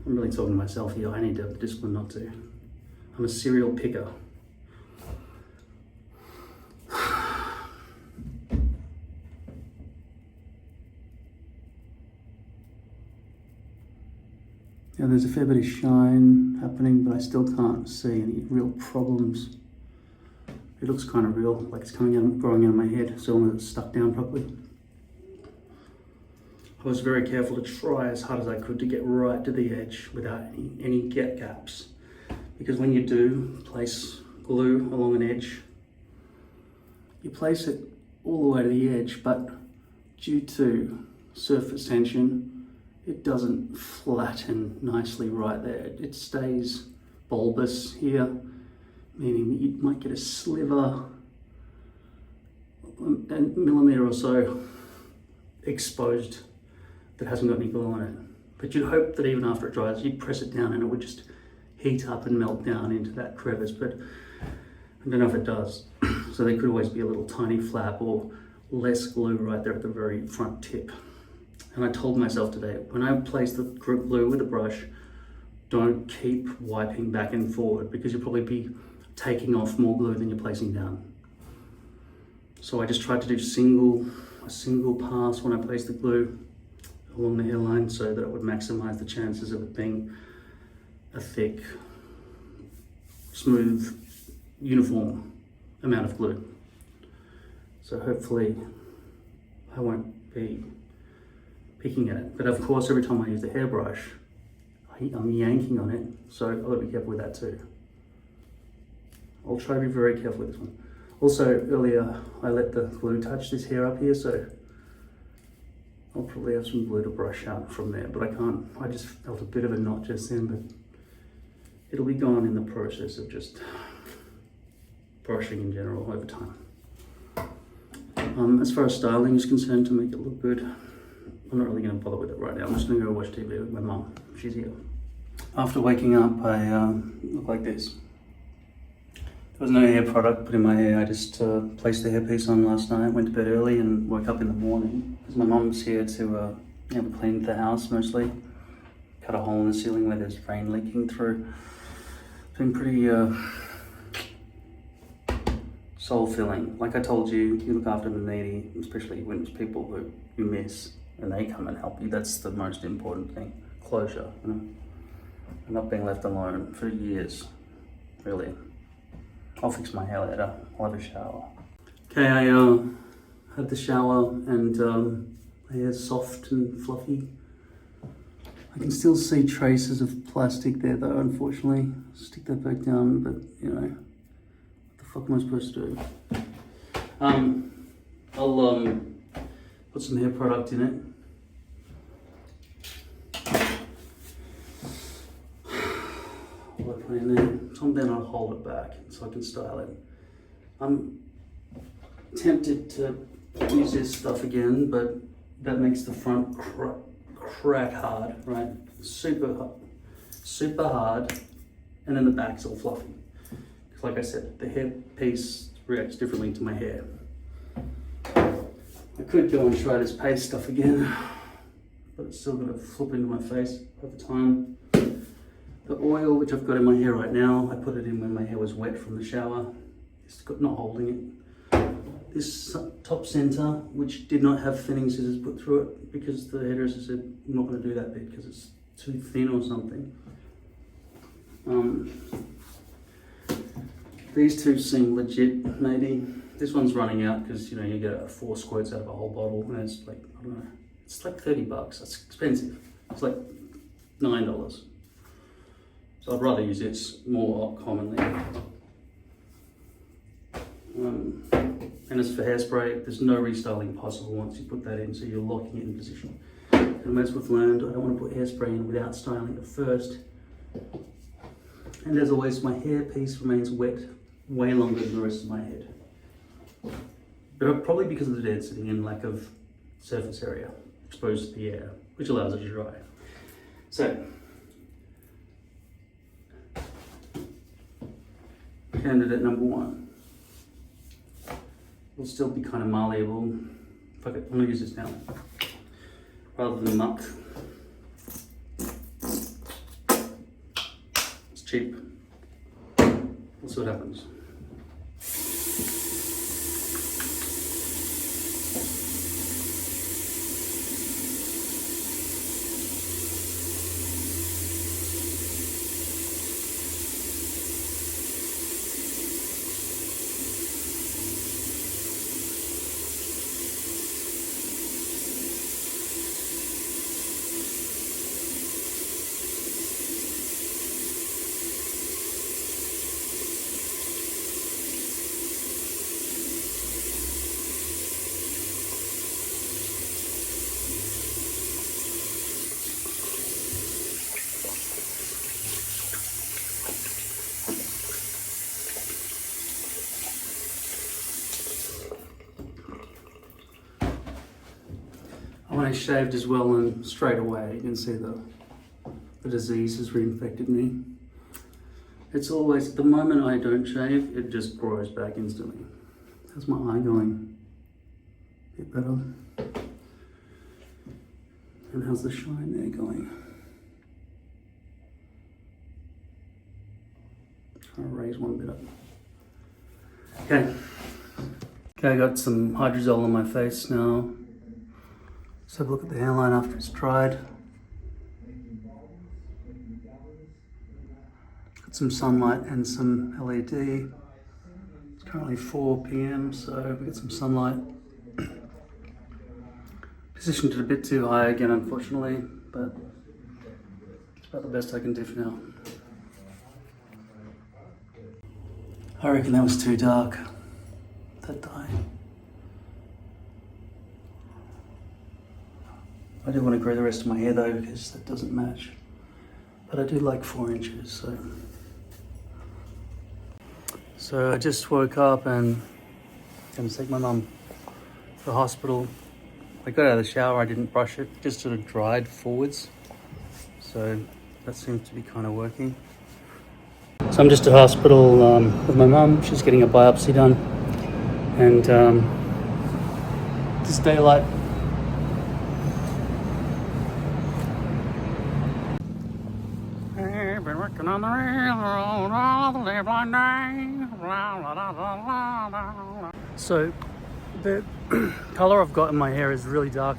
I'm really talking to myself here. I need to have the discipline not to. I'm a serial picker. Yeah, there's a fair bit of shine happening, but I still can't see any real problems. It looks kind of real, like it's growing out of my head, so long as it's stuck down properly. I was very careful to try as hard as I could to get right to the edge without any gaps. Because when you do place glue along an edge, you place it all the way to the edge, but due to surface tension, it doesn't flatten nicely right there. It stays bulbous here, meaning that you might get a sliver, a millimeter or so exposed that hasn't got any glue on it. But you'd hope that even after it dries, you'd press it down and it would just heat up and melt down into that crevice, but I don't know if it does. So there could always be a little tiny flap or less glue right there at the very front tip. And I told myself today, when I place the glue with a brush, don't keep wiping back and forward because you'll probably be taking off more glue than you're placing down. So I just tried to do a single pass when I placed the glue along the hairline so that it would maximize the chances of it being a thick, smooth, uniform amount of glue. So hopefully I won't be picking at it. But of course, every time I use the hairbrush, I'm yanking on it, so I've got to be careful with that too. I'll try to be very careful with this one. Also, earlier I let the glue touch this hair up here, so I'll probably have some glue to brush out from there, but I can't. I just felt a bit of a knot just then, but it'll be gone in the process of just brushing in general over time. As far as styling is concerned, to make it look good, I'm not really going to bother with it right now. I'm just going to go watch TV with my mum. She's here. After waking up, I look like this. There was no hair product put in my hair. I just placed the hairpiece on last night, went to bed early and woke up in the morning. Because my mum's here to clean the house mostly. Cut a hole in the ceiling where there's rain leaking through. It's been pretty soul-filling. Like I told you, you look after the needy, especially when it's people who you miss and they come and help you. That's the most important thing. Closure, you know? And not being left alone for years, really. I'll fix my hair later. I'll have a shower. Okay, I had the shower and my hair's soft and fluffy. I can still see traces of plastic there though, unfortunately. Stick that back down, but you know, what the fuck am I supposed to do? I'll put some hair product in it. What do I put in there? So then I'll hold it back so I can style it. I'm tempted to use this stuff again, but that makes the front crack hard, right? Super hard, and then the back's all fluffy. Because like I said, the hair piece reacts differently to my hair. I could go and try this paste stuff again, but it's still gonna flip into my face over time. The oil, which I've got in my hair right now, I put it in when my hair was wet from the shower. It's not holding it. This top center, which did not have thinning scissors put through it because the hairdresser said, I'm not going to do that bit because it's too thin or something. These two seem legit, maybe. This one's running out because, you know, you get 4 squirts out of a whole bottle and it's like, I don't know, it's like $30. That's expensive. It's like $9. So I'd rather use this more commonly. And as for hairspray, there's no restyling possible once you put that in, so you're locking it in position. And as we've learned, I don't want to put hairspray in without styling it first. And as always, my hair piece remains wet way longer than the rest of my head. But probably because of the density and lack of surface area exposed to the air, which allows it to dry. So, candidate number 1. Will still be kind of malleable. Fuck it, I'm gonna use this now. Rather than muck. It's cheap. We'll see what happens. when I shaved as well, and straight away you can see the disease has reinfected me. It's always, the moment I don't shave, it just grows back instantly. How's my eye going? A bit better. And how's the shine there going? Trying to raise one bit up. Okay. Okay, I got some hydrogel on my face now. Let's have a look at the hairline after it's dried. Got some sunlight and some LED. It's currently 4 p.m, so we got some sunlight. Positioned it a bit too high again, unfortunately, but it's about the best I can do for now. I reckon that was too dark, that dye. I do want to grow the rest of my hair though, because that doesn't match. But I do like 4 inches, so I just woke up and going to take my mum to the hospital. I got out of the shower, I didn't brush it, just sort of dried forwards. So that seems to be kind of working. So I'm just at hospital with my mum. She's getting a biopsy done. And this daylight. I've been working on the railroad all the livelong day. So the colour I've got in my hair is really dark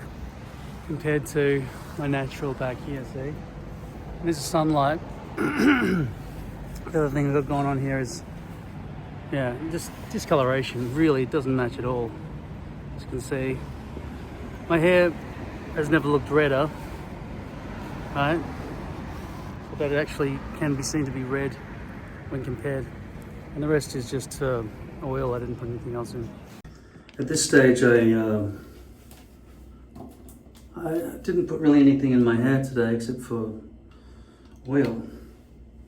compared to my natural back here, see? And this is sunlight. The other thing I've got going on here is, yeah, just discoloration. Really, it doesn't match at all. As you can see, my hair has never looked redder, right? But it actually can be seen to be red when compared. And the rest is just oil. I didn't put anything else in. At this stage, I didn't put really anything in my hair today except for oil.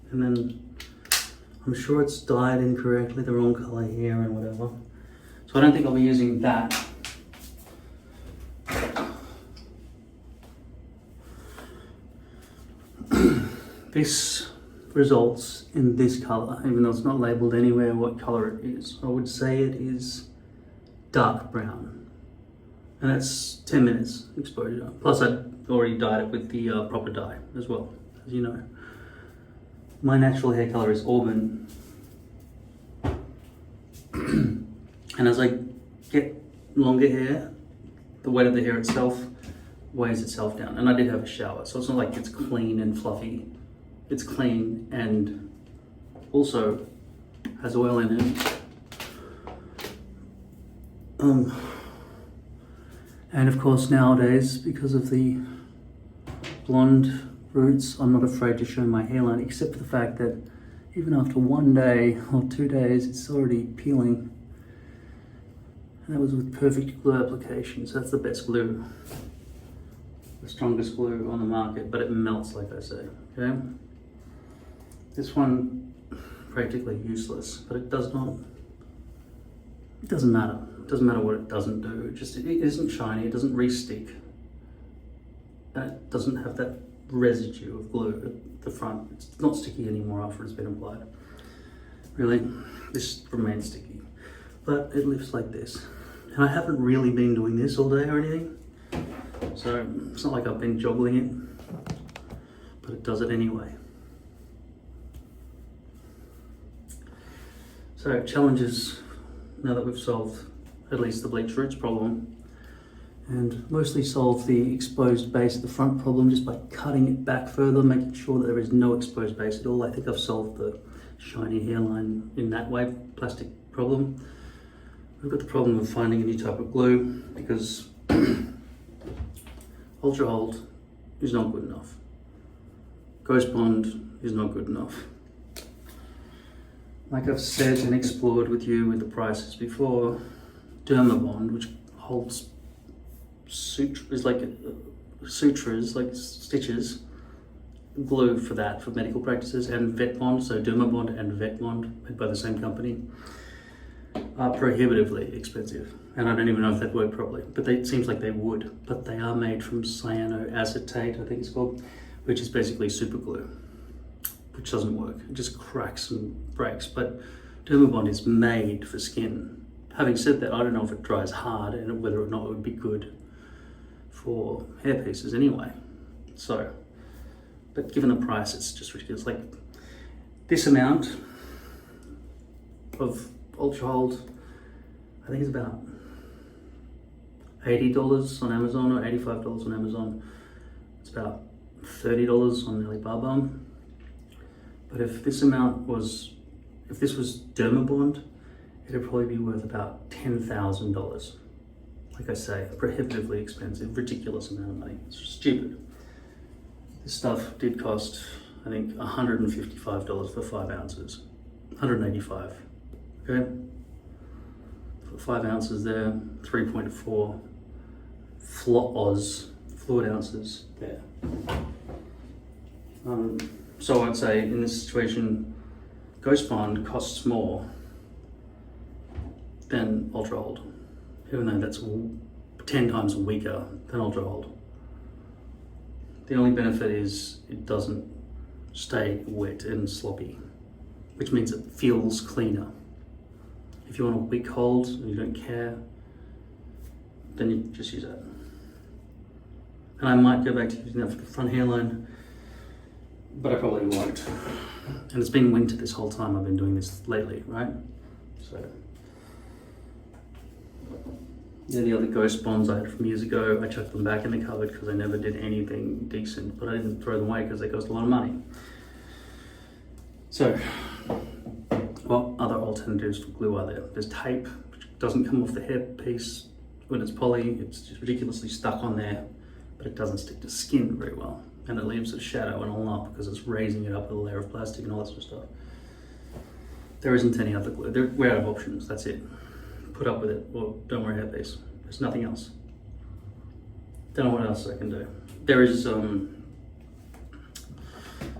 And then I'm sure it's dyed incorrectly, the wrong color here and whatever. So I don't think I'll be using that. This results in this color, even though it's not labeled anywhere what color it is. I would say it is dark brown. And that's 10 minutes exposure. Plus I'd already dyed it with the proper dye as well, as you know. My natural hair color is auburn. And as I get longer hair, the weight of the hair itself weighs itself down. And I did have a shower, so it's not like it's clean and fluffy. It's clean and also has oil in it. And of course nowadays, because of the blonde roots, I'm not afraid to show my hairline, except for the fact that even after 1 day or 2 days, it's already peeling. And that was with perfect glue application, so that's the best glue. The strongest glue on the market, but it melts like I say, okay? This one, practically useless, but it doesn't matter. It doesn't matter what it doesn't do. It isn't shiny, it doesn't re-stick. It doesn't have that residue of glue at the front. It's not sticky anymore after it's been applied. Really, this remains sticky. But it lifts like this. And I haven't really been doing this all day or anything. So it's not like I've been joggling it, but it does it anyway. So challenges, now that we've solved at least the bleach roots problem, and mostly solve the exposed base at the front problem just by cutting it back further, making sure that there is no exposed base at all. I think I've solved the shiny hairline in that way, plastic problem. We've got the problem of finding a new type of glue because Ultra Hold is not good enough. Ghost Bond is not good enough. Like I've said and explored with you with the prices before, Dermabond, which holds sutras, like stitches, glue for that, for medical practices, and Vet Bond, so Dermabond and Vet Bond, made by the same company. are prohibitively expensive, and I don't even know if they'd work properly, but it seems like they would. But they are made from cyanoacetate, I think it's called, which is basically super glue, which doesn't work. It just cracks and breaks. But Dermabond is made for skin. Having said that, I don't know if it dries hard and whether or not it would be good for hair pieces anyway. So, but given the price, it's just ridiculous. Like this amount of Ultra Hold, I think it's about $80 on Amazon or $85 on Amazon. It's about $30 on Alibaba. But if this was Dermabond, it'd probably be worth about $10,000. Like I say, prohibitively expensive, ridiculous amount of money. It's stupid. This stuff did cost, I think, $155 for 5 ounces. $185, okay? For 5 ounces there, 3.4 fluid ounces there. So I'd say in this situation, Ghost Bond costs more than Ultra Hold, even though that's 10 times weaker than Ultra Hold. The only benefit is it doesn't stay wet and sloppy, which means it feels cleaner. If you want a weak hold and you don't care, then you just use that. And I might go back to using that for the front hairline, but I probably won't. And it's been winter this whole time I've been doing this lately, right? So, yeah, the other Ghost Bonds I had from years ago, I chucked them back in the cupboard because I never did anything decent, but I didn't throw them away because they cost a lot of money. So, what other alternatives for glue are there? There's tape, which doesn't come off the hairpiece when it's poly. It's just ridiculously stuck on there, but it doesn't stick to skin very well. And it leaves a shadow and all up because it's raising it up with a layer of plastic and all that sort of stuff. There isn't any other glue. We're out of options, that's it. Put up with it, or don't wear a hairpiece. There's nothing else. Don't know what else I can do. There is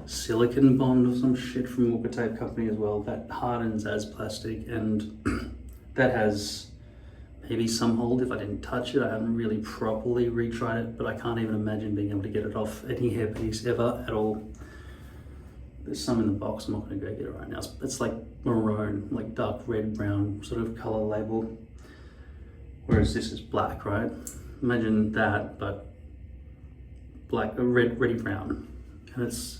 silicone bond or some shit from Walker Tape Company as well that hardens as plastic, and that has maybe some hold if I didn't touch it. I haven't really properly retried it, but I can't even imagine being able to get it off any hairpiece ever at all. There's some in the box, I'm not gonna go get it right now. It's like maroon, like dark red, brown sort of color label. Whereas this is black, right? Imagine that, but black, reddy brown. And it's,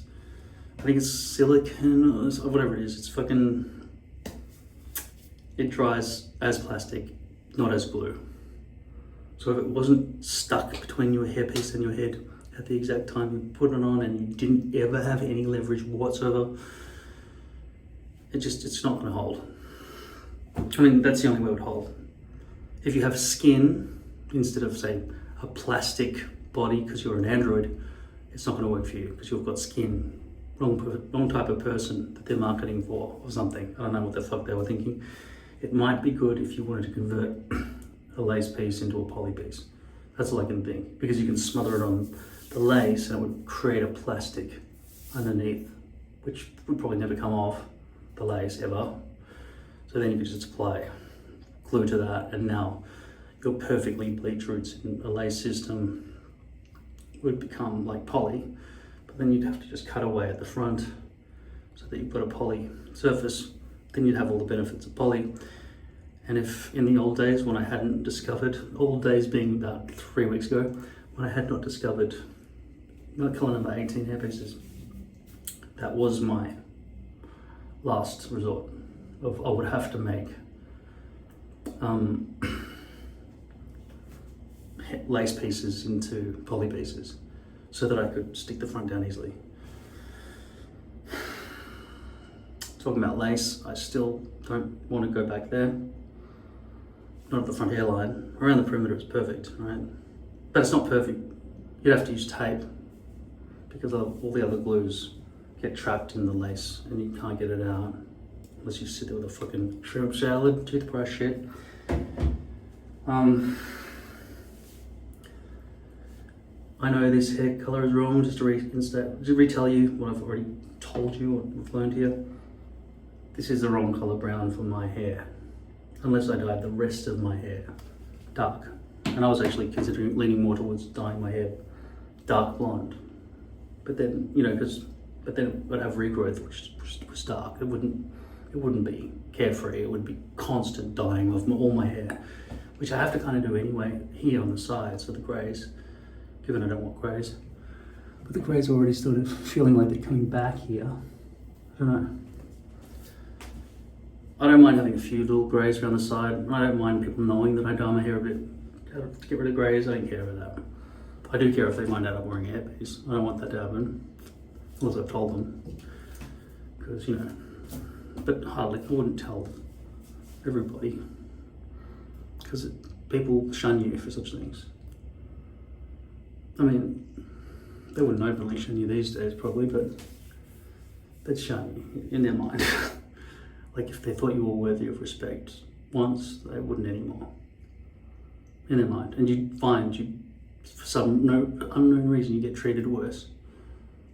I think it's silicone or whatever it is. It's fucking, it dries as plastic, not as glue. So if it wasn't stuck between your hairpiece and your head at the exact time you put it on and you didn't ever have any leverage whatsoever, it's not gonna hold. I mean, that's the only way it would hold. If you have skin instead of, say, a plastic body because you're an android, it's not gonna work for you because you've got skin. Wrong type of person that they're marketing for or something. I don't know what the fuck they were thinking. It might be good if you wanted to convert a lace piece into a poly piece. That's all I can think, because you can smother it on the lace and it would create a plastic underneath, which would probably never come off the lace ever. So then you could just apply glue to that, and now your perfectly bleach roots in a lace system would become like poly, but then you'd have to just cut away at the front so that you've got a poly surface. Then you'd have all the benefits of poly. And if in the old days when I hadn't discovered, old days being about 3 weeks ago, when I had not discovered color number 18 hairpieces, that was my last resort of I would have to make lace pieces into poly pieces so that I could stick the front down easily. Talking about lace, I still don't want to go back there. Not at the front hairline. Around the perimeter it's perfect, right? But it's not perfect. You'd have to use tape because all the other glues get trapped in the lace and you can't get it out unless you sit there with a fucking shrimp salad, toothbrush shit. I know this hair color is wrong, just to retell you what I've already told you, what we've learned here. This is the wrong color brown for my hair. unless I dyed the rest of my hair dark. And I was actually considering leaning more towards dyeing my hair dark blonde. But then, you know, but then I'd have regrowth, which was dark. It wouldn't be carefree. It would be constant dyeing of all my hair, which I have to kind of do anyway here on the sides for the greys, given I don't want greys. But the greys are already started feeling like they're coming back here. I don't know. I don't mind having a few little greys around the side. I don't mind people knowing that I dye my hair a bit to get rid of greys. I don't care about that. I do care if they find out I'm wearing a hairpiece. I don't want that to happen, unless I've told them. Because, you know, but hardly, I wouldn't tell everybody. Because people shun you for such things. I mean, they wouldn't openly shun you these days probably, but they'd shun you in their mind. Like if they thought you were worthy of respect once, they wouldn't anymore. In their mind. And you'd find for some unknown reason, you get treated worse.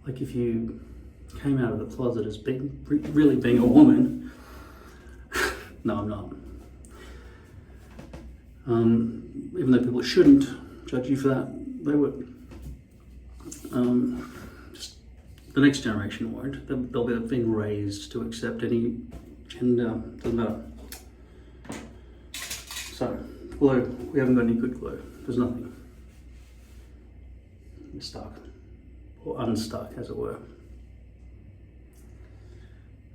Like if you came out of the closet as really being a woman. No, I'm not. Even though people shouldn't judge you for that, they would. Just the next generation won't. They'll be being raised to accept any gender. Doesn't matter. So, glow. We haven't got any good glow. There's nothing. We're stuck. Or unstuck, as it were.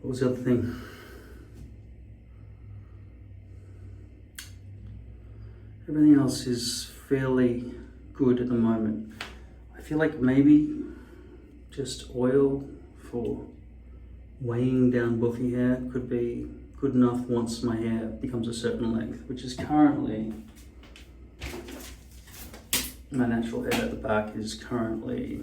What was the other thing? Everything else is fairly good at the moment. I feel like maybe just oil for weighing down buffy hair could be good enough once my hair becomes a certain length, which is currently, my natural hair at the back is currently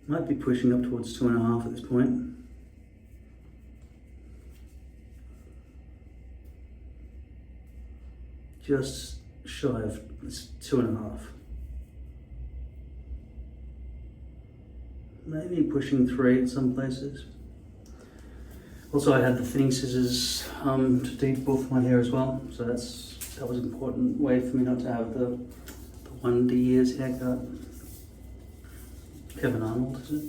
might be pushing up towards 2.5 at this point. Just shy of 2.5. Maybe pushing 3 at some places. Also, I had the thinning scissors to debuff my hair as well, so that was an important way for me not to have the 1D years haircut. Kevin Arnold, is it?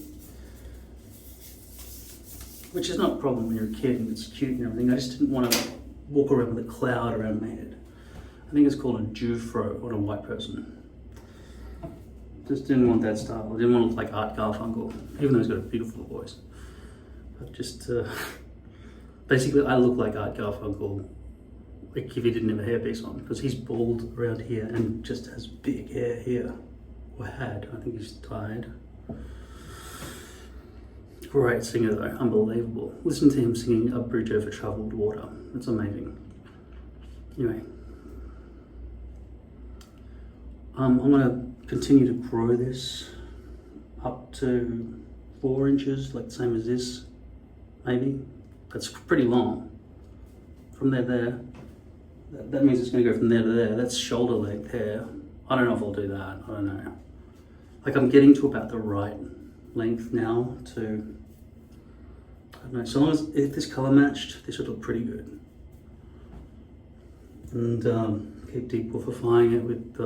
Which is not a problem when you're a kid and it's cute and everything. I just didn't want to walk around with a cloud around my head. I think it's called a Jufro on a white person. Just didn't want that style. I didn't want to look like Art Garfunkel, even though he's got a beautiful voice. But just, basically I look like Art Garfunkel, like if he didn't have a hairpiece on, because he's bald around here and just has big hair here. Or had, I think he's dyed. Great singer though, unbelievable. Listen to him singing A Bridge Over Troubled Water. It's amazing. Anyway. I'm gonna continue to grow this up to 4 inches, like the same as this, maybe. That's pretty long. From there to there. That means it's gonna go from there to there. That's shoulder length hair. I don't know if I'll do that, I don't know. Like I'm getting to about the right length now to, I don't know, so long as if this color matched, this would look pretty good. And keep debuffifying it with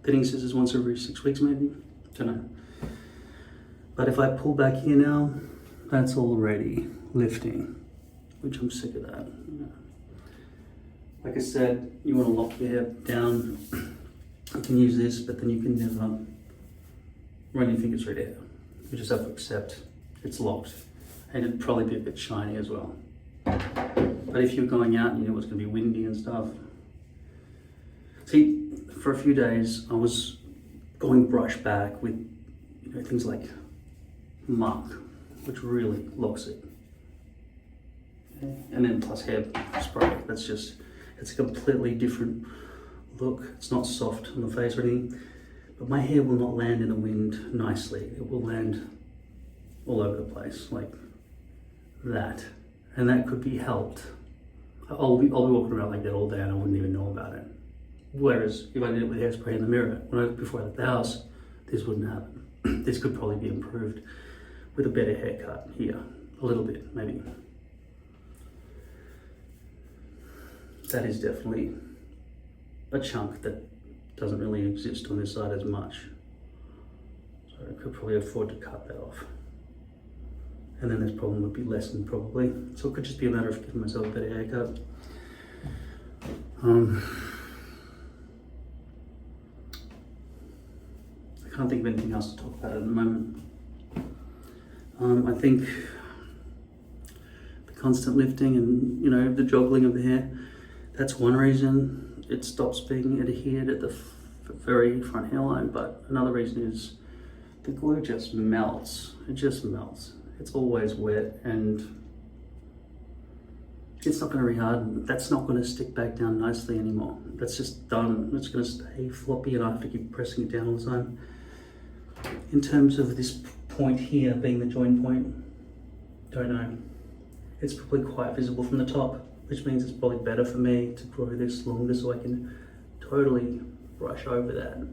thinning scissors once every 6 weeks maybe, don't know. But if I pull back here now, that's already lifting, which I'm sick of that. You know. Like I said, you want to lock your hair down, you can use this, but then you can never run your fingers through there. You just have to accept it's locked. And it'd probably be a bit shiny as well. But if you're going out and you know it's going to be windy and stuff. See, for a few days I was going brush back with things like muck, which really locks it. Okay. And then plus hair spray. That's just, it's a completely different look. It's not soft on the face or anything. But my hair will not land in the wind nicely. It will land all over the place, like that. And that could be helped I'll be walking around like that all day and I wouldn't even know about it. Whereas if I did it with hairspray in the mirror, before I left the house, this wouldn't happen. This could probably be improved with a better haircut here, a little bit maybe. That is definitely a chunk that doesn't really exist on this side as much. So I could probably afford to cut that off. And then this problem would be lessened probably. So it could just be a matter of giving myself a better haircut. I can't think of anything else to talk about at the moment. I think the constant lifting and, you know, the joggling of the hair, that's one reason it stops being adhered at the very front hairline, but another reason is the glue just melts. It just melts. It's always wet and it's not going to reharden. That's not going to stick back down nicely anymore. That's just done. It's going to stay floppy and I have to keep pressing it down all the time. In terms of this point here being the join point, don't know. It's probably quite visible from the top, which means it's probably better for me to grow this longer so I can totally brush over that.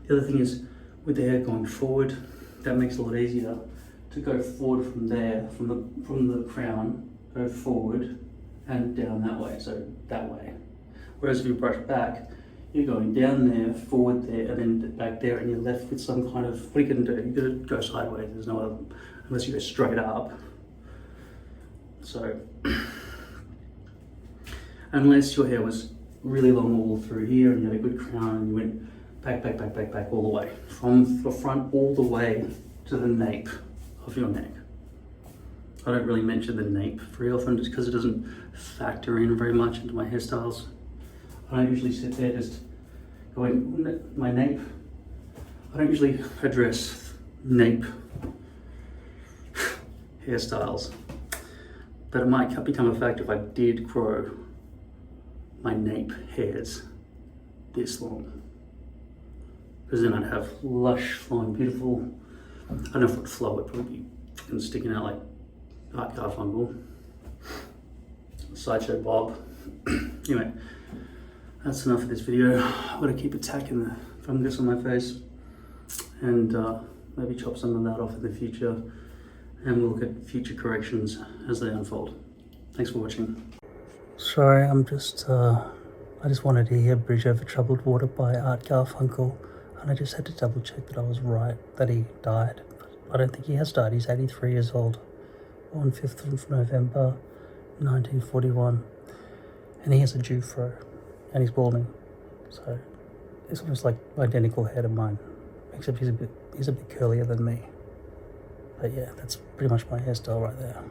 The other thing is, with the hair going forward, that makes it a lot easier to go forward from there, from the crown, go forward and down that way, so that way. Whereas if you brush back, you're going down there, forward there, and then back there, and you're left with some kind of, what are you going to do? You're going to go sideways, there's no other, unless you go straight up. So, unless your hair was really long all through here and you had a good crown and you went back all the way, from the front all the way to the nape of your neck. I don't really mention the nape very often just because it doesn't factor in very much into my hairstyles. I don't usually sit there just going, my nape. I don't usually address nape hairstyles, but it might become a factor if I did grow my nape hairs this long, because then I'd have lush, flowing, beautiful, I don't know if it would flow, it'd probably be fucking sticking out like Art Garfunkel, Sideshow Bob. Anyway, that's enough of this video. I've got to keep attacking the fungus on my face and maybe chop some of that off in the future, and we'll look at future corrections as they unfold. Thanks for watching. Sorry, I just wanted to hear Bridge Over Troubled Water by Art Garfunkel, and I just had to double check that I was right, that he died. I don't think he has died. He's 83 years old, born 5th of November 1941, and he has a Jew fro, and he's balding, so it's almost like identical hair to mine, except he's a bit curlier than me. But yeah, that's pretty much my hairstyle right there.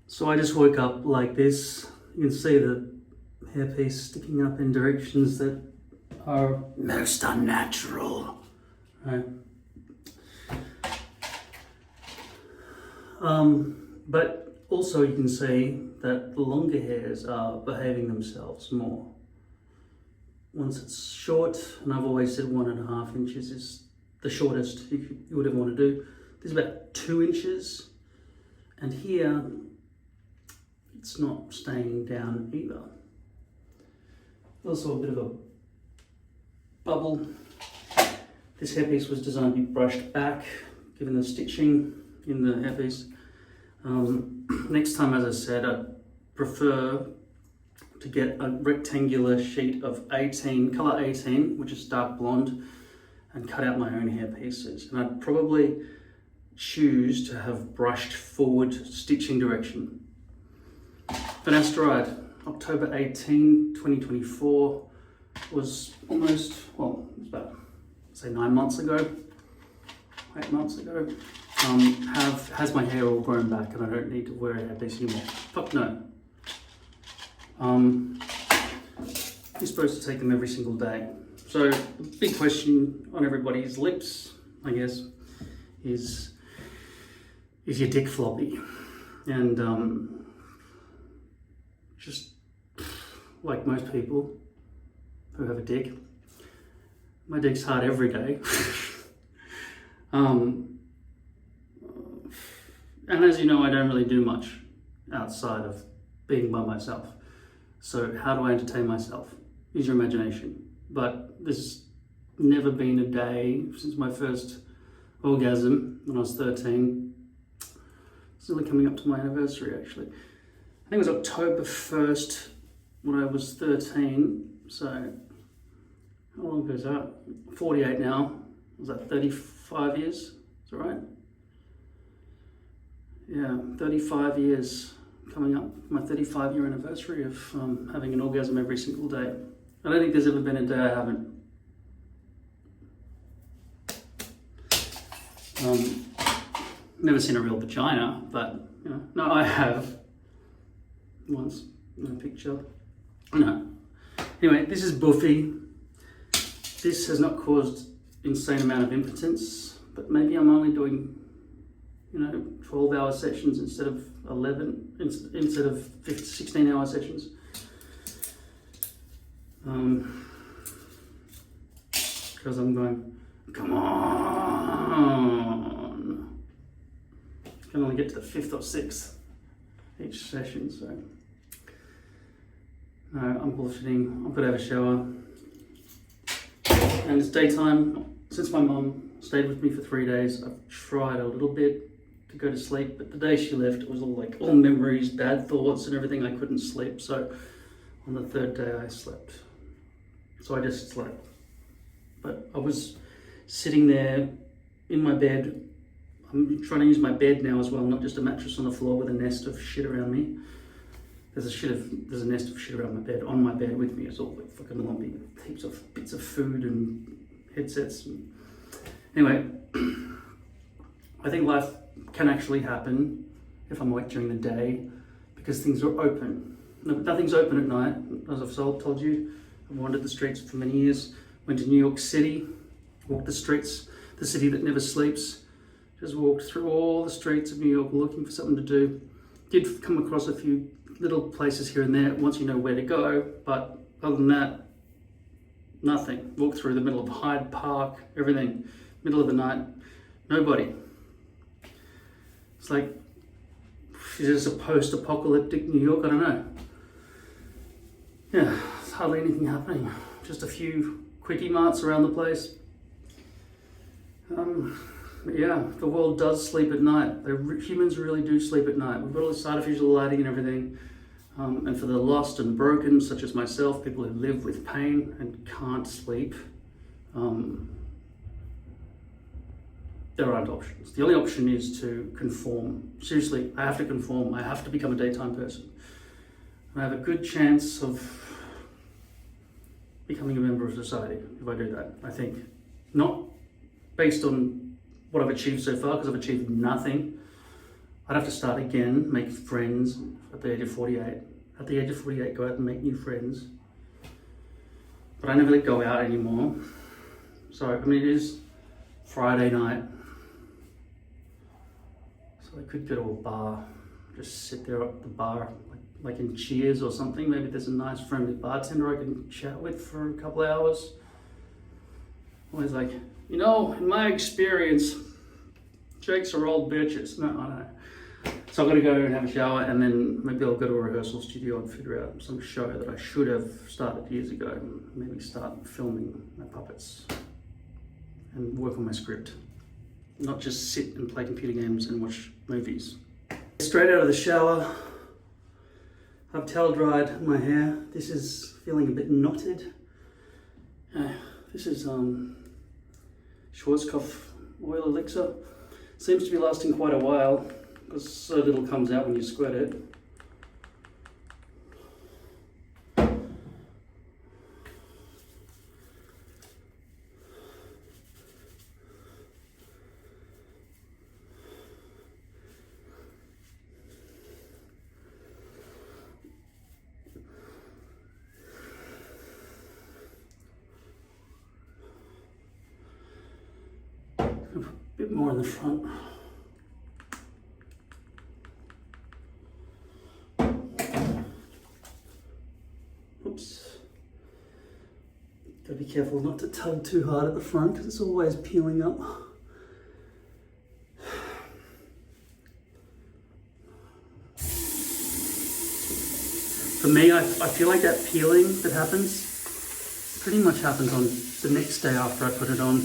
So I just woke up like this. You can see the hairpiece sticking up in directions that are most unnatural, right? But also you can see that the longer hairs are behaving themselves more. Once it's short, and I've always said 1.5 inches is the shortest you would ever want to do. This is about 2 inches, and here it's not staying down either. Also a bit of a bubble. This hairpiece was designed to be brushed back, given the stitching in the hairpiece. Next time, as I said, I'd prefer to get a rectangular sheet of 18, color 18, which is dark blonde, and cut out my own hair pieces. And I'd probably choose to have brushed forward stitching direction. Finasteride, October 18, 2024, was almost, well, it was about, say 9 months ago, 8 months ago. Has my hair all grown back and I don't need to wear a hairpiece anymore. Fuck no. You're supposed to take them every single day. So the big question on everybody's lips, I guess, is is your dick floppy? And just like most people who have a dick, my dick's hard every day. And as you know, I don't really do much outside of being by myself. So how do I entertain myself? Use your imagination. But there's never been a day since my first orgasm when I was 13. It's really coming up to my anniversary, actually. I think it was October 1st when I was 13. So how long ago is that? 48 now. Was that 35 years? Is that right? Yeah, 35 years coming up. My 35-year anniversary of having an orgasm every single day. I don't think there's ever been a day I haven't. Never seen a real vagina, but you know, no, I have once in a picture. No. Anyway, this is Buffy. This has not caused insane amount of impotence, but maybe I'm only doing, 12-hour sessions instead of 11, instead of 16-hour sessions. Because I'm going, come on. I can only get to the 5th or 6th each session, so. No, I'm bullshitting. I've got to have a shower. And it's daytime. Since my mum stayed with me for 3 days, I've tried a little bit to go to sleep, but the day she left, it was all memories, bad thoughts and everything. I couldn't sleep, so on the 3rd day I slept. So I just slept. But I was sitting there in my bed. I'm trying to use my bed now as well, not just a mattress on the floor with a nest of shit around me. There's a nest of shit around my bed, on my bed with me. It's all fucking lumpy, heaps of bits of food and headsets. Anyway, I think life can actually happen if I'm awake during the day because things are open. Nothing's open at night, as I've told you. I've wandered the streets for many years. Went to New York City, walked the streets, the city that never sleeps. Just walked through all the streets of New York looking for something to do. Did come across a few little places here and there once you know where to go, but other than that, nothing. Walked through the middle of Hyde Park, everything, middle of the night, nobody. It's like, is this a post-apocalyptic New York? I don't know. Yeah, there's hardly anything happening. Just a few quickie marts around the place. Yeah, the world does sleep at night. Humans really do sleep at night. We've got all this artificial lighting and everything. And for the lost and broken, such as myself, people who live with pain and can't sleep, there aren't options. The only option is to conform. Seriously, I have to conform. I have to become a daytime person. And I have a good chance of becoming a member of society if I do that, I think. Not based on what I've achieved so far, because I've achieved nothing. I'd have to start again, make friends at the age of 48. At the age of 48, go out and make new friends. But I never go out anymore. So, I mean, it is Friday night. So I could go to a bar, just sit there at the bar, like in Cheers or something. Maybe there's a nice friendly bartender I can chat with for a couple of hours. Always like, in my experience, Jakes are old bitches. No, I don't know. So I've got to go and have a shower, and then maybe I'll go to a rehearsal studio and figure out some show that I should have started years ago. Maybe start filming my puppets and work on my script. Not just sit and play computer games and watch movies. Straight out of the shower, I've towel dried my hair. This is feeling a bit knotted. This is Schwarzkopf oil elixir. Seems to be lasting quite a while because so little comes out when you squirt it. A bit more in the front. Gotta be careful not to tug too hard at the front because it's always peeling up. For me, I feel like that peeling that happens pretty much happens on the next day after I put it on.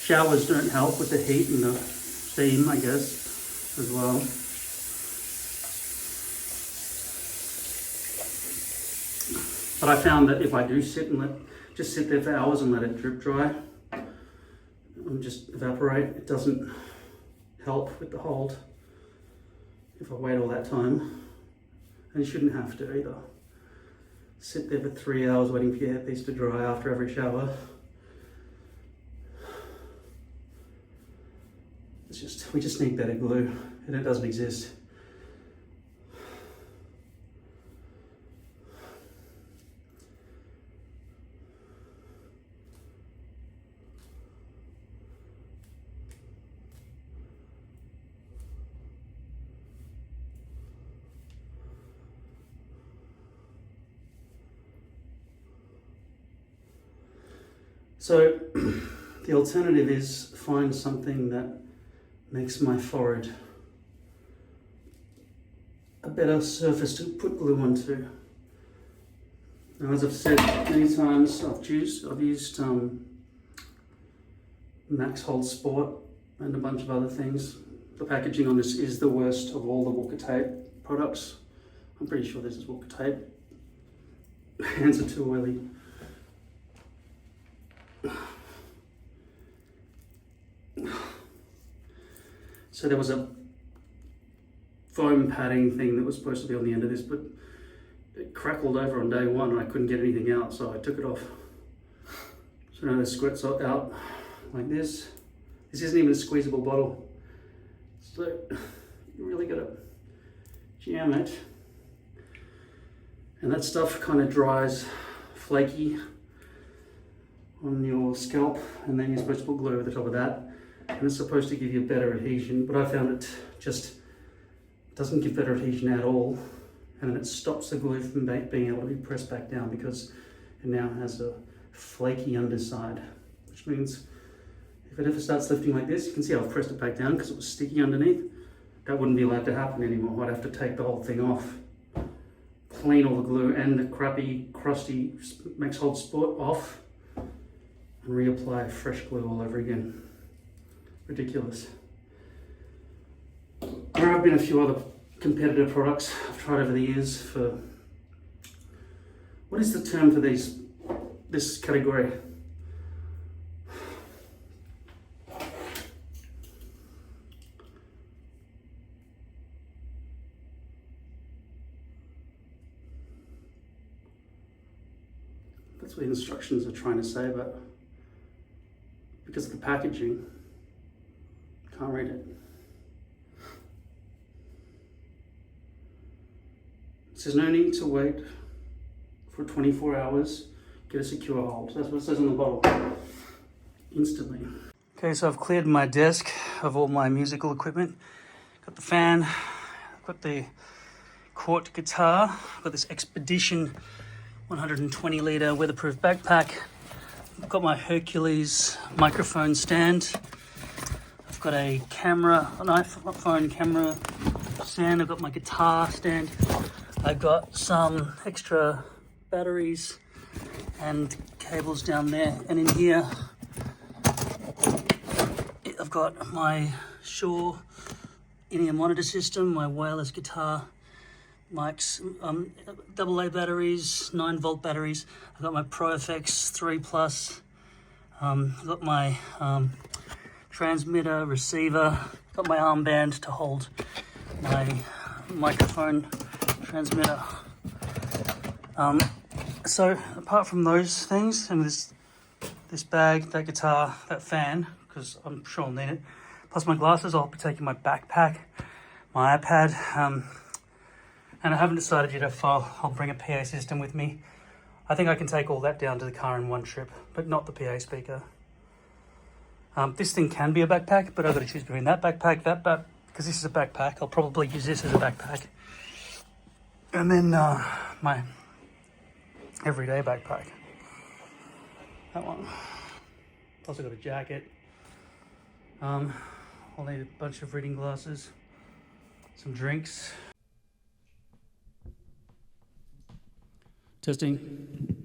Showers don't help with the heat and the steam, I guess, as well. But I found that if I do sit and just sit there for hours and let it drip dry and just evaporate, it doesn't help with the hold if I wait all that time. And you shouldn't have to either. Sit there for 3 hours waiting for your hairpiece to dry after every shower. We just need better glue, and it doesn't exist. So the alternative is find something that makes my forehead a better surface to put glue onto. Now, as I've said many times, I've used Max Hold Sport and a bunch of other things. The packaging on this is the worst of all the Walker Tape products. I'm pretty sure this is Walker Tape. Hands are too oily. So there was a foam padding thing that was supposed to be on the end of this, but it crackled over on day one and I couldn't get anything out, so I took it off. So now the squirts are out like this. This isn't even a squeezable bottle. So you really gotta jam it. And that stuff kind of dries flaky on your scalp, and then you're supposed to put glue over the top of that. And it's supposed to give you better adhesion, but I found it just doesn't give better adhesion at all, and it stops the glue from being able to be pressed back down because it now has a flaky underside, which means if it ever starts lifting like this, you can see I've pressed it back down because it was sticky underneath. That wouldn't be allowed to happen anymore. I'd have to take the whole thing off, clean all the glue and the crappy, crusty Max Hold Sport off, and reapply fresh glue all over again. Ridiculous. There have been a few other competitor products I've tried over the years for, what is the term for this category? That's what the instructions are trying to say, but because of the packaging, can't read it. It says no need to wait for 24 hours, get a secure hold. That's what it says on the bottle, instantly. Okay, so I've cleared my desk of all my musical equipment. Got the fan, I've got the Quart guitar, I've got this Expedition 120 litre weatherproof backpack. I've got my Hercules microphone stand. I've got a camera, an iPhone camera stand. I've got my guitar stand. I've got some extra batteries and cables down there. And in here, I've got my Shure in-ear monitor system, my wireless guitar mics, AA batteries, 9-volt batteries. I've got my Pro FX 3 Plus. I've got my transmitter, receiver, got my armband to hold my microphone transmitter. So apart from those things, and this bag, that guitar, that fan, because I'm sure I'll need it, plus my glasses, I'll be taking my backpack, my iPad, and I haven't decided yet if I'll bring a PA system with me. I think I can take all that down to the car in one trip, but not the PA speaker. This thing can be a backpack, but I've got to choose between that backpack, because this is a backpack. I'll probably use this as a backpack. And then my everyday backpack. That one. Plus I got a jacket. I'll need a bunch of reading glasses, some drinks. Testing.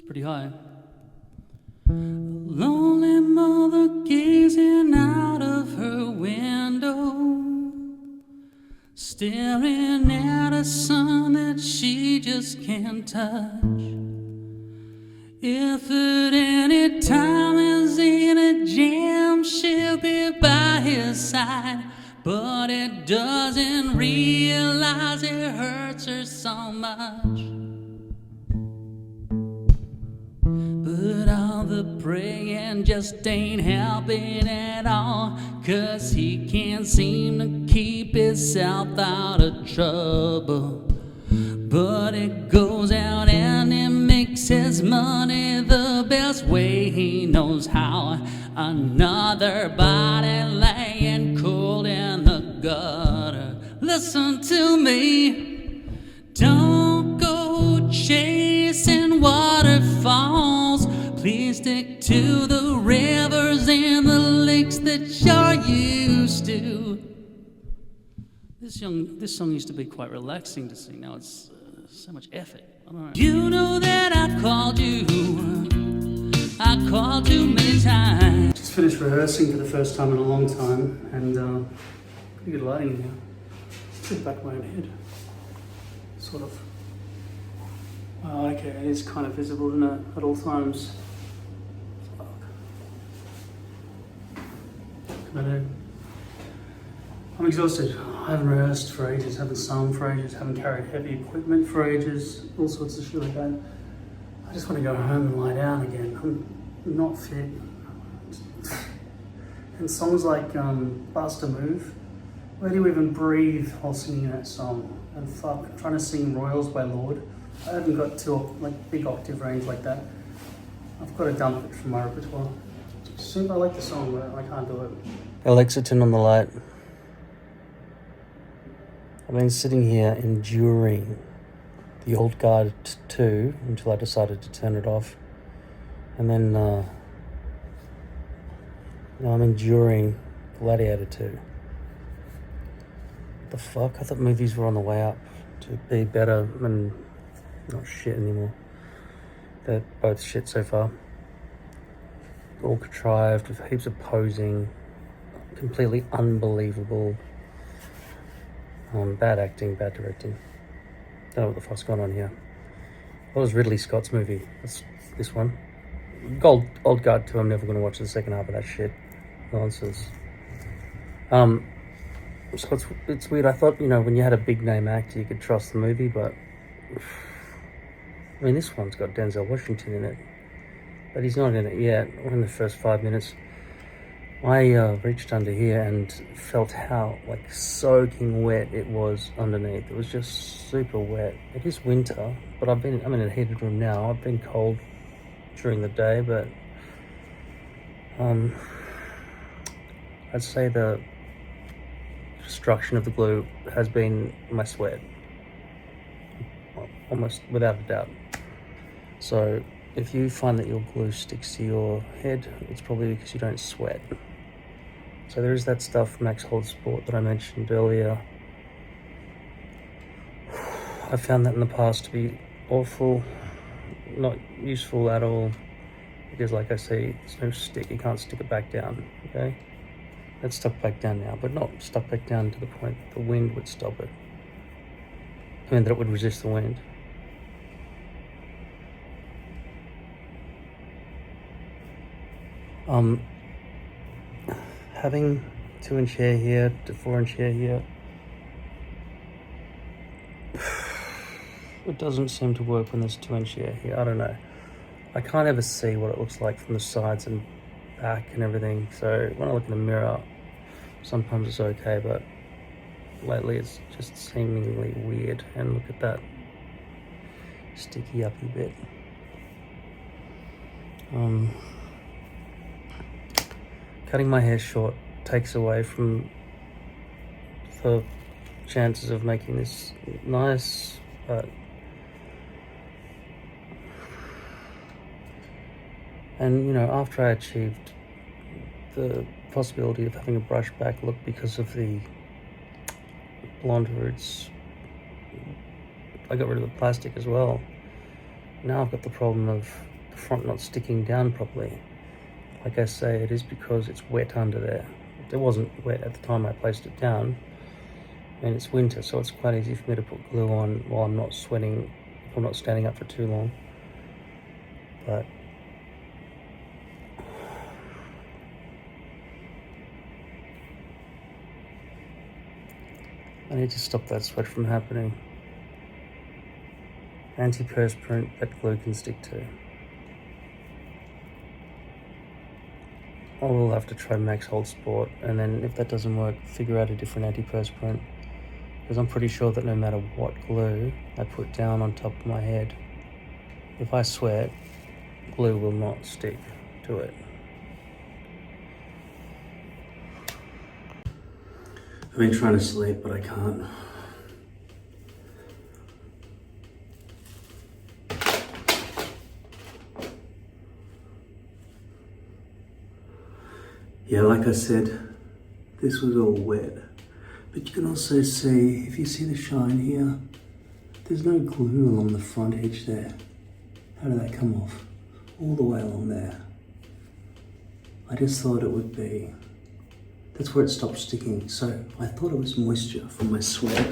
Pretty high. Lonely mother gazing out of her window, staring at a sun that she just can't touch. If at any time is in a jam, she'll be by his side, but it doesn't realize it hurts her so much. But all the praying just ain't helping at all, 'cause he can't seem to keep himself out of trouble. But it goes out and it makes his money the best way he knows how. Another body laying cold in the gutter. Listen to me, don't go chasing waterfalls. Please stick to the rivers and the lakes that you're used to. This song used to be quite relaxing to sing. Now it's so much effort. I don't know. You know that I've called you. I called too many times. Just finished rehearsing for the first time in a long time, and pretty good lighting here. To the back of my own head, sort of. Oh, okay, it is kind of visible, isn't it, at all times? What can I do? I'm exhausted. I haven't rehearsed for ages, haven't sung for ages, haven't carried heavy equipment for ages, all sorts of shit like that. I just want to go home and lie down again. I'm not fit. And songs like Bust a Move, where do you even breathe while singing that song? And fuck, I'm trying to sing Royals by Lord. I haven't got two big octave range like that. I've got to dump it from my repertoire. I like the song, but I can't do it. Alexa, turn on the light. I've been sitting here enduring the Old Guard 2 until I decided to turn it off. And then now I'm enduring Gladiator 2. What the fuck? I thought movies were on the way up to be better and not shit anymore. They're both shit so far. All contrived with heaps of posing, completely unbelievable. Bad acting, bad directing. Don't know what the fuck's going on here. What was Ridley Scott's movie? That's this one. Old Guard 2, I'm never going to watch the second half of that shit. Nonsense. So it's weird. I thought, when you had a big name actor, you could trust the movie, but I mean, this one's got Denzel Washington in it, but he's not in it yet. In the first 5 minutes, I reached under here and felt how soaking wet it was underneath. It was just super wet. It is winter, but I'm in a heated room now. I've been cold during the day, but I'd say the destruction of the glue has been my sweat, almost without a doubt. So if you find that your glue sticks to your head, it's probably because you don't sweat. So there is that stuff, Max Hold Sport, that I mentioned earlier. I found that in the past to be awful, not useful at all, because like I say, there's no stick, you can't stick it back down, okay? It's stuck back down now, but not stuck back down to the point that the wind would stop it. I mean, that it would resist the wind. Having 2-inch hair here to 4-inch hair here. It doesn't seem to work when there's 2-inch hair here. I don't know. I can't ever see what it looks like from the sides and back and everything. So when I look in the mirror, sometimes it's okay, but lately it's just seemingly weird. And look at that sticky uppy bit. Cutting my hair short takes away from the chances of making this nice, but and you know, after I achieved the possibility of having a brush back look because of the blonde roots, I got rid of the plastic as well. Now I've got the problem of the front not sticking down properly. Like I say, it is because it's wet under there. It wasn't wet at the time I placed it down, and it's winter, so it's quite easy for me to put glue on while I'm not sweating, if I'm not standing up for too long. But I need to stop that sweat from happening. Antiperspirant that glue can stick to. I will have to try Max Hold Sport, and then if that doesn't work, figure out a different antiperspirant, because I'm pretty sure that no matter what glue I put down on top of my head, if I sweat, glue will not stick to it. I've been trying to sleep, but I can't. Yeah, like I said, this was all wet, but you can also see, if you see the shine here, there's no glue along the front edge there. How did that come off? All the way along there. I just thought it would be, that's where it stopped sticking. So I thought it was moisture from my sweat.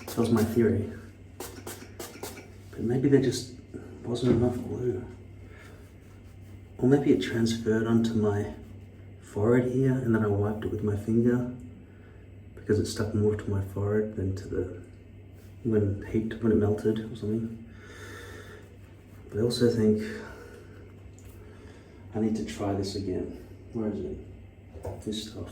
That was my theory. But maybe there just wasn't enough glue. Or maybe it transferred onto my forehead here and then I wiped it with my finger because it stuck more to my forehead than to the, when it melted or something. But I also think I need to try this again. Where is it? This stuff.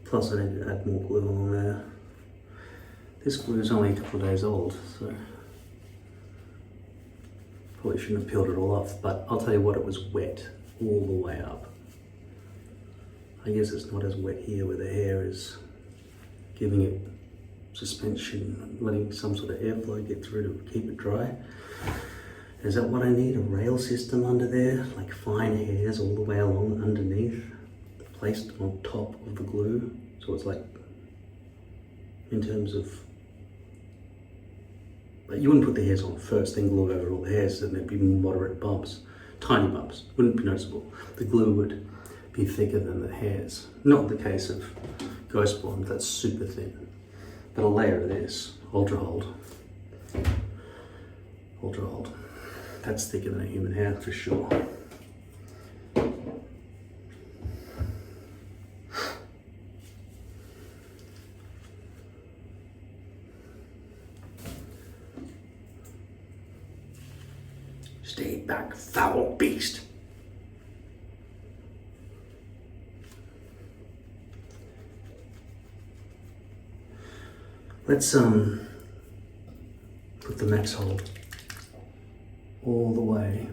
Plus I need to add more glue on there. This glue is only a couple of days old, so probably shouldn't have peeled it all off, but I'll tell you what, it was wet all the way up. I guess it's not as wet here where the hair is giving it suspension, letting some sort of airflow get through to keep it dry. Is that what I need? A rail system under there, like fine hairs all the way along underneath, placed on top of the glue, so it's like, in terms of, like you wouldn't put the hairs on first, then glue over all the hairs, and there'd be moderate bumps, tiny bumps, wouldn't be noticeable. The glue would be thicker than the hairs. Not the case of Ghost Blonde, that's super thin. But a layer of this, Ultra Hold, that's thicker than a human hair for sure. Stay back, foul beast. Let's put the Max Hold all the way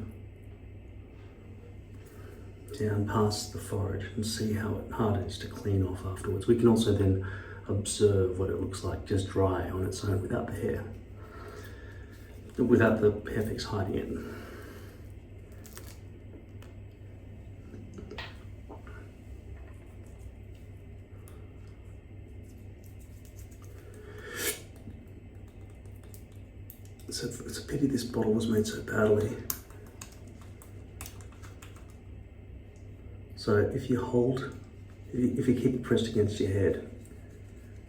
down past the forehead and see how hard it is to clean off afterwards. We can also then observe what it looks like just dry on its own without the hair, without the hair fix hiding it. It's a pity this bottle was made so badly. So if you keep it pressed against your head,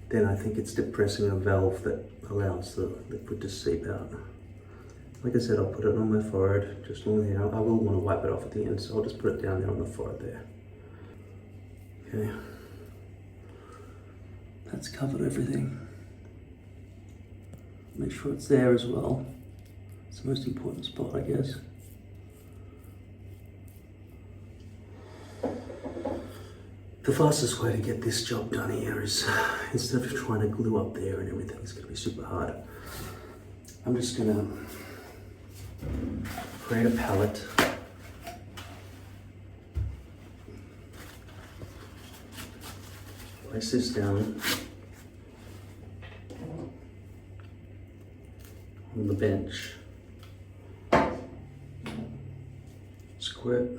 then I think it's depressing a valve that allows the liquid to seep out. Like I said, I'll put it on my forehead, just on there. I will want to wipe it off at the end, so I'll just put it down there on the forehead there. Okay. That's covered everything. Make sure it's there as well. It's the most important spot, I guess. The fastest way to get this job done here is, instead of trying to glue up there and everything, it's going to be super hard. I'm just going to create a palette. Place this down on the bench. Squirt.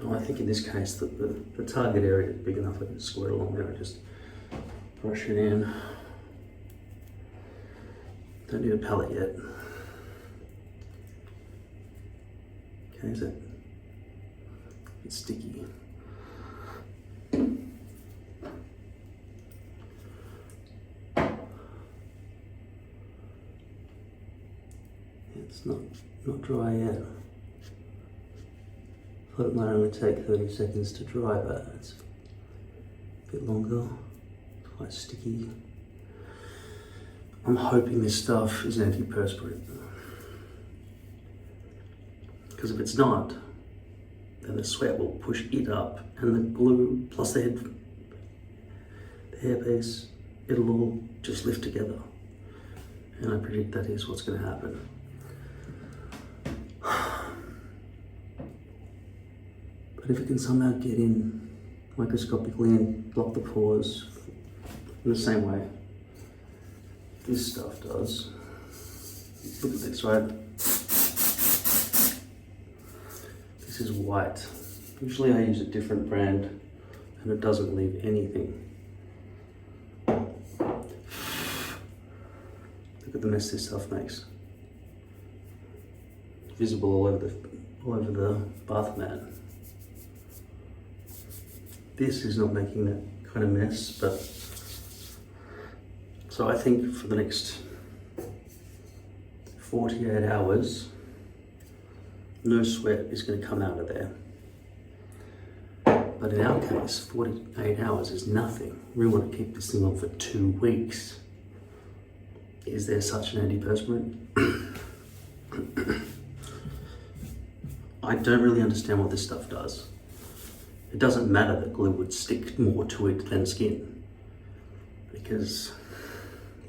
No, I think in this case the target area is big enough. I can squirt along there and just brush it in. Don't need a palette yet. Okay, is it? It's sticky. It's not dry yet. Thought it might only take 30 seconds to dry, but it's a bit longer. Quite sticky. I'm hoping this stuff is antiperspirant. Because if it's not, then the sweat will push it up, and the glue plus the hairpiece, it'll all just lift together. And I predict that is what's going to happen. But if it can somehow get in microscopically and block the pores in the same way this stuff does. Look at this, right? This is white. Usually I use a different brand and it doesn't leave anything. Look at the mess this stuff makes. Visible all over the bath mat. This is not making that kind of mess, but so I think for the next 48 hours, no sweat is going to come out of there. But in our case, 48 hours is nothing. We want to keep this thing on for 2 weeks. Is there such an antiperspirant? I don't really understand what this stuff does. It doesn't matter that glue would stick more to it than skin, because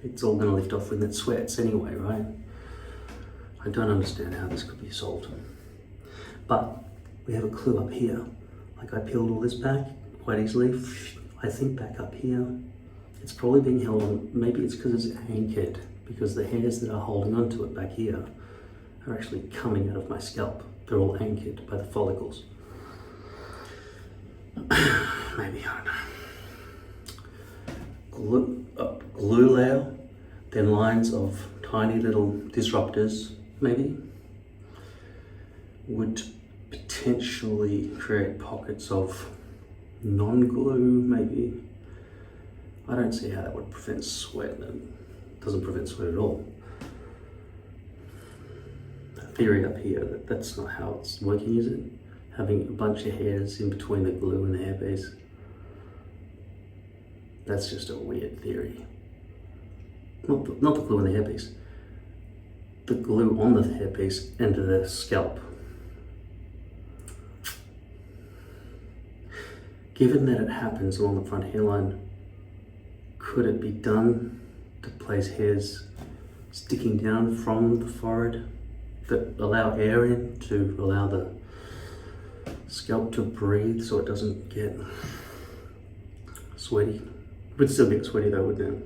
it's all going to lift off when it sweats anyway, right? I don't understand how this could be solved. But we have a clue up here. Like I peeled all this back quite easily. I think back up here, it's probably being held on. Maybe it's because it's anchored, because the hairs that are holding onto it back here are actually coming out of my scalp. They're all anchored by the follicles. Maybe, I don't know. Glue layer, then lines of tiny little disruptors, maybe, would potentially create pockets of non-glue, maybe. I don't see how that would prevent sweat. It doesn't prevent sweat at all. That theory up here, that's not how it's working, is it? Having a bunch of hairs in between the glue and the hairpiece. That's just a weird theory. Not the glue in the hairpiece. The glue on the hairpiece and the scalp. Given that it happens along the front hairline, could it be done to place hairs sticking down from the forehead that allow air in to allow the scalp to breathe so it doesn't get sweaty? It would still get sweaty though, wouldn't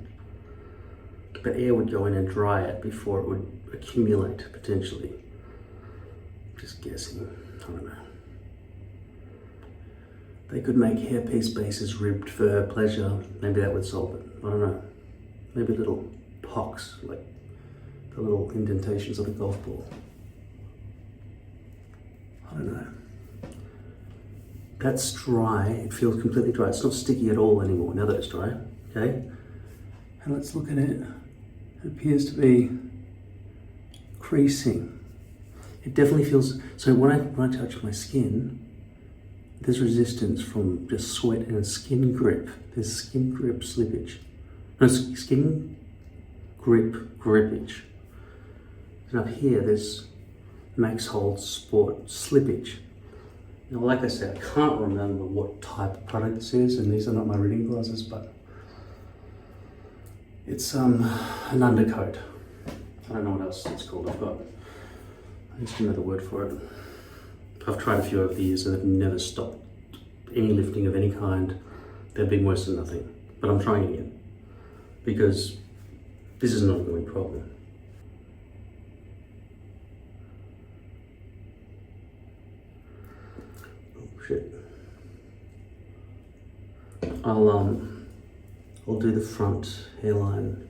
it? But air would go in and dry it before it would accumulate, potentially. Just guessing, I don't know. They could make hairpiece bases ribbed for her pleasure. Maybe that would solve it, I don't know. Maybe little pocks, like the little indentations of the golf ball. I don't know. That's dry, it feels completely dry. It's not sticky at all anymore now that it's dry, okay? And let's look at it. It appears to be creasing. It definitely feels, so when I touch my skin, there's resistance from just sweat and skin grip. There's skin grip slippage. No, skin grip grippage. And up here, there's Max Hold Sport slippage. Now, like I said, I can't remember what type of product this is, and these are not my reading glasses, but it's an undercoat. I don't know what else it's called. I just don't know the word for it. I've tried a few over the years and they've never stopped any lifting of any kind. They've been worse than nothing. But I'm trying again because this is an ongoing problem. Oh shit. I'll do the front hairline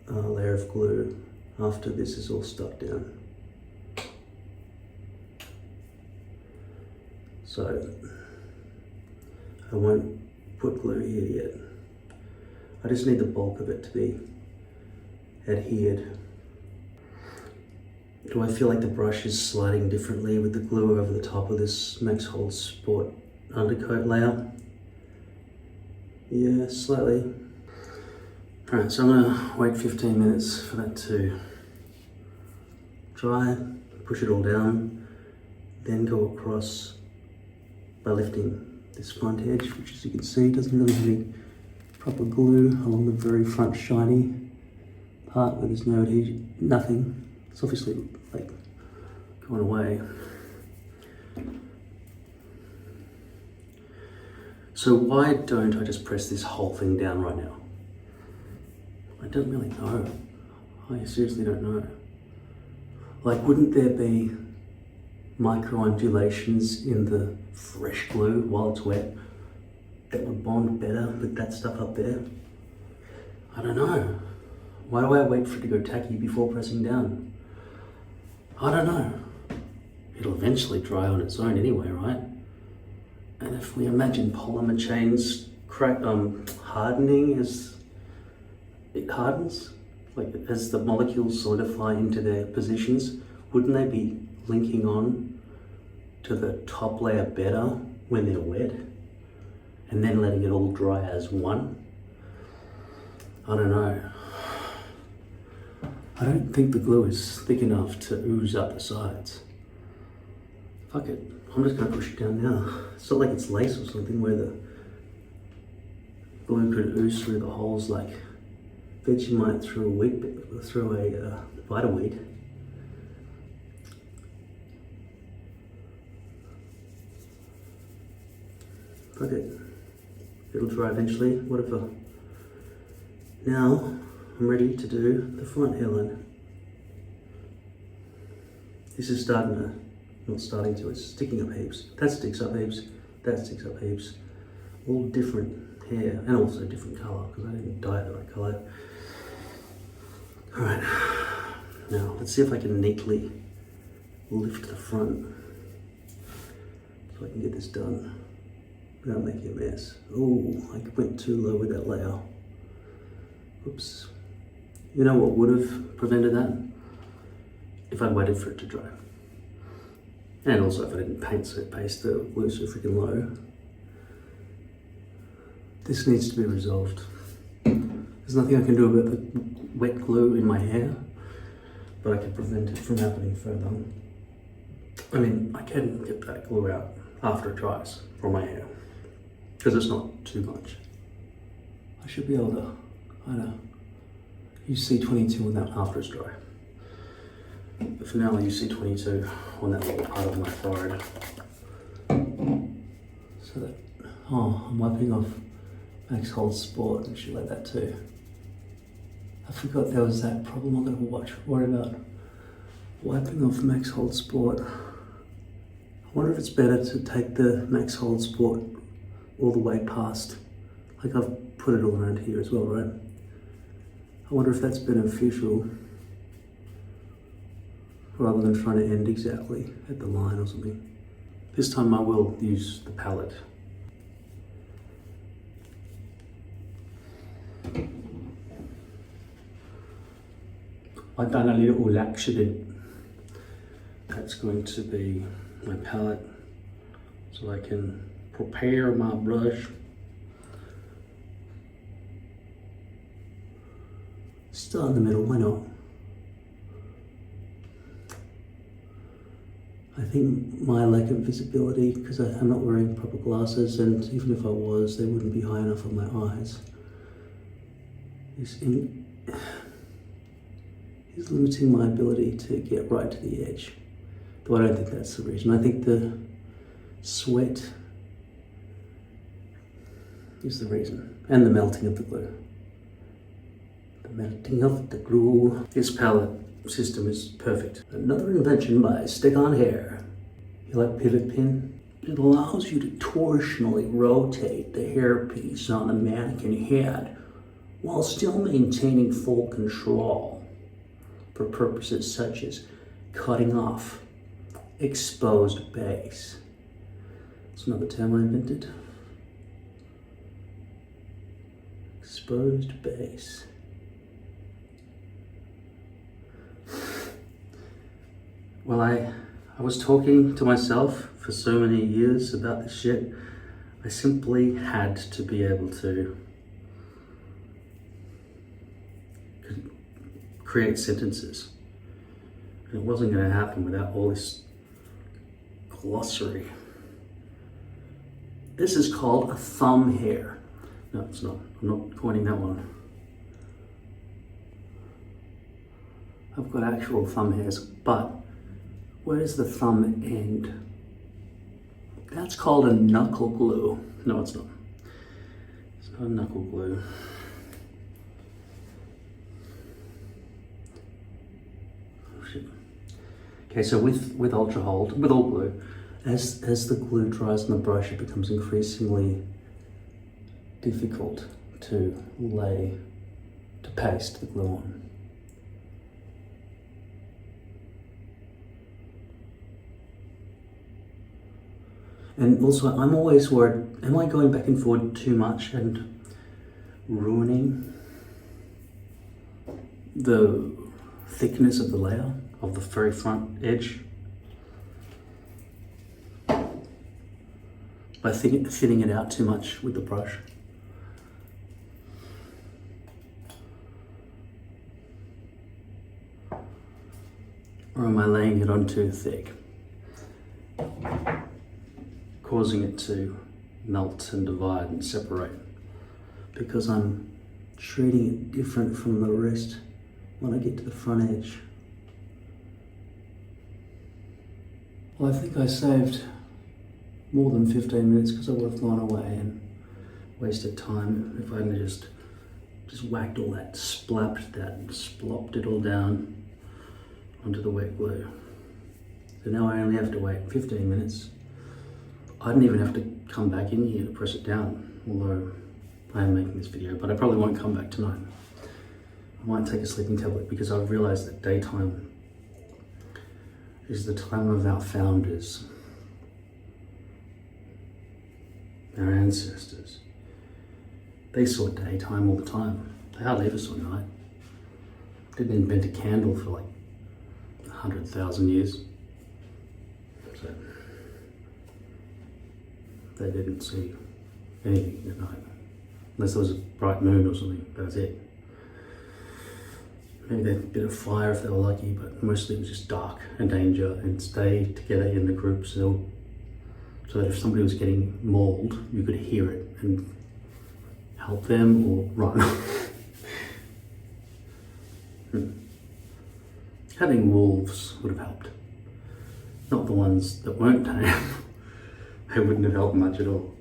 layer of glue after this is all stuck down. So I won't put glue here yet. I just need the bulk of it to be adhered. Do I feel like the brush is sliding differently with the glue over the top of this Max Hold Sport undercoat layer? Yeah, slightly. Alright, so I'm gonna wait 15 minutes for that to dry, push it all down, then go across by lifting this front edge, which as you can see doesn't really have any proper glue along the very front shiny part where there's no adhesion, nothing. It's obviously like going away. So why don't I just press this whole thing down right now? I don't really know. I seriously don't know. Like, wouldn't there be micro undulations in the fresh glue while it's wet that would bond better with that stuff up there? I don't know. Why do I wait for it to go tacky before pressing down? I don't know. It'll eventually dry on its own anyway, right? And if we imagine polymer chains hardening as it hardens, like as the molecules solidify into their positions, wouldn't they be linking on to the top layer better when they're wet and then letting it all dry as one? I don't know. I don't think the glue is thick enough to ooze up the sides. Fuck it, I'm just gonna push it down now. It's not like it's lace or something where the glue could ooze through the holes like Vegemite through a Vita weed. Fuck it, it'll dry eventually, whatever. Now, I'm ready to do the front hairline. This is it's sticking up heaps. That sticks up heaps, that sticks up heaps. All different hair, and also different colour, because I didn't dye it the right colour. Alright, now let's see if I can neatly lift the front so I can get this done without making a mess. Oh, I went too low with that layer. Oops. You know what would have prevented that? If I'd waited for it to dry. And also if I didn't paste the glue so freaking low. This needs to be resolved. There's nothing I can do about the wet glue in my hair, but I can prevent it from happening further. I mean, I can get that glue out after it dries from my hair, because it's not too much. I should be able to, I know, use C22 on that after it's dry. But for now, I'll use C22 on that little part of my forehead. So that, oh, I'm wiping off Max Hold Sport and shit like that too. I forgot there was that problem I'm gonna worry about. Wiping off Max Hold Sport. I wonder if it's better to take the Max Hold Sport all the way past. Like I've put it all around here as well, right? I wonder if that's beneficial rather than trying to end exactly at the line or something. This time I will use the palette. I've done a little accident. That's going to be my palette, so I can prepare my brush. Start in the middle, why not? I think my lack of visibility, because I'm not wearing proper glasses, and even if I was, they wouldn't be high enough on my eyes, is limiting my ability to get right to the edge. Though I don't think that's the reason. I think the sweat is the reason, and the melting of the glue. The melting of the glue. This palette system is perfect. Another invention by StickOnHair. You like pivot pin? It allows you to torsionally rotate the hairpiece on the mannequin head while still maintaining full control for purposes such as cutting off exposed base. It's another term I invented. Exposed base. Well, I was talking to myself for so many years about this shit. I simply had to be able to create sentences. And it wasn't going to happen without all this glossary. This is called a thumb hair. No, it's not. I'm not coining that one. I've got actual thumb hairs, but where's the thumb end? That's called a knuckle glue. No, it's not. It's not a knuckle glue. Oh, shit. Okay, so with Ultra Hold, with all glue, as the glue dries on the brush, it becomes increasingly difficult to paste the glue on. And also, I'm always worried, am I going back and forward too much and ruining the thickness of the layer of the very front edge by thinning it out too much with the brush? Or am I laying it on too thick, causing it to melt and divide and separate, because I'm treating it different from the rest when I get to the front edge? Well, I think I saved more than 15 minutes because I would have gone away and wasted time if I hadn't just whacked all that, splopped it all down onto the wet glue. So now I only have to wait 15 minutes. I didn't even have to come back in here to press it down, although I am making this video, but I probably won't come back tonight. I might take a sleeping tablet because I've realized that daytime is the time of our founders, our ancestors. They saw daytime all the time. They hardly ever saw night. Didn't invent a candle for like 100,000 years. So they didn't see anything at night. Unless there was a bright moon or something, that was it. Maybe they had a bit of fire if they were lucky, but mostly it was just dark and danger, and stay together in the groups so that if somebody was getting mauled, you could hear it and help them or run. Having wolves would have helped. Not the ones that weren't tame. They wouldn't have helped much at all.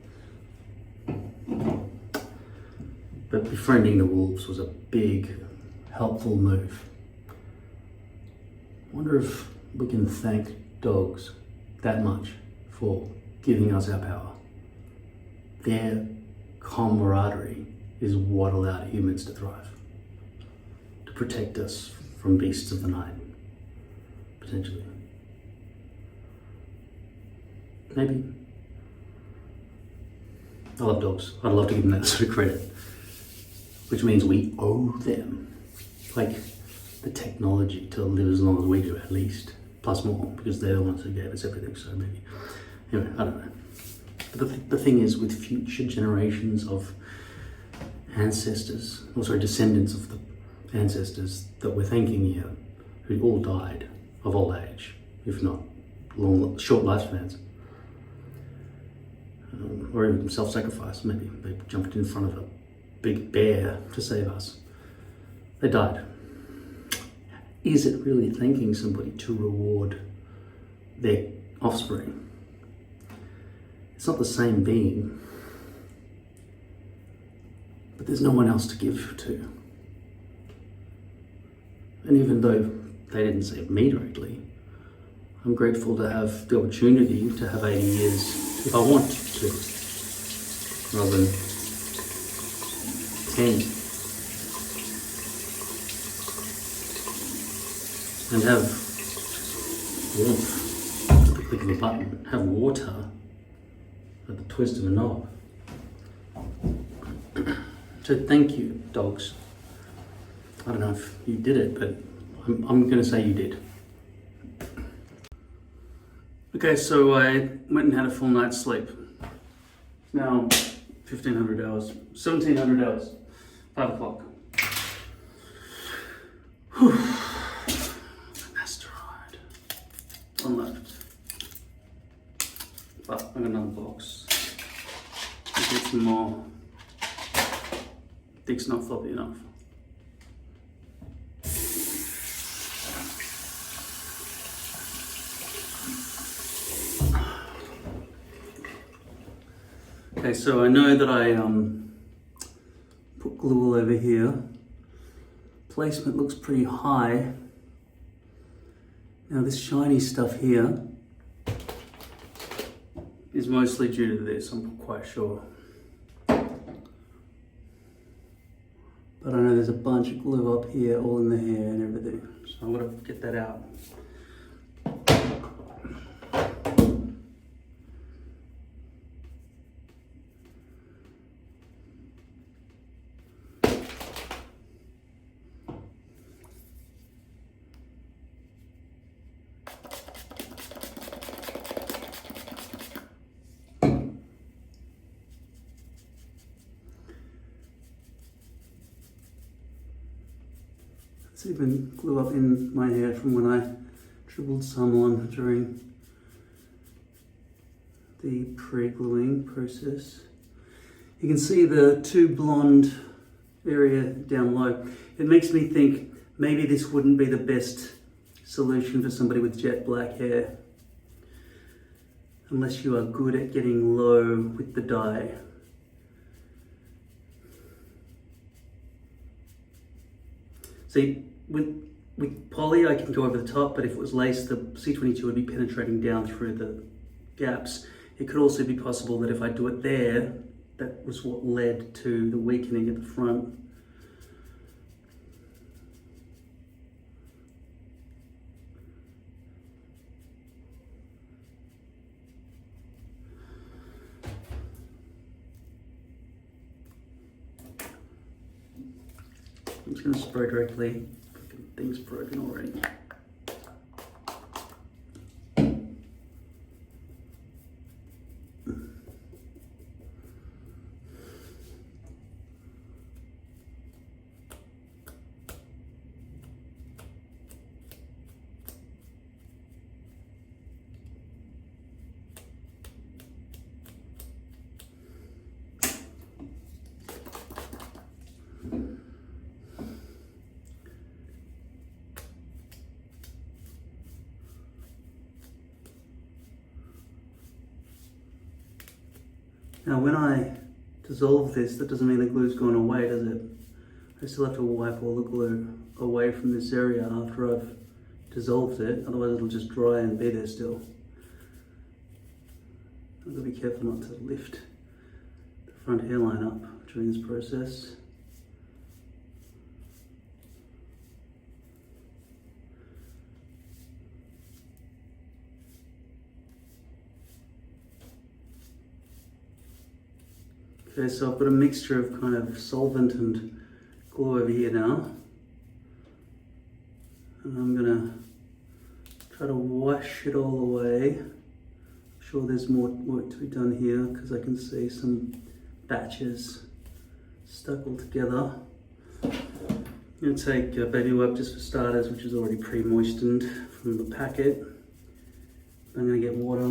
But befriending the wolves was a big, helpful move. I wonder if we can thank dogs that much for giving us our power. Their camaraderie is what allowed humans to thrive, to protect us from beasts of the night, potentially. Maybe. I love dogs. I'd love to give them that sort of credit, which means we owe them, like, the technology to live as long as we do, at least, plus more, because they're the ones who gave us everything. So maybe, anyway, I don't know. But the thing is, with future generations of ancestors, or sorry, descendants of the ancestors that we're thanking here, who all died of old age, if not short lifespans, or even self-sacrifice. Maybe they jumped in front of a big bear to save us. They died. Is it really thanking somebody to reward their offspring? It's not the same being, but there's no one else to give to. And even though they didn't save me directly, I'm grateful to have the opportunity to have 80 years if I want to, rather than 10. And have warmth at the click of a button, have water at the twist of a knob. So thank you, dogs. I don't know if you did it, but I'm going to say you did. Okay, so I went and had a full night's sleep. It's now 1,500 hours, 1,700 hours, 5 o'clock. Whew. Asteroid. One left. But I got another box. Let's get some more. Thick's not floppy enough. Okay, so I know that I put glue all over here. Placement looks pretty high. Now this shiny stuff here is mostly due to this, I'm quite sure. But I know there's a bunch of glue up here, all in the hair and everything. So I'm gonna get that out. It's even glue up in my hair from when I dribbled some on during the pre-gluing process. You can see the two blonde area down low. It makes me think maybe this wouldn't be the best solution for somebody with jet black hair, unless you are good at getting low with the dye. See, with poly I can go over the top, but if it was lace, the C22 would be penetrating down through the gaps. It could also be possible that if I do it there, that was what led to the weakening at the front. I'm just going to spray directly. Thing's broken already. Now when I dissolve this, that doesn't mean the glue's gone away, does it? I still have to wipe all the glue away from this area after I've dissolved it, otherwise it'll just dry and be there still. I've got to be careful not to lift the front hairline up during this process. Okay, so I've got a mixture of kind of solvent and glue over here now. And I'm gonna try to wash it all away. I'm sure there's more work to be done here because I can see some batches stuck all together. I'm gonna take a baby wipe just for starters, which is already pre-moistened from the packet. I'm gonna get water.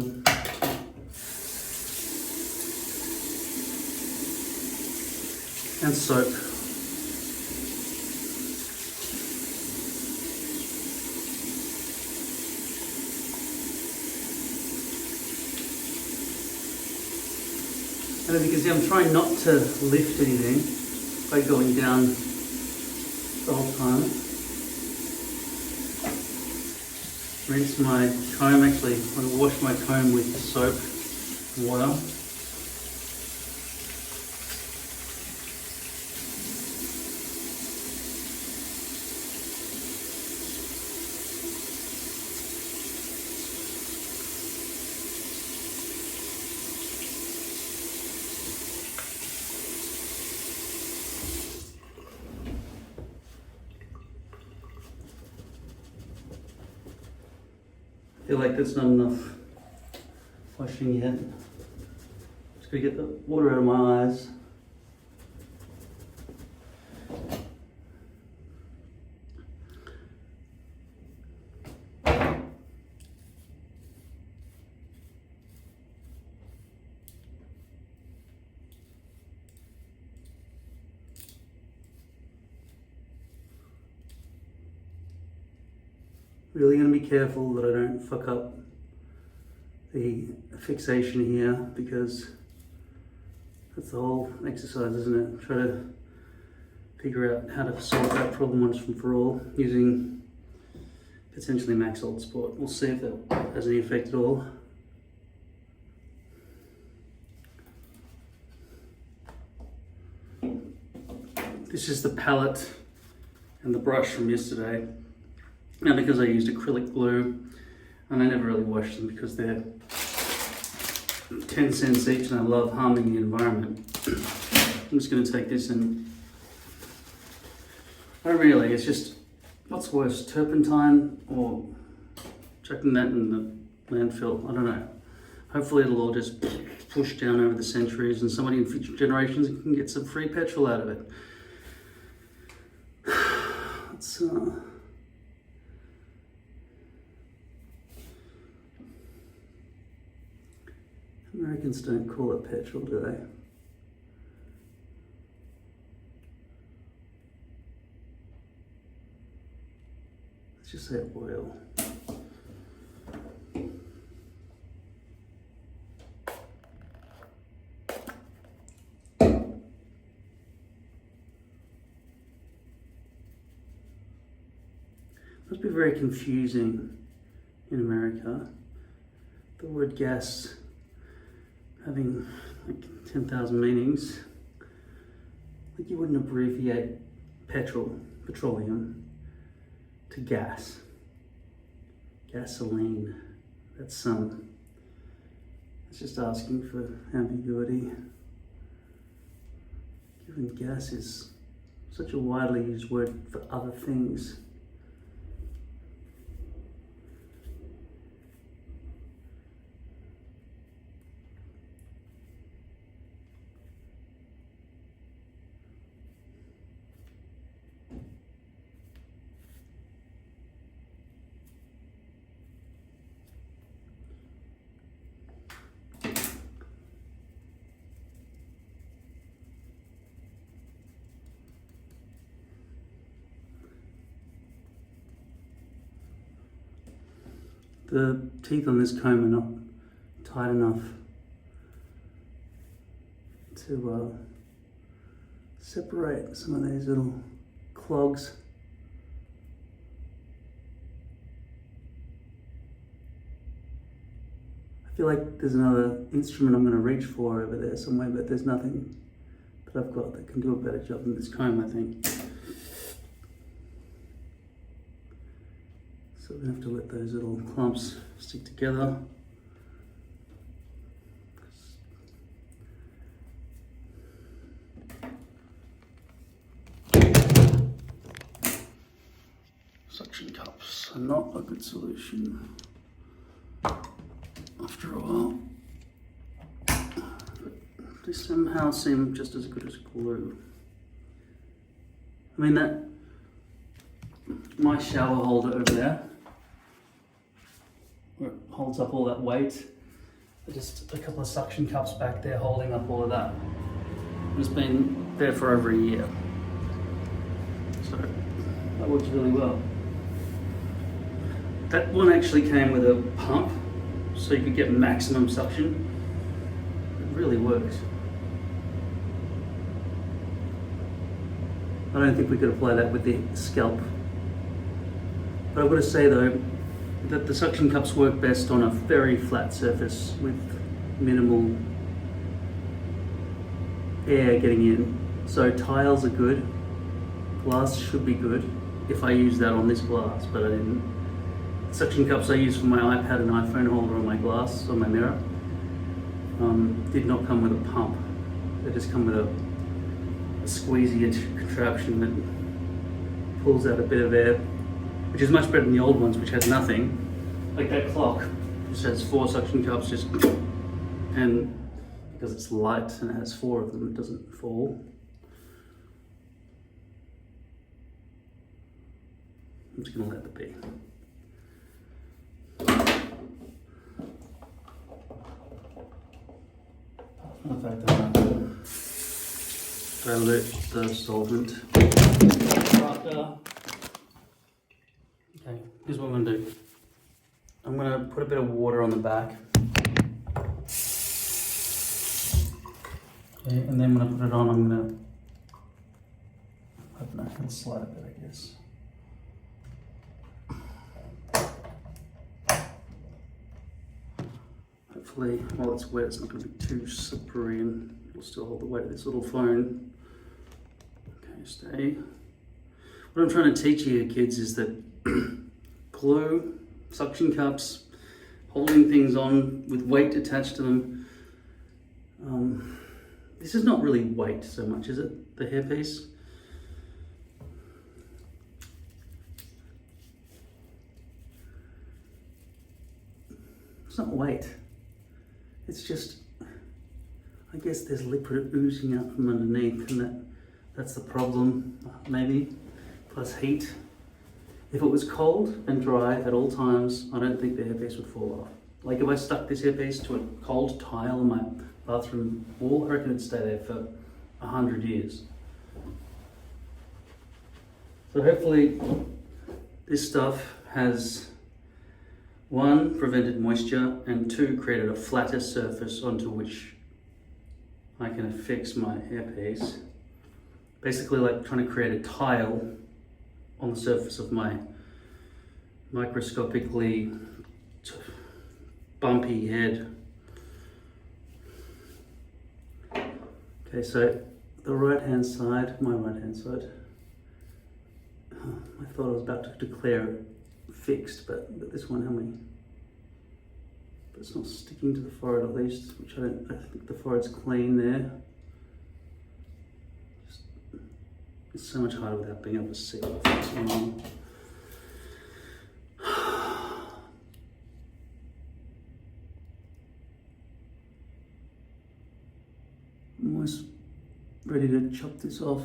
And soap. And as you can see, I'm trying not to lift anything by going down the whole time. Rinse my comb, actually, I'm going to wash my comb with soap and water. I feel like there's not enough washing yet. Just gotta get the water out of my eyes. Really going to be careful that I don't fuck up the fixation here, because that's the whole exercise, isn't it? Try to figure out how to solve that problem once and for all using potentially Max Old Sport. We'll see if that has any effect at all. This is the palette and the brush from yesterday. Now, because I used acrylic glue, and I never really wash them because they're 10 cents each and I love harming the environment. I'm just going to take this and, not really, it's just, what's worse, turpentine or chucking that in the landfill? I don't know. Hopefully it'll all just push down over the centuries and somebody in future generations can get some free petrol out of it. Let's, Americans don't call it petrol, do they? Let's just say oil. Must be very confusing in America. The word gas having like 10,000 meanings. Like you wouldn't abbreviate petroleum to gas. Gasoline. That's just asking for ambiguity. Given gas is such a widely used word for other things. The teeth on this comb are not tight enough to separate some of these little clogs. I feel like there's another instrument I'm going to reach for over there somewhere, but there's nothing that I've got that can do a better job than this comb, I think. So we have to let those little clumps stick together. suction cups are not a good solution after a while. But they somehow seem just as good as glue. I mean, that my shower holder over there, where it holds up all that weight, just a couple of suction cups back there holding up all of that. It's been there for over a year. So that works really well. That one actually came with a pump, so you could get maximum suction. It really works. I don't think we could apply that with the Scalp. But I've got to say though, that the suction cups work best on a very flat surface with minimal air getting in. So tiles are good, glass should be good if I use that on this glass, but I didn't. Suction cups I use for my iPad and iPhone holder on my glass, on my mirror, did not come with a pump. They just come with a squeezy contraption that pulls out a bit of air, which is much better than the old ones, which has nothing. Like that clock just has 4 suction cups, just, and because it's light and it has 4 of them, it doesn't fall. I'm just going to let it be. In fact, I'm going to dilute the solvent. Okay, here's what I'm going to do. I'm going to put a bit of water on the back. Okay, and then when I put it on, I'm going to, I don't know, I'll slide a bit, I guess. Hopefully, while it's wet, it's not going to be too slippery and it'll still hold the weight of this little phone. Okay, stay. What I'm trying to teach you kids is that glue, suction cups, holding things on with weight attached to them. This is not really weight so much, is it? The hairpiece. It's not weight. It's just, I guess there's liquid oozing out from underneath, and that's the problem, maybe, plus heat. If it was cold and dry at all times, I don't think the hairpiece would fall off. Like if I stuck this hairpiece to a cold tile in my bathroom wall, I reckon it'd stay there for 100 years. So hopefully this stuff has 1, prevented moisture, and 2, created a flatter surface onto which I can affix my hairpiece. Basically like trying to create a tile on the surface of my microscopically bumpy head. Okay, so the right hand side, my right hand side, I thought I was about to declare it fixed, but this one, but it's not sticking to the forehead at least, which I think the forehead's clean there. It's so much harder without being able to see what's going on. I'm almost ready to chop this off.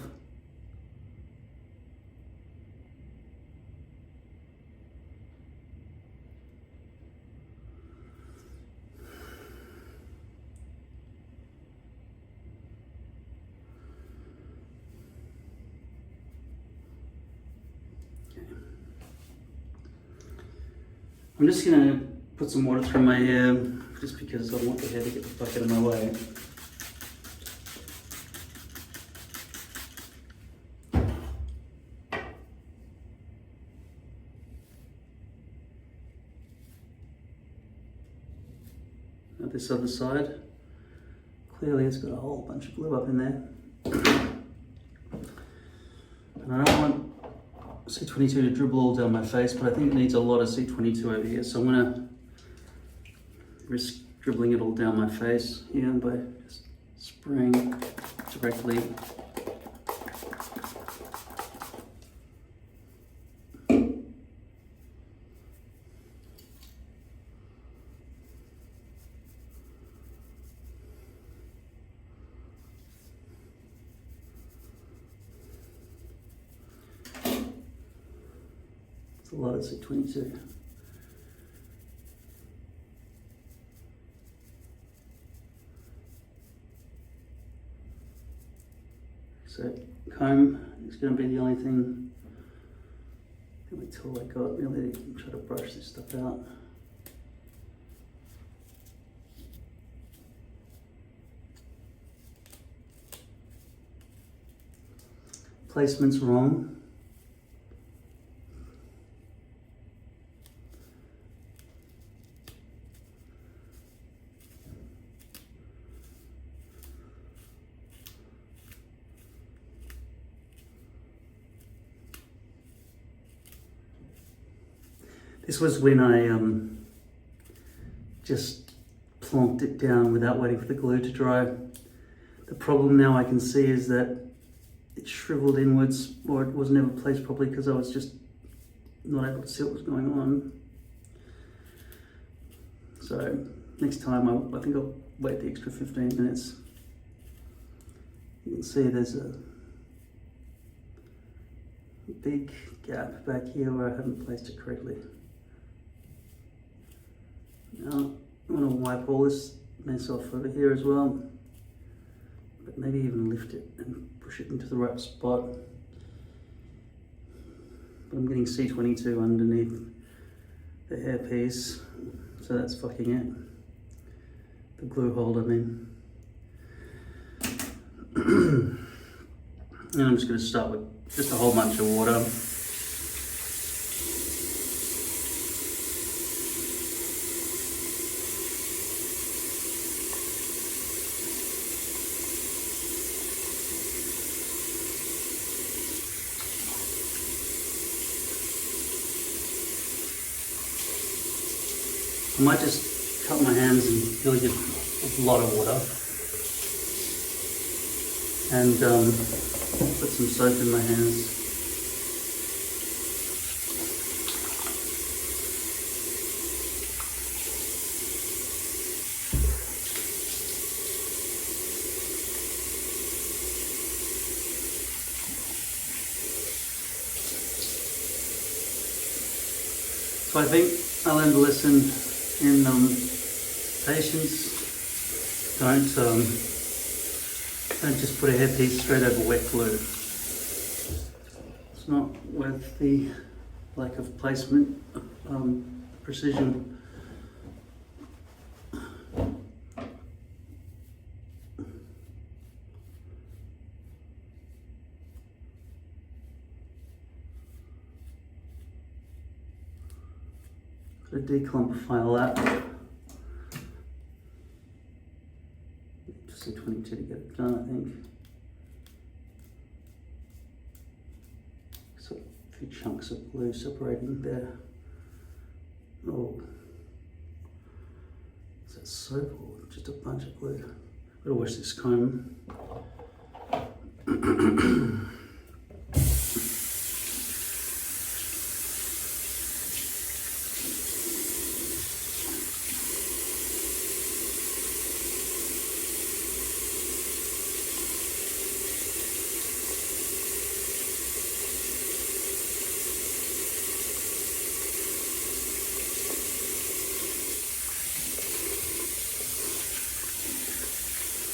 I'm just going to put some water through my hair, just because I don't want the hair to get the fuck out of my way. Now this other side, clearly it's got a whole bunch of glue up in there. And I don't want C22 to dribble all down my face, but I think it needs a lot of C22 over here, so I'm gonna risk dribbling it all down my face here by just spraying directly. It's a lot of C22. So comb is going to be the only thing, the only tool I got really to try to brush this stuff out. Placement's wrong. This was when I just plonked it down without waiting for the glue to dry. The problem now I can see is that it shriveled inwards, or it was never placed properly because I was just not able to see what was going on. So next time I think I'll wait the extra 15 minutes. You can see there's a big gap back here where I haven't placed it correctly. Now I want to wipe all this mess off over here as well, but maybe even lift it and push it into the right spot. But I'm getting C22 underneath the hairpiece, so that's fucking it. The glue hold, I mean. And I'm just going to start with just a whole bunch of water. I might just cut my hands and really get a lot of water and put some soap in my hands. So I think I learned a lesson in patience. Don't just put a hairpiece straight over wet glue. It's not worth the lack of placement, precision. Got to declumpify all that. Just a 22 to get it done, I think. So a few chunks of glue separating there. Oh, is that soap or just a bunch of glue? Gotta wash this comb.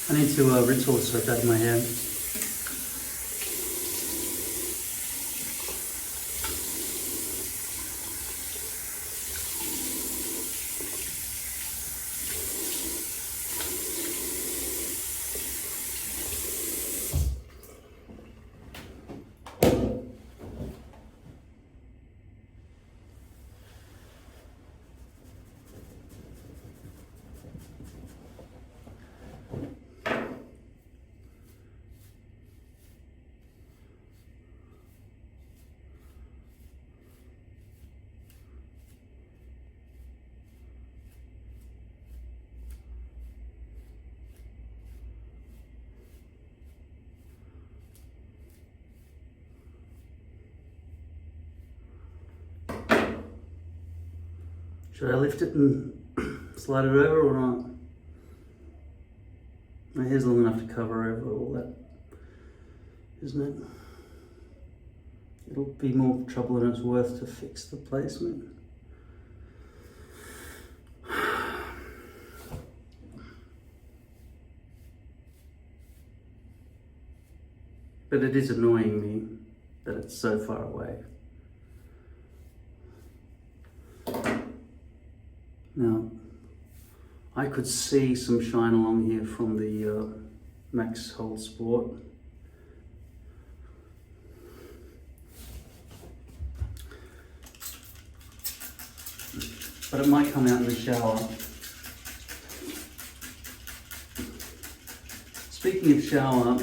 I need to rinse all the soap out of my hair. Should I lift it and slide it over or not? My hair's long enough to cover over all that, isn't it? it'll be more trouble than it's worth to fix the placement. But it is annoying me that it's so far away. Now, I could see some shine along here from the Max Hold Sport. But it might come out in the shower. Speaking of shower,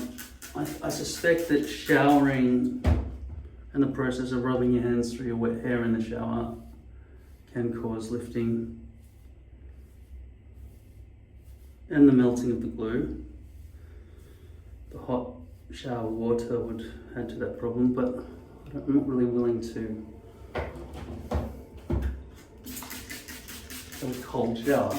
I suspect that showering and the process of rubbing your hands through your wet hair in the shower can cause lifting and the melting of the glue. The hot shower water would add to that problem, but I'm not really willing to have a cold shower.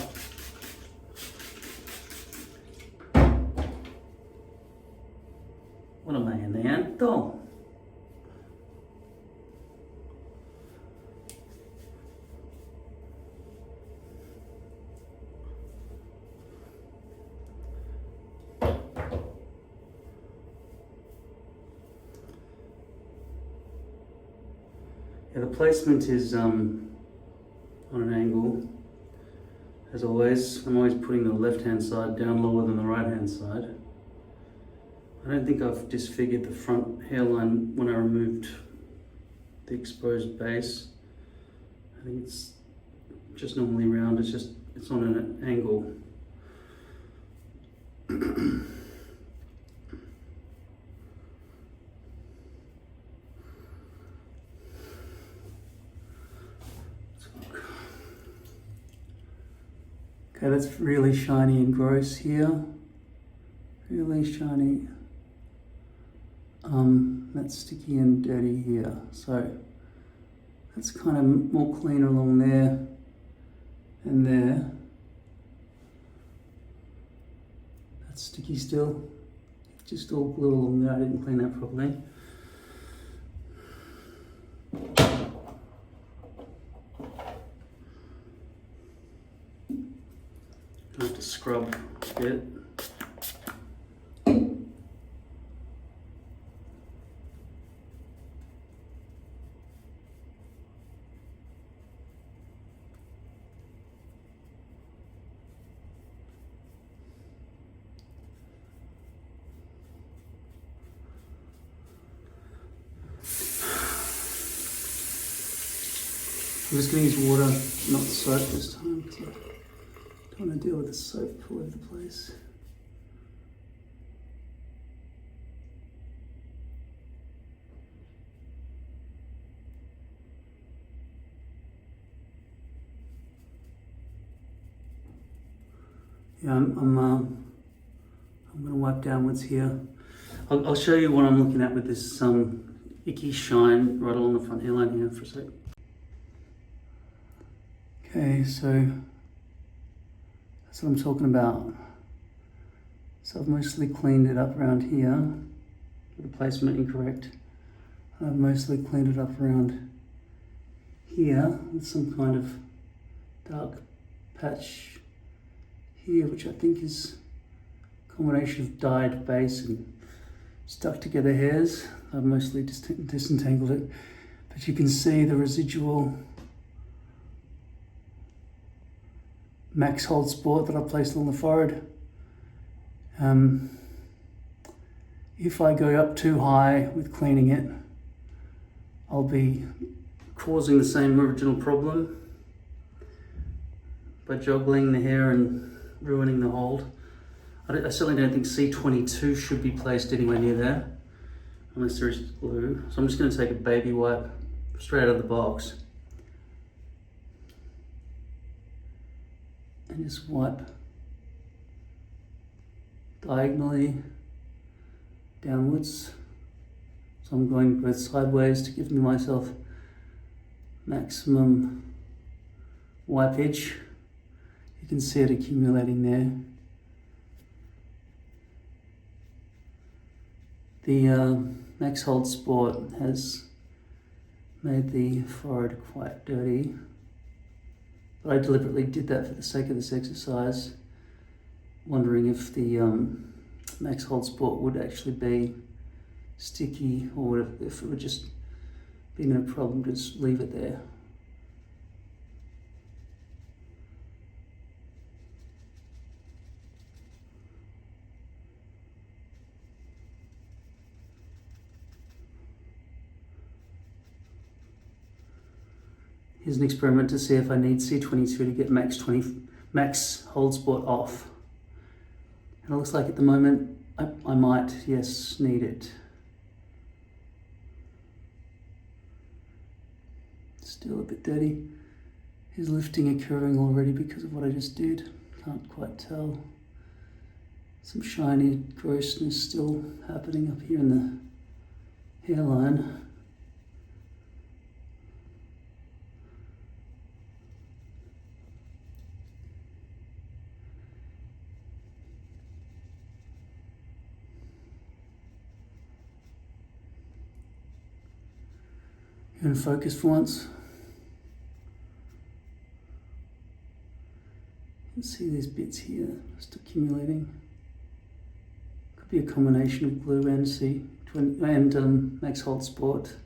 What am I, an ant doll? Yeah, the placement is on an angle. As always, I'm always putting the left-hand side down lower than the right-hand side. I don't think I've disfigured the front hairline when I removed the exposed base. I think it's just normally round, it's on an angle. Okay, that's really shiny and gross here. Really shiny. That's sticky and dirty here. So that's kind of more cleaner along there and there. That's sticky still. Just all glue along there. I didn't clean that properly. I have to scrub a bit. I'm just going to use water, not soap this time, because I don't want to deal with the soap all over the place. Yeah, I'm going to wipe downwards here. I'll show you what I'm looking at with this icky shine right along the front hairline here for a sec. Okay, so that's what I'm talking about. So I've mostly cleaned it up around here, with the placement incorrect. I've mostly cleaned it up around here with some kind of dark patch here, which I think is a combination of dyed base and stuck together hairs. I've mostly disentangled it, but you can see the residual Max Hold Sport that I placed along the forehead. If I go up too high with cleaning it, I'll be causing the same original problem by juggling the hair and ruining the hold. I certainly don't think C22 should be placed anywhere near there, unless there is glue. So I'm just going to take a baby wipe straight out of the box and just wipe diagonally downwards. So I'm going both sideways to give myself maximum wipeage. You can see it accumulating there. The Max Hold Sport has made the forehead quite dirty. But I deliberately did that for the sake of this exercise, wondering if the Max Hold Sport would actually be sticky, or if it would just be no problem, just leave it there. Here's an experiment to see if I need C22 to get Max Hold Sport off. And it looks like at the moment I might, yes, need it. Still a bit dirty. Is lifting occurring already because of what I just did? Can't quite tell. Some shiny grossness still happening up here in the hairline. And focus for once. You can see these bits here just accumulating. Could be a combination of glue and Max Hold Sport.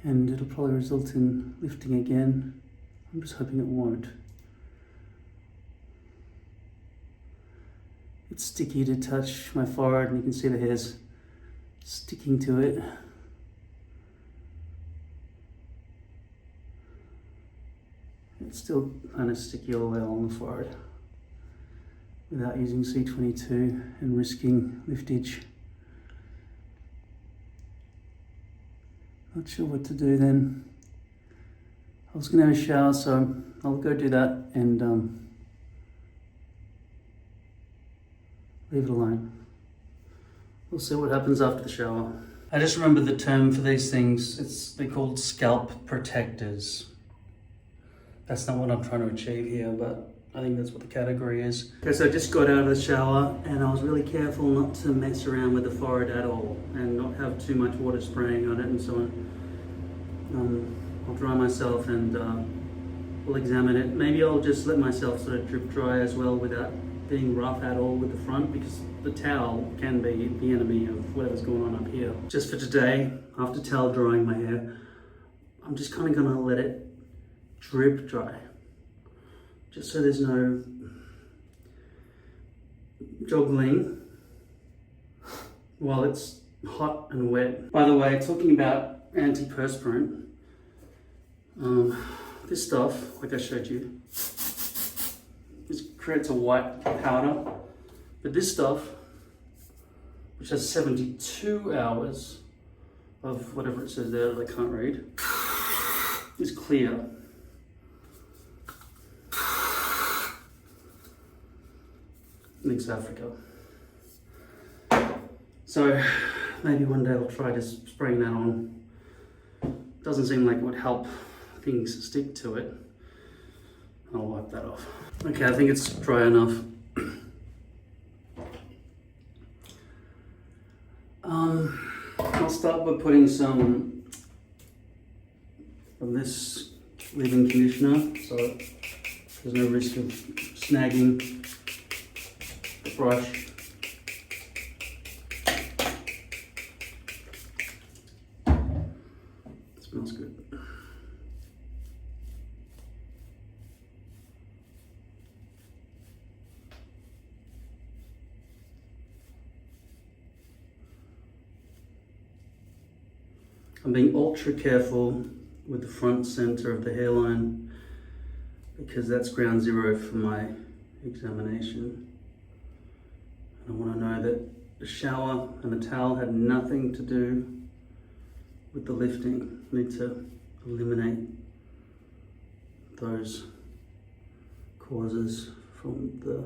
And it'll probably result in lifting again. I'm just hoping it won't. It's sticky to touch my forehead, and you can see the hairs sticking to it. It's still kind of sticky all the way along the forehead without using C22 and risking liftage. Not sure what to do then. I was going to have a shower, so I'll go do that and leave it alone. We'll see what happens after the shower. I just remembered the term for these things. They're called scalp protectors. That's not what I'm trying to achieve here, but I think that's what the category is. Okay, so I just got out of the shower and I was really careful not to mess around with the forehead at all and not have too much water spraying on it and so on. I'll dry myself and we'll examine it. Maybe I'll just let myself sort of drip dry as well without being rough at all with the front, because the towel can be the enemy of whatever's going on up here. Just for today, after towel drying my hair, I'm just kind of gonna let it drip dry, just so there's no joggling while it's hot and wet. By the way, talking about antiperspirant, this stuff, like I showed you, this creates a white powder, but this stuff, which has 72 hours of whatever it says there that I can't read, is clear. In South Africa. So maybe one day I'll try just spraying that on. Doesn't seem like it would help things stick to it. I'll wipe that off. Okay, I think it's dry enough. I'll start by putting some of this leave-in conditioner, so there's no risk of snagging the brush. It smells good. I'm being ultra careful with the front center of the hairline because that's ground zero for my examination. I want to know that the shower and the towel had nothing to do with the lifting. I need to eliminate those causes from the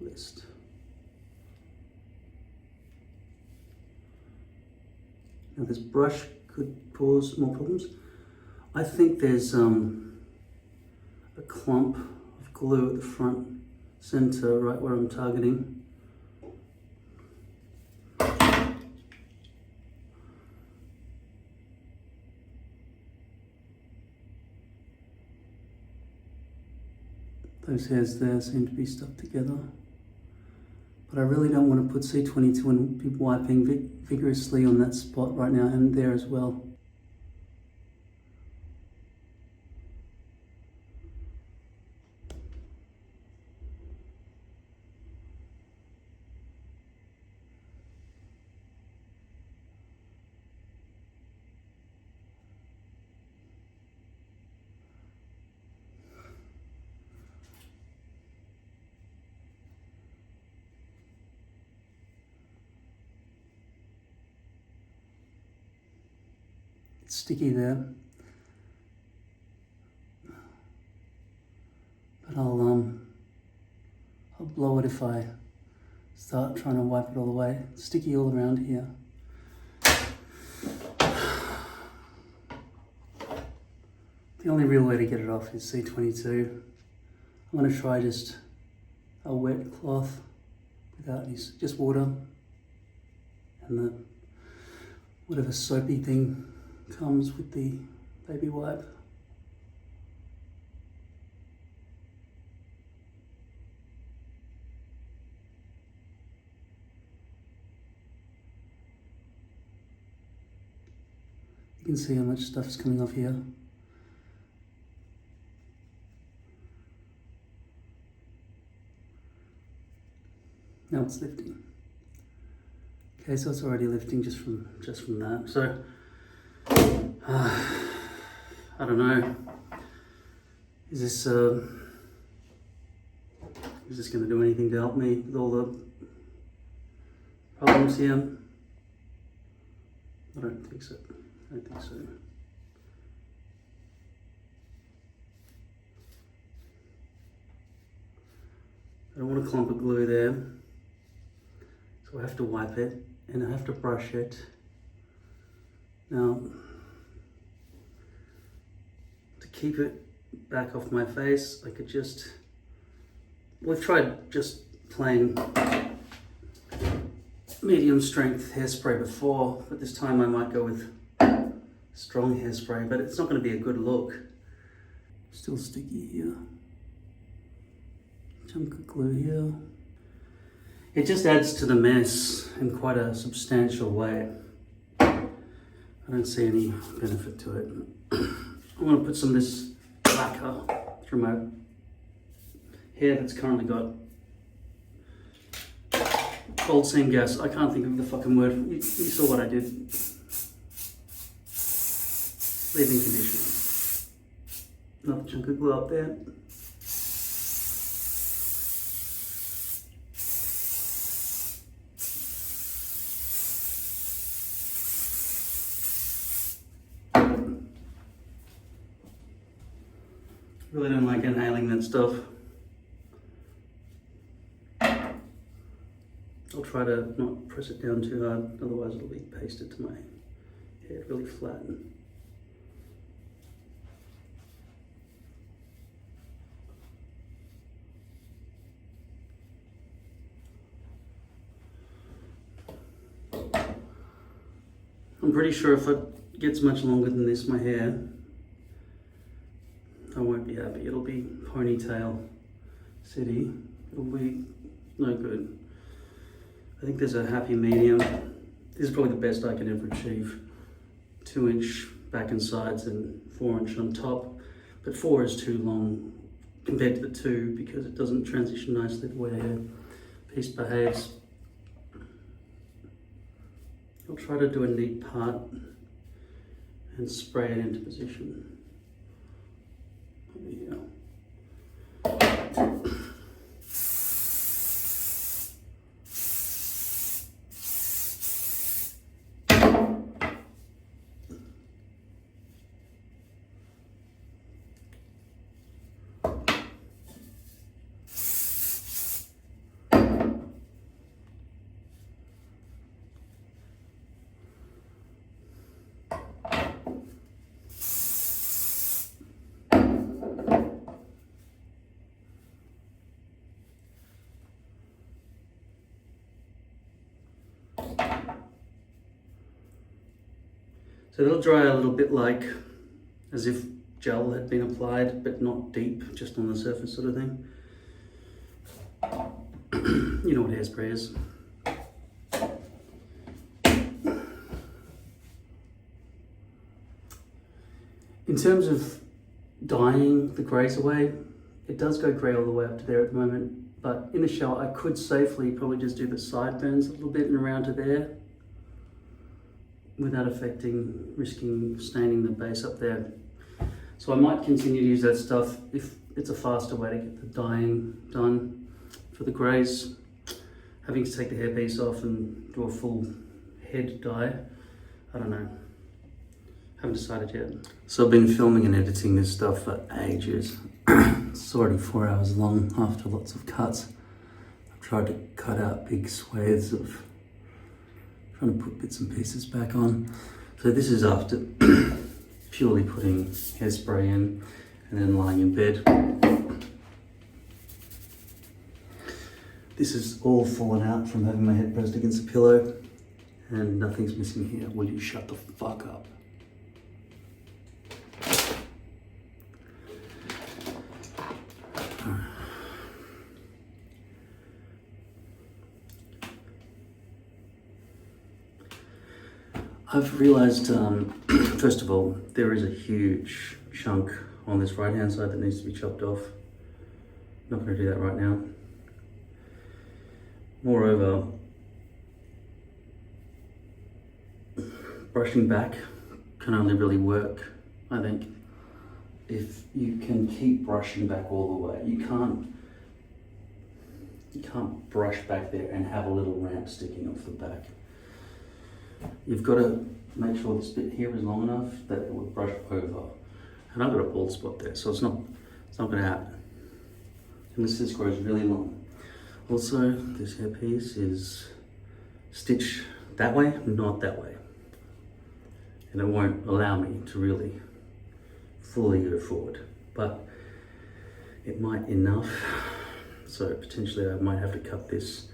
list. Now this brush could cause more problems. I think there's a clump of glue at the front center, right where I'm targeting. Those hairs there seem to be stuck together. But I really don't want to put C22 and be wiping vigorously on that spot right now, and there as well. It's sticky there, but I'll blow it if I start trying to wipe it all away. It's sticky all around here. The only real way to get it off is C22. I'm going to try just a wet cloth without any, just water and the whatever soapy thing comes with the baby wipe. You can see how much stuff is coming off here. Now it's lifting. Okay, so it's already lifting just from that. So I don't know. Is this going to do anything to help me with all the problems here? I don't think so. I don't think so. I don't want a clump of glue there, so I have to wipe it and I have to brush it. Now, to keep it back off my face, I could just, we've tried just plain medium strength hairspray before, but this time I might go with strong hairspray, but it's not going to be a good look. Still sticky here. Chunk of glue here. It just adds to the mess in quite a substantial way. I don't see any benefit to it. I'm going to put some of this lacquer through my hair that's currently got cold seam gas. I can't think of the fucking word. You saw what I did. Leave-in conditioner. Another chunk of glue up there. Really don't like inhaling that stuff. I'll try to not press it down too hard, otherwise it'll be pasted to my hair really flat. I'm pretty sure if it gets much longer than this, my hair, I won't be happy. It'll be ponytail city. It'll be no good. I think there's a happy medium. This is probably the best I can ever achieve. 2-inch back and sides and 4-inch on top. But 4 is too long compared to the 2 because it doesn't transition nicely the way the hair piece behaves. I'll try to do a neat part and spray it into position. Over here. So it'll dry a little bit like as if gel had been applied, but not deep, just on the surface sort of thing. You know what hairspray is. In terms of dyeing the greys away, it does go grey all the way up to there at the moment, but in the shower I could safely probably just do the sideburns a little bit and around to there without risking staining the base up there. So I might continue to use that stuff if it's a faster way to get the dyeing done for the greys. Having to take the hairpiece off and do a full head dye, I don't know. Haven't decided yet. So I've been filming and editing this stuff for ages. It's already 4 hours long after lots of cuts. I've tried to cut out big swathes of trying to put bits and pieces back on. So this is after purely putting hairspray in and then lying in bed. This is all fallen out from having my head pressed against a pillow, and nothing's missing here. Will you shut the fuck up? I've realized, first of all, there is a huge chunk on this right hand side that needs to be chopped off. Not going to do that right now. Moreover, brushing back can only really work, I think, if you can keep brushing back all the way. You can't brush back there and have a little ramp sticking off the back. You've got to make sure this bit here is long enough that it will brush over. And I've got a bald spot there, so it's not going to happen unless this grows really long. Also, this hairpiece is stitched that way, not that way. And it won't allow me to really fully go forward, but it might enough. So potentially I might have to cut this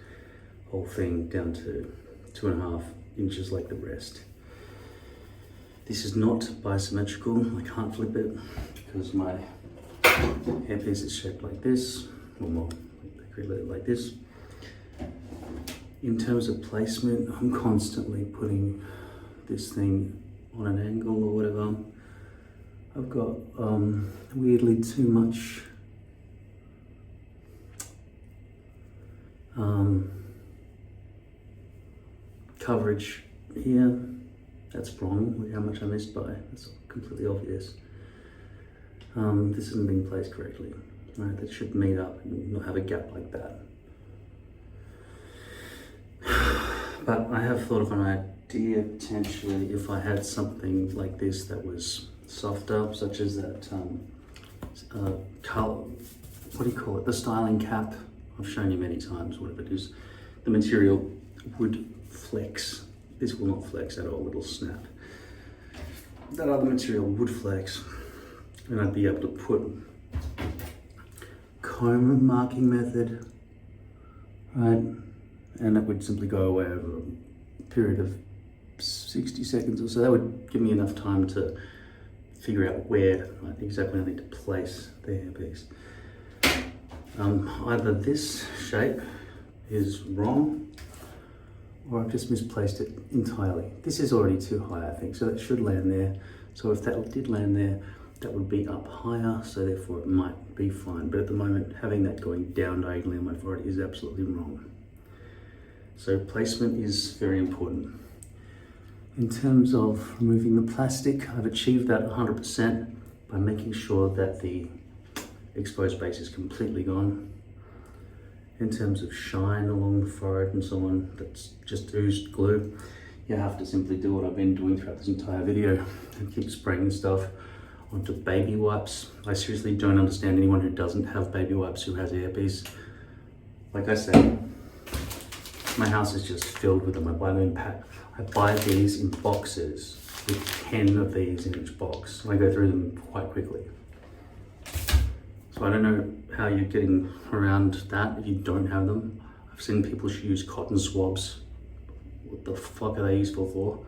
whole thing down to 2.5 inches like the rest. This is not bisymmetrical. I can't flip it because my hairpiece is shaped like this, or more, they create it like this. In terms of placement, I'm constantly putting this thing on an angle or whatever. I've got weirdly too much coverage here. That's wrong. Look how much I missed by. It's completely obvious. This hasn't been placed correctly. Right, that should meet up and not have a gap like that. But I have thought of an idea potentially if I had something like this that was softer, such as that color, what do you call it? The styling cap. I've shown you many times, whatever it is. The material would flex. This will not flex at all, it'll snap. That other material would flex, and I'd be able to put comb marking method, right? And that would simply go away over a period of 60 seconds or so. That would give me enough time to figure out where exactly I need to place the hairpiece. Either this shape is wrong or I've just misplaced it entirely. This is already too high, I think, so that should land there. So if that did land there, that would be up higher, so therefore it might be fine. But at the moment, having that going down diagonally on my forehead is absolutely wrong. So placement is very important. In terms of removing the plastic, I've achieved that 100% by making sure that the exposed base is completely gone. In terms of shine along the forehead and so on, that's just oozed glue. You have to simply do what I've been doing throughout this entire video and keep spraying stuff onto baby wipes. I seriously don't understand anyone who doesn't have baby wipes who has a hairpiece. Like I said, my house is just filled with them. I buy them in pack. I buy these in boxes with 10 of these in each box. And I go through them quite quickly. So I don't know how you're getting around that if you don't have them. I've seen people use cotton swabs. What the fuck are they useful for?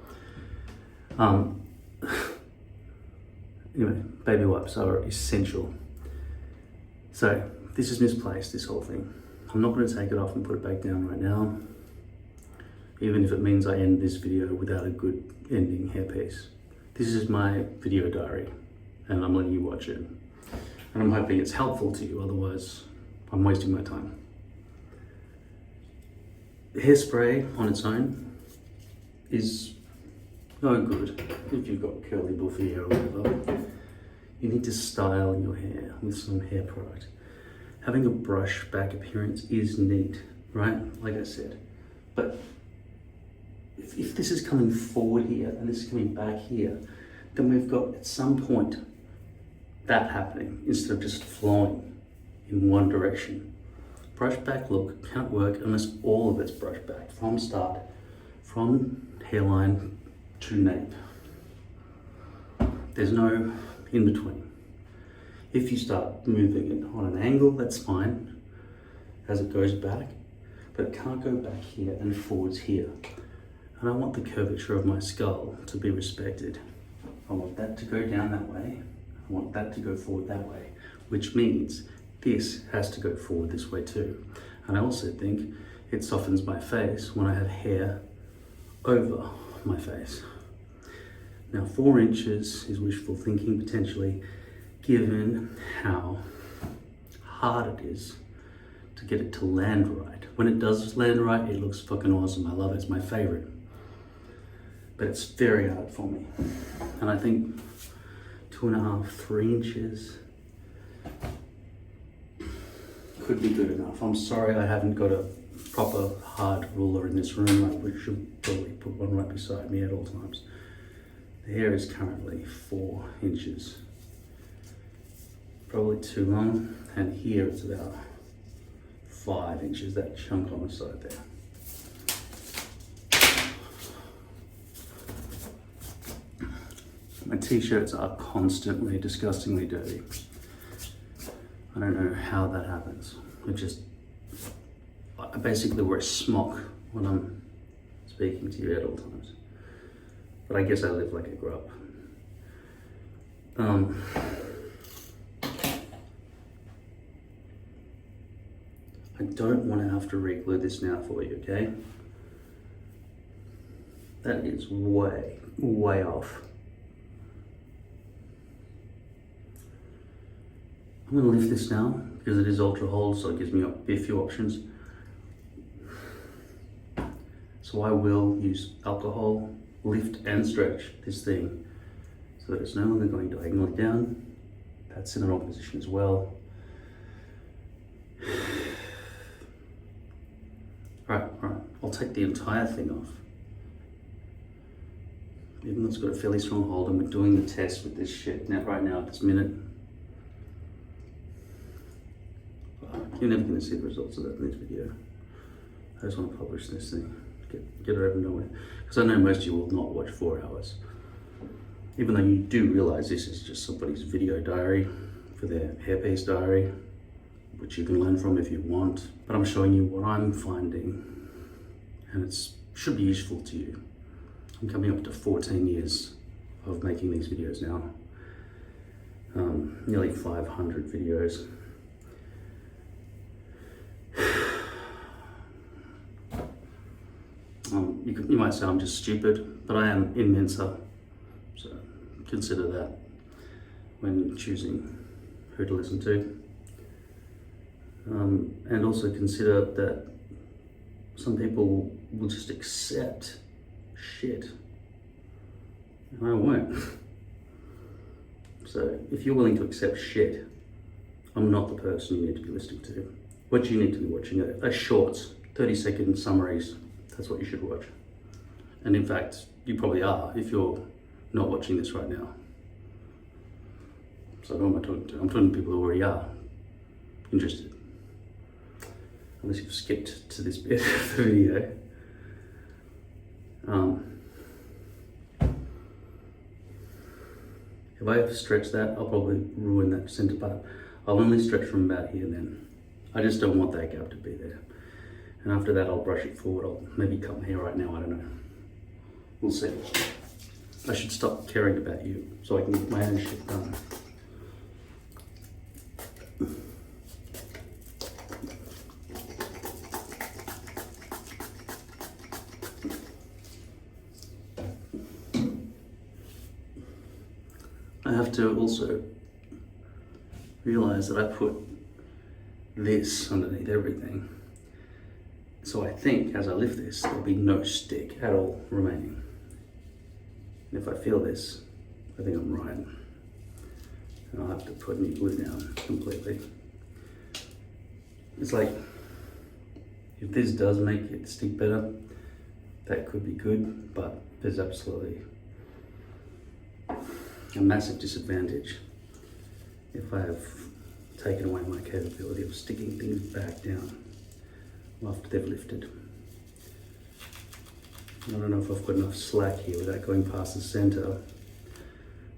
Anyway, baby wipes are essential. So this is misplaced, this whole thing. I'm not going to take it off and put it back down right now, even if it means I end this video without a good ending hairpiece. This is my video diary, and I'm letting you watch it. And I'm hoping it's helpful to you, otherwise I'm wasting my time. Hairspray on its own is no good if you've got curly buffy hair or whatever. You need to style your hair with some hair product. Having a brush back appearance is neat, right? Like I said. But if this is coming forward here and this is coming back here, then we've got at some point that happening instead of just flowing in one direction. Brush back look can't work unless all of it's brushed back from start, from hairline to nape. There's no in between. If you start moving it on an angle, that's fine as it goes back, but it can't go back here and forwards here. And I want the curvature of my skull to be respected. I want that to go down that way. I want that to go forward that way, which means this has to go forward this way too. And I also think it softens my face when I have hair over my face. Now 4 inches is wishful thinking potentially, given how hard it is to get it to land right. When it does land right, it looks fucking awesome. I love it, it's my favorite. But it's very hard for me. And I think 2.5, 3 inches could be good enough. I'm sorry I haven't got a proper hard ruler in this room. I should probably put one right beside me at all times. The hair is currently 4 inches. Probably too long, and here it's about 5 inches, that chunk on the side there. My t-shirts are constantly disgustingly dirty. I don't know how that happens. I basically wear a smock when I'm speaking to you at all times. But I guess I live like a grub. I don't want to have to re-glue this now for you, okay? That is way, way off. I'm going to lift this now because it is ultra hold, so it gives me a few options. So I will use alcohol, lift and stretch this thing so that it's no longer going diagonally down. That's in the wrong position as well. Right, I'll take the entire thing off. Even though it's got a fairly strong hold, and we're doing the test with this shit right now at this minute. You're never going to see the results of that in this video. I just want to publish this thing, get it over and done with. Because I know most of you will not watch 4 hours. Even though you do realize this is just somebody's video diary for their hairpiece diary, which you can learn from if you want. But I'm showing you what I'm finding, and it should be useful to you. I'm coming up to 14 years of making these videos now. Nearly 500 videos. You might say I'm just stupid, but I am in Mensa, so consider that when choosing who to listen to. And also consider that some people will just accept shit, and I won't. So if you're willing to accept shit, I'm not the person you need to be listening to. What you need to be watching are shorts, 30-second summaries. That's what you should watch. And in fact, you probably are if you're not watching this right now. So who am I talking to? I'm talking to people who already are interested. Unless you've skipped to this bit of the video. If I have to stretch that, I'll probably ruin that center part. I'll only stretch from about here then. I just don't want that gap to be there. And after that, I'll brush it forward. I'll maybe cut my hair right now, I don't know. We'll see. I should stop caring about you so I can get my own shit done. I have to also realize that I put this underneath everything. So I think as I lift this, there'll be no stick at all remaining. And if I feel this, I think I'm right. And I'll have to put new glue down completely. It's like, if this does make it stick better, that could be good, but there's absolutely a massive disadvantage if I have taken away my capability of sticking things back down after they've lifted. I don't know if I've got enough slack here without going past the center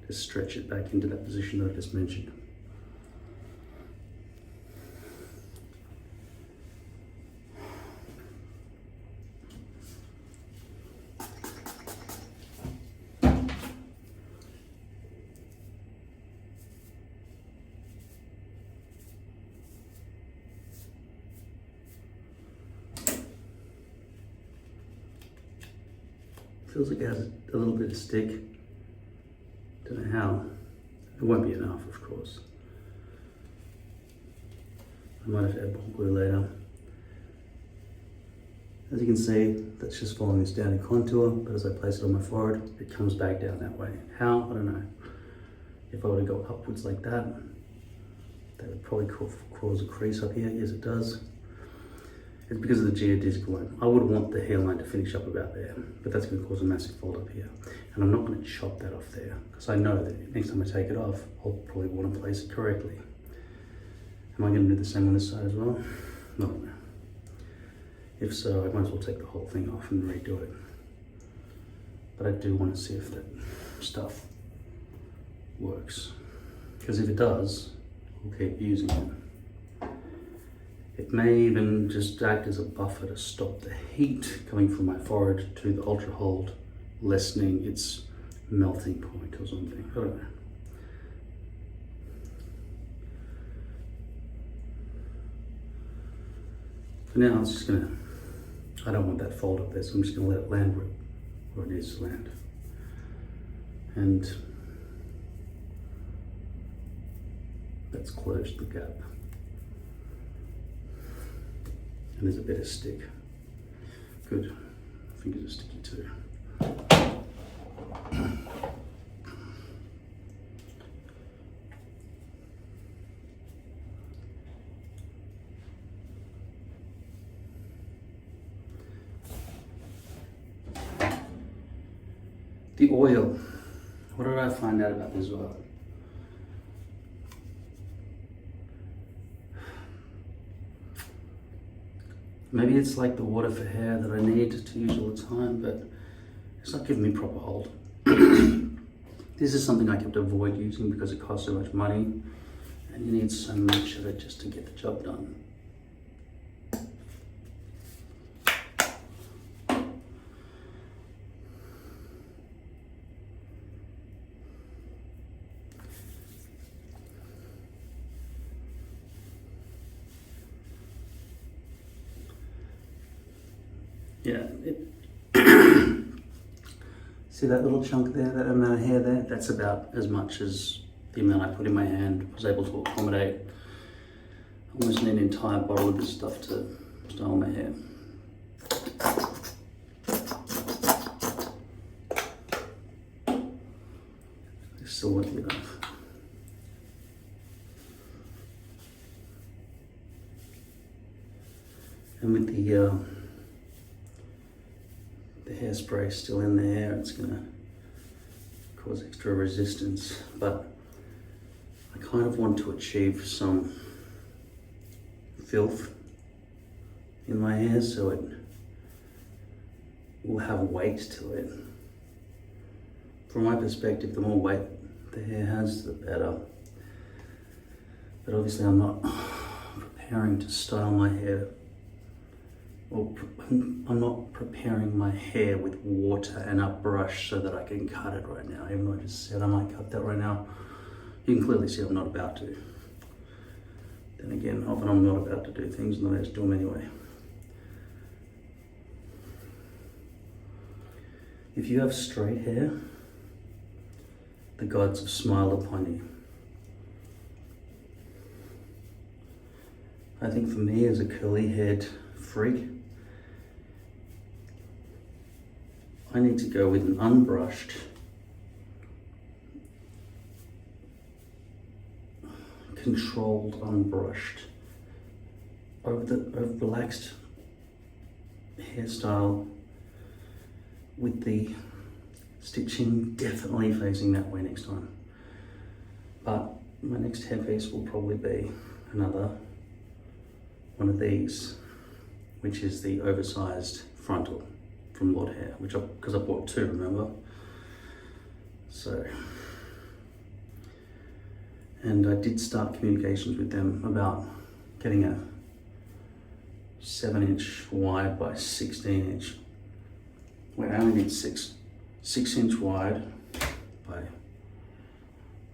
to stretch it back into that position that I just mentioned. Feels like it has a little bit of stick. Don't know how. It won't be enough, of course. I might have to add more glue later. As you can see, that's just following this down in contour, but as I place it on my forehead, it comes back down that way. How? I don't know. If I were to go upwards like that, that would probably cause a crease up here. Yes, it does. It's because of the geodesic line. I would want the hairline to finish up about there, but that's going to cause a massive fold up here. And I'm not going to chop that off there, because I know that next time I take it off, I'll probably want to place it correctly. Am I going to do the same on this side as well? No. If so, I might as well take the whole thing off and redo it. But I do want to see if that stuff works. Because if it does, we'll keep using it. It may even just act as a buffer to stop the heat coming from my forehead to the ultra hold, lessening its melting point or something. I don't know. For now, it's just gonna, I don't want that fold up there, so I'm just gonna let it land where it needs to land. And that's closed the gap. And there's a bit of stick. Good. Fingers are sticky too. The oil. What did I find out about this oil? Maybe it's like the water for hair that I need to use all the time, but it's not giving me proper hold. This is something I kept avoid using because it costs so much money, and you need so much of it just to get the job done. Yeah, see that little chunk there, that amount of hair there? That's about as much as the amount I put in my hand was able to accommodate. I almost need an entire bottle of this stuff to style my hair. This still won't be enough. And with the hairspray still in the hair, it's gonna cause extra resistance, but I kind of want to achieve some filth in my hair so it will have weight to it. From my perspective, the more weight the hair has, the better. But obviously I'm not preparing to style my hair I'm not preparing my hair with water and a brush so that I can cut it right now. Even though I just said I might cut that right now, you can clearly see I'm not about to. Then again, often I'm not about to do things and I just do them anyway. If you have straight hair, the gods have smiled upon you. I think for me as a curly-haired freak, I need to go with an unbrushed, controlled, unbrushed, relaxed hairstyle with the stitching definitely facing that way next time. But my next hairpiece will probably be another one of these, which is the oversized frontal from Lord Hair, because I bought two, remember? So, and I did start communications with them about getting a 7-inch wide by 16-inch. Wait, I only need 6-inch wide by,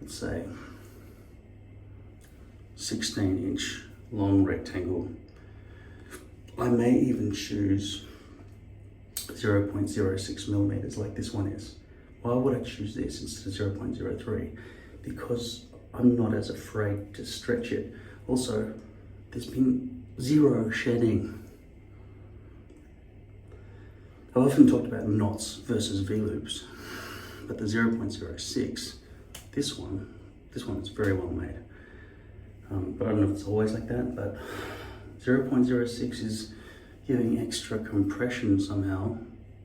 let's say, 16-inch long rectangle. I may even choose 0.06 millimeters like this one is. Why would I choose this instead of 0.03? Because I'm not as afraid to stretch it. Also, there's been zero shedding. I've often talked about knots versus V-loops, but the 0.06, this one is very well made. But I don't know if it's always like that, but 0.06 is giving extra compression somehow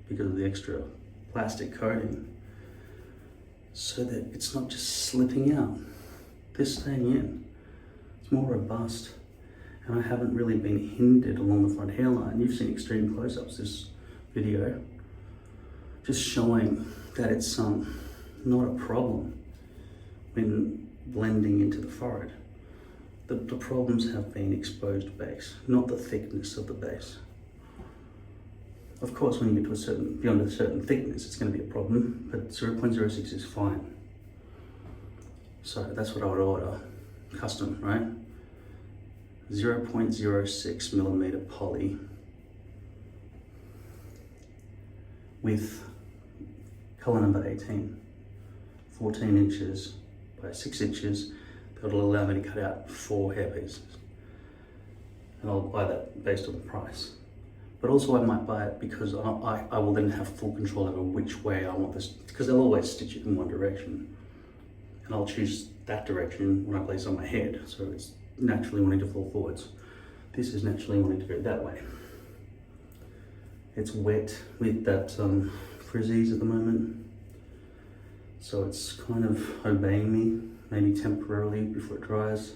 because of the extra plastic coating, so that it's not just slipping out. This staying in. It's more robust, and I haven't really been hindered along the front hairline. You've seen extreme close-ups this video, just showing that it's not a problem when blending into the forehead. The problems have been exposed base, not the thickness of the base. Of course, when you get to beyond a certain thickness, it's going to be a problem, but 0.06 is fine. So that's what I would order, custom, right? 0.06 millimeter poly with color number 18, 14 inches by 6 inches. That'll allow me to cut out 4 hair pieces. And I'll buy that based on the price. But also I might buy it because I will then have full control over which way I want this, because they'll always stitch it in one direction. And I'll choose that direction when I place on my head. So it's naturally wanting to fall forwards. This is naturally wanting to go that way. It's wet with that frizzies at the moment. So it's kind of obeying me, maybe temporarily before it dries.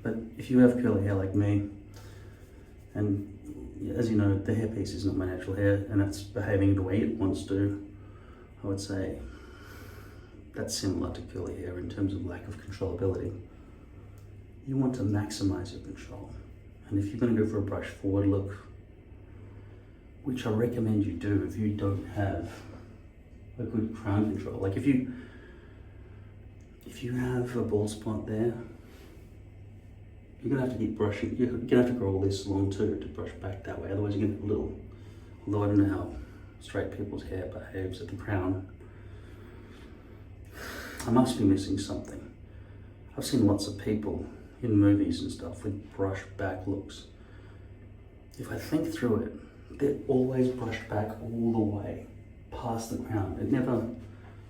But if you have curly hair like me, and as you know, the hairpiece is not my natural hair and it's behaving the way it wants to, I would say that's similar to curly hair in terms of lack of controllability. You want to maximize your control. And if you're going to go for a brush forward look, which I recommend you do if you don't have a good crown control. Like if you have a bald spot there, you're gonna have to keep brushing. You're gonna have to grow all this long too to brush back that way. Otherwise you're gonna get a little, although I don't know how straight people's hair behaves at the crown. I must be missing something. I've seen lots of people in movies and stuff with brush back looks. If I think through it, they're always brushed back all the way past the crown. It never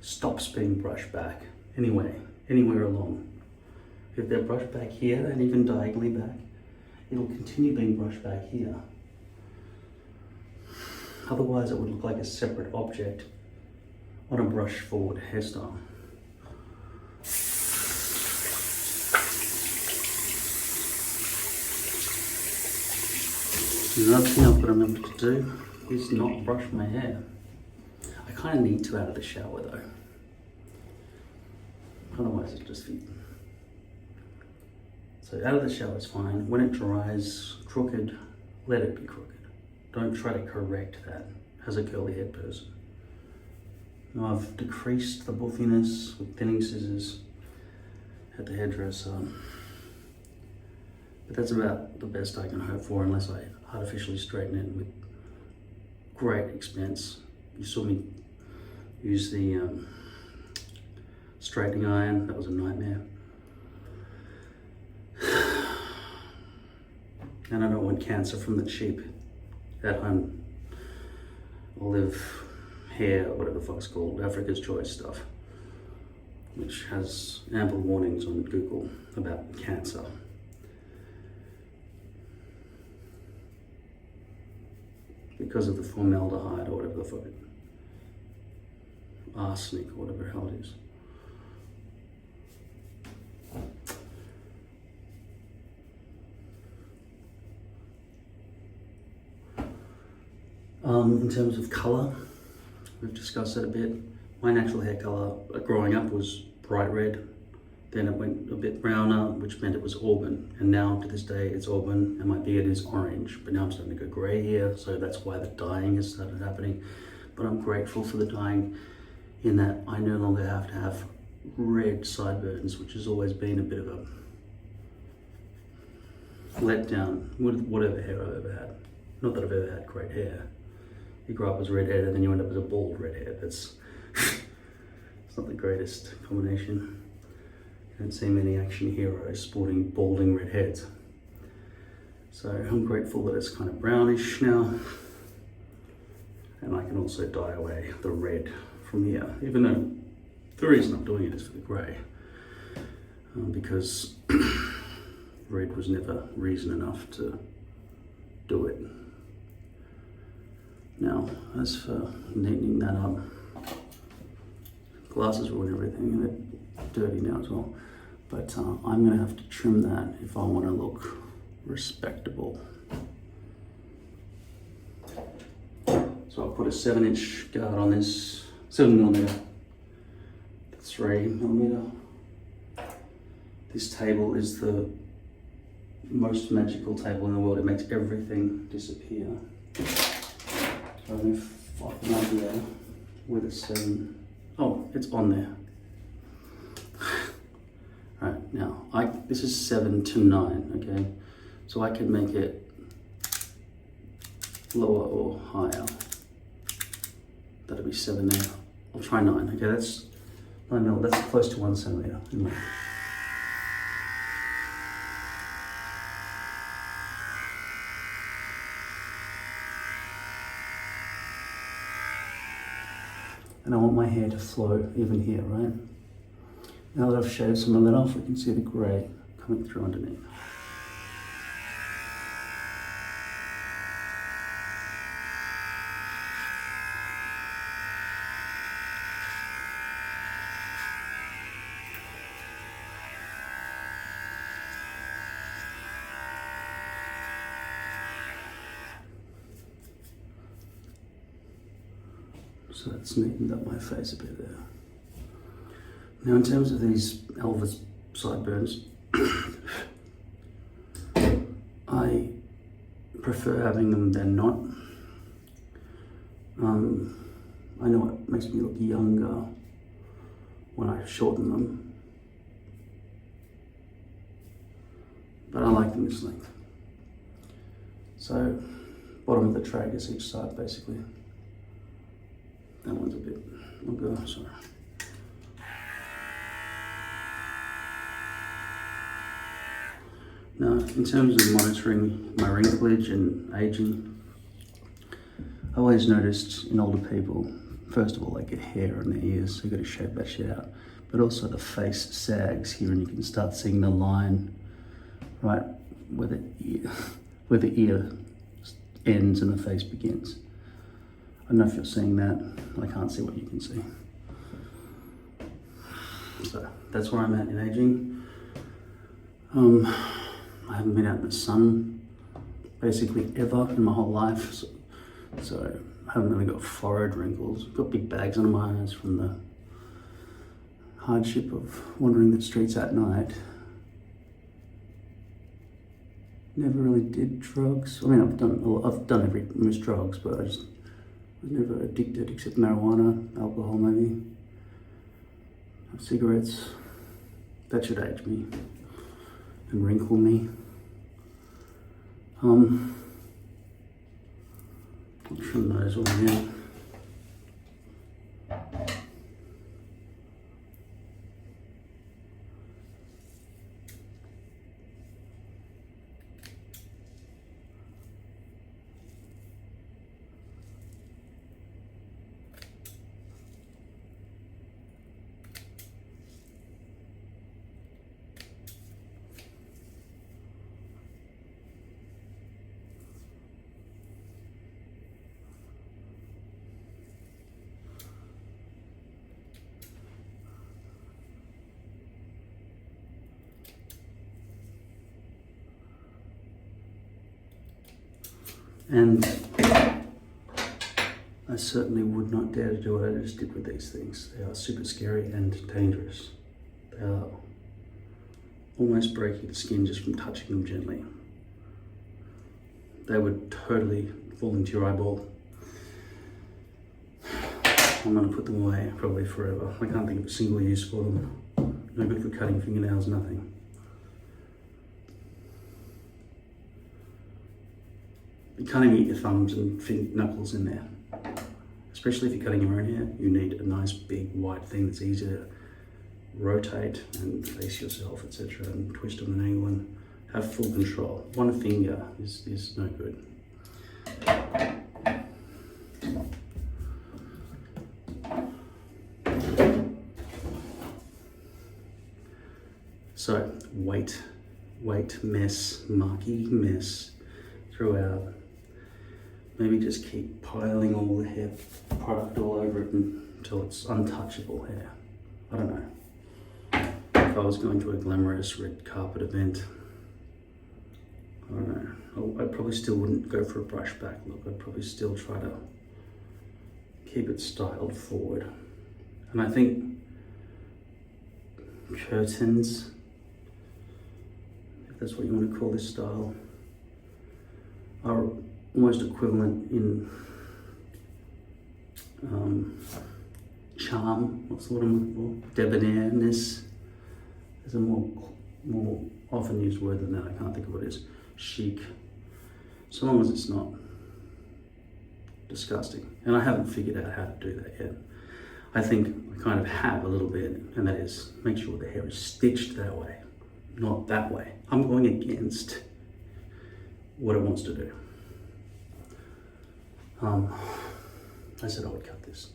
stops being brushed back anywhere along. If they're brushed back here and even diagonally back, it'll continue being brushed back here. Otherwise it would look like a separate object on a brush forward hairstyle. Another thing I've got to remember to do is not brush my hair. I kind of need to out of the shower though. Otherwise it'll just be... So So out of the shower is fine. When it dries crooked, let it be crooked. Don't try to correct that as a curly head person. Now I've decreased the buffiness with thinning scissors at the hairdresser. But that's about the best I can hope for unless I artificially straighten it with great expense. You saw me use the straightening iron. That was a nightmare. And I don't want cancer from the cheap at-home olive hair, whatever the fuck's called, Africa's Choice stuff, which has ample warnings on Google about cancer. Because of the formaldehyde or whatever the fuck arsenic or whatever the hell it is. In terms of colour, we've discussed that a bit. My natural hair colour growing up was bright red, then it went a bit browner, which meant it was auburn, and now to this day it's auburn and my beard is orange, but now I'm starting to go grey here, so that's why the dyeing has started happening. But I'm grateful for the dyeing in that I no longer have to have red sideburns, which has always been a bit of a letdown with whatever hair I've ever had. Not that I've ever had great hair. You grow up as redhead and then you end up as a bald redhead. That's it's not the greatest combination. You don't see many action heroes sporting balding redheads. So I'm grateful that it's kind of brownish now. And I can also dye away the red from here, even though the reason I'm doing it is for the grey. Because red was never reason enough to do it. Now, as for neatening that up, glasses ruin everything and they're dirty now as well. But I'm gonna have to trim that if I wanna look respectable. So I'll put a 7-inch guard on this, 7mm, 3mm. This table is the most magical table in the world. It makes everything disappear. So if I can have there with a 7, oh, it's on there. Right, now, this is 7 to 9, okay? So I can make it lower or higher. That'll be 7 there. I'll try 9, okay? That's 9mm, that's close to 1 centimeter. And I want my hair to flow even here, right? Now that I've shaved some of that off, we can see the grey coming through underneath. So that's neatened up my face a bit there. Now in terms of these Elvis sideburns, I prefer having them than not. I know it makes me look younger when I shorten them, but I like them this length. So bottom of the tragus each side basically. That one's a bit longer, sorry. Now, in terms of monitoring my wrinklage and aging, I always noticed in older people, first of all, they get hair in their ears, so you've got to shave that shit out. But also the face sags here and you can start seeing the line right where the ear ends and the face begins. I don't know if you're seeing that. I can't see what you can see. So that's where I'm at in aging. I haven't been out in the sun basically ever in my whole life. So I haven't really got forehead wrinkles. Got big bags under my eyes from the hardship of wandering the streets at night. never really did drugs. I mean, I've done most drugs, but I was never addicted except marijuana, alcohol maybe, cigarettes. That should age me and wrinkle me. I'll trim those all in. And I certainly would not dare to do what I just did with these things. They are super scary and dangerous. They are almost breaking the skin just from touching them gently. They would totally fall into your eyeball. I'm gonna put them away probably forever. I can't think of a single use for them. No good for cutting fingernails, nothing. You can't even get your thumbs and knuckles in there. Especially if you're cutting your own hair, you need a nice big white thing that's easy to rotate and face yourself, etc., and twist on an angle and have full control. One finger is no good. So, weight mess, marky mess throughout. Maybe just keep piling all the hair product all over it until it's untouchable hair. I don't know. If I was going to a glamorous red carpet event, I don't know. I probably still wouldn't go for a brush back look. I'd probably still try to keep it styled forward. And I think curtains, if that's what you want to call this style, are almost equivalent in charm. What's the word I'm looking for? Debonairness. There's a more often used word than that. I can't think of what it is. Chic. So long as it's not disgusting. And I haven't figured out how to do that yet. I think I kind of have a little bit, and that is make sure the hair is stitched that way, not that way. I'm going against what it wants to do. I said I would cut this.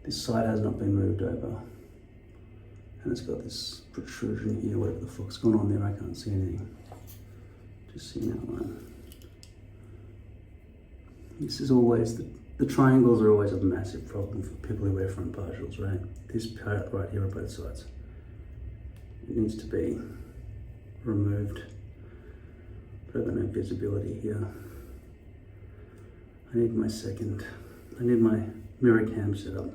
This side has not been moved over. And it's got this protrusion here, whatever the fuck's going on there, I can't see anything. Just see an outline. This is always, the triangles are always a massive problem for people who wear front partials, right? This part right here on both sides. It needs to be removed. But I've got no visibility here. I need my mirror cam set up,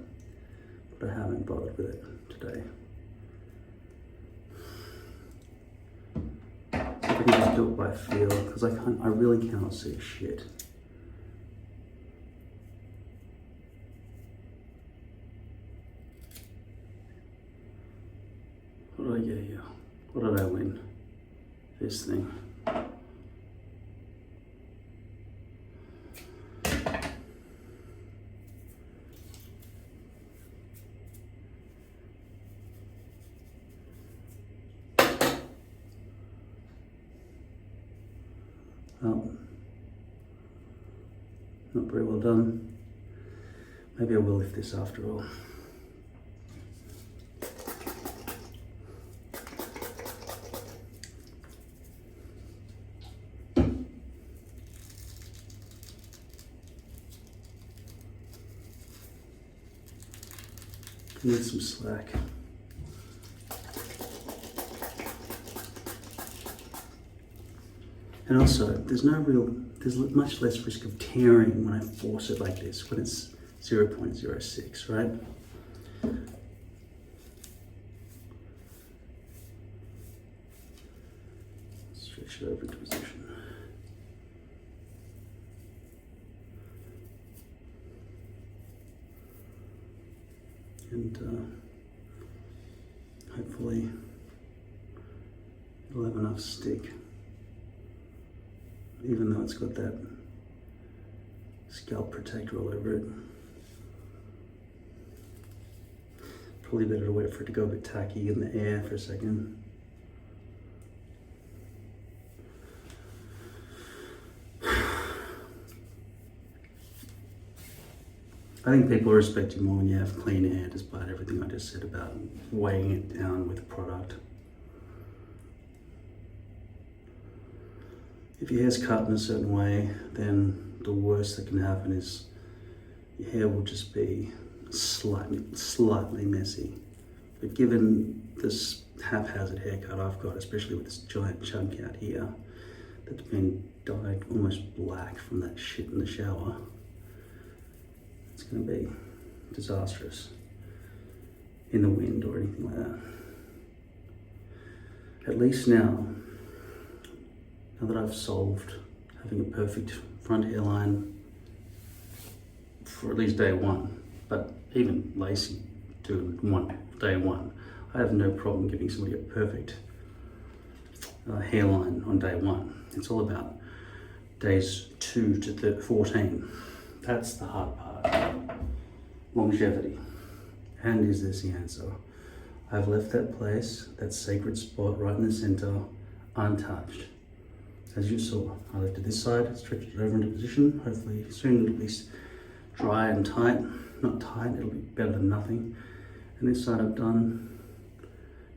but I haven't bothered with it today. So if I can just do it by feel, because I really cannot see shit. What did I get here? What did I win? This thing. Well, not very well done. Maybe I will lift this after all. Need some slack. And also, there's much less risk of tearing when I force it like this, when it's 0.06, right? switch it over into position. And hopefully it'll have enough stick, even though it's got that scalp protector all over it. Probably better to wait for it to go a bit tacky in the air for a second. I think people respect you more when you have clean hair, despite everything I just said about weighing it down with the product. If your hair's cut in a certain way, then the worst that can happen is your hair will just be slightly messy. But given this haphazard haircut I've got, especially with this giant chunk out here that's been dyed almost black from that shit in the shower, it's going to be disastrous in the wind or anything like that. At least now that I've solved having a perfect front hairline for at least day one, but even lacy to day one, I have no problem giving somebody a perfect hairline on day one. It's all about days 2 to 14. That's the hard part. Longevity. And is this the answer? I've left that place, that sacred spot right in the center, untouched. As you saw, I left it this side, stretched it over into position. Hopefully soon it'll be dry and tight. Not tight, it'll be better than nothing. And this side I've done,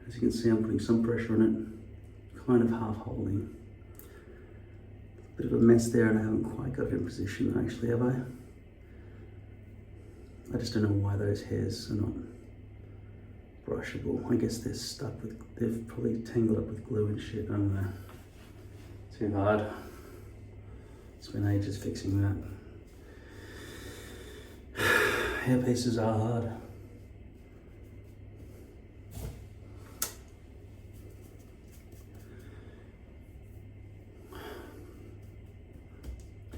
as you can see, I'm putting some pressure on it, kind of half holding. Bit of a mess there, and I haven't quite got it in position actually, have I? I just don't know why those hairs are not brushable. I guess they're stuck with, they've probably tangled up with glue and shit, I don't know. Too hard. It's been ages fixing that. Hair pieces are hard.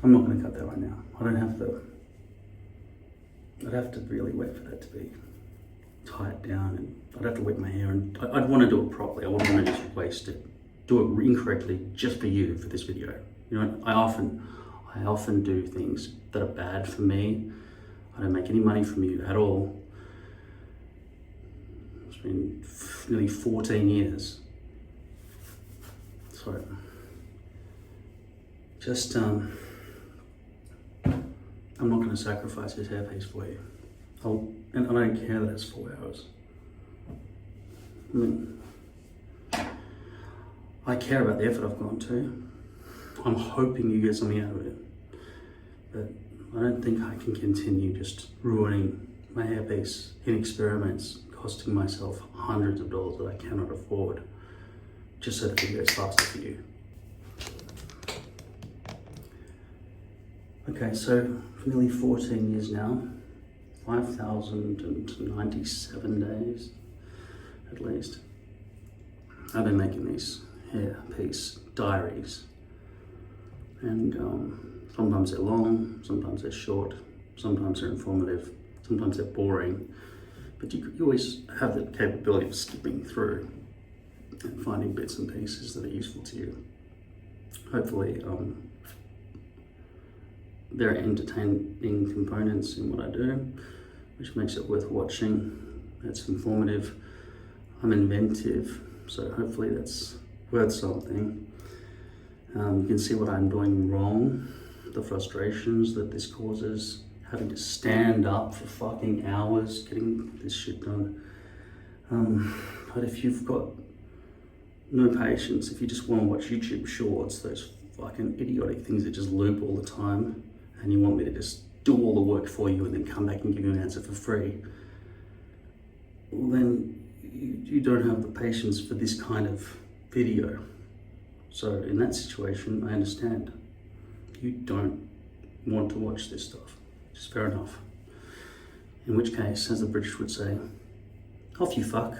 I'm not going to cut that right now. I don't have to. I'd have to really wait for that to be tied down, and I'd have to wet my hair, and I'd want to do it properly. I wouldn't want to just waste it, do it incorrectly just for you for this video. You know, I often do things that are bad for me. I don't make any money from you at all. It's been nearly 14 years. So, just I'm not going to sacrifice this hairpiece for you. And I don't care that it's 4 hours. I mean, I care about the effort I've gone to. I'm hoping you get something out of it. But I don't think I can continue just ruining my hairpiece in experiments, costing myself hundreds of dollars that I cannot afford, just so the video is faster for you. Okay, so for nearly 14 years now, 5,097 days at least, I've been making these hairpiece diaries. And sometimes they're long, sometimes they're short, sometimes they're informative, sometimes they're boring. But you always have the capability of skipping through and finding bits and pieces that are useful to you. Hopefully, there are entertaining components in what I do, which makes it worth watching. It's informative. I'm inventive, so hopefully that's worth something. You can see what I'm doing wrong, the frustrations that this causes, having to stand up for fucking hours getting this shit done. But if you've got no patience, if you just want to watch YouTube shorts, those fucking idiotic things that just loop all the time, and you want me to just do all the work for you and then come back and give you an answer for free, well then you don't have the patience for this kind of video. So in that situation, I understand. You don't want to watch this stuff, which is fair enough. In which case, as the British would say, off you fuck.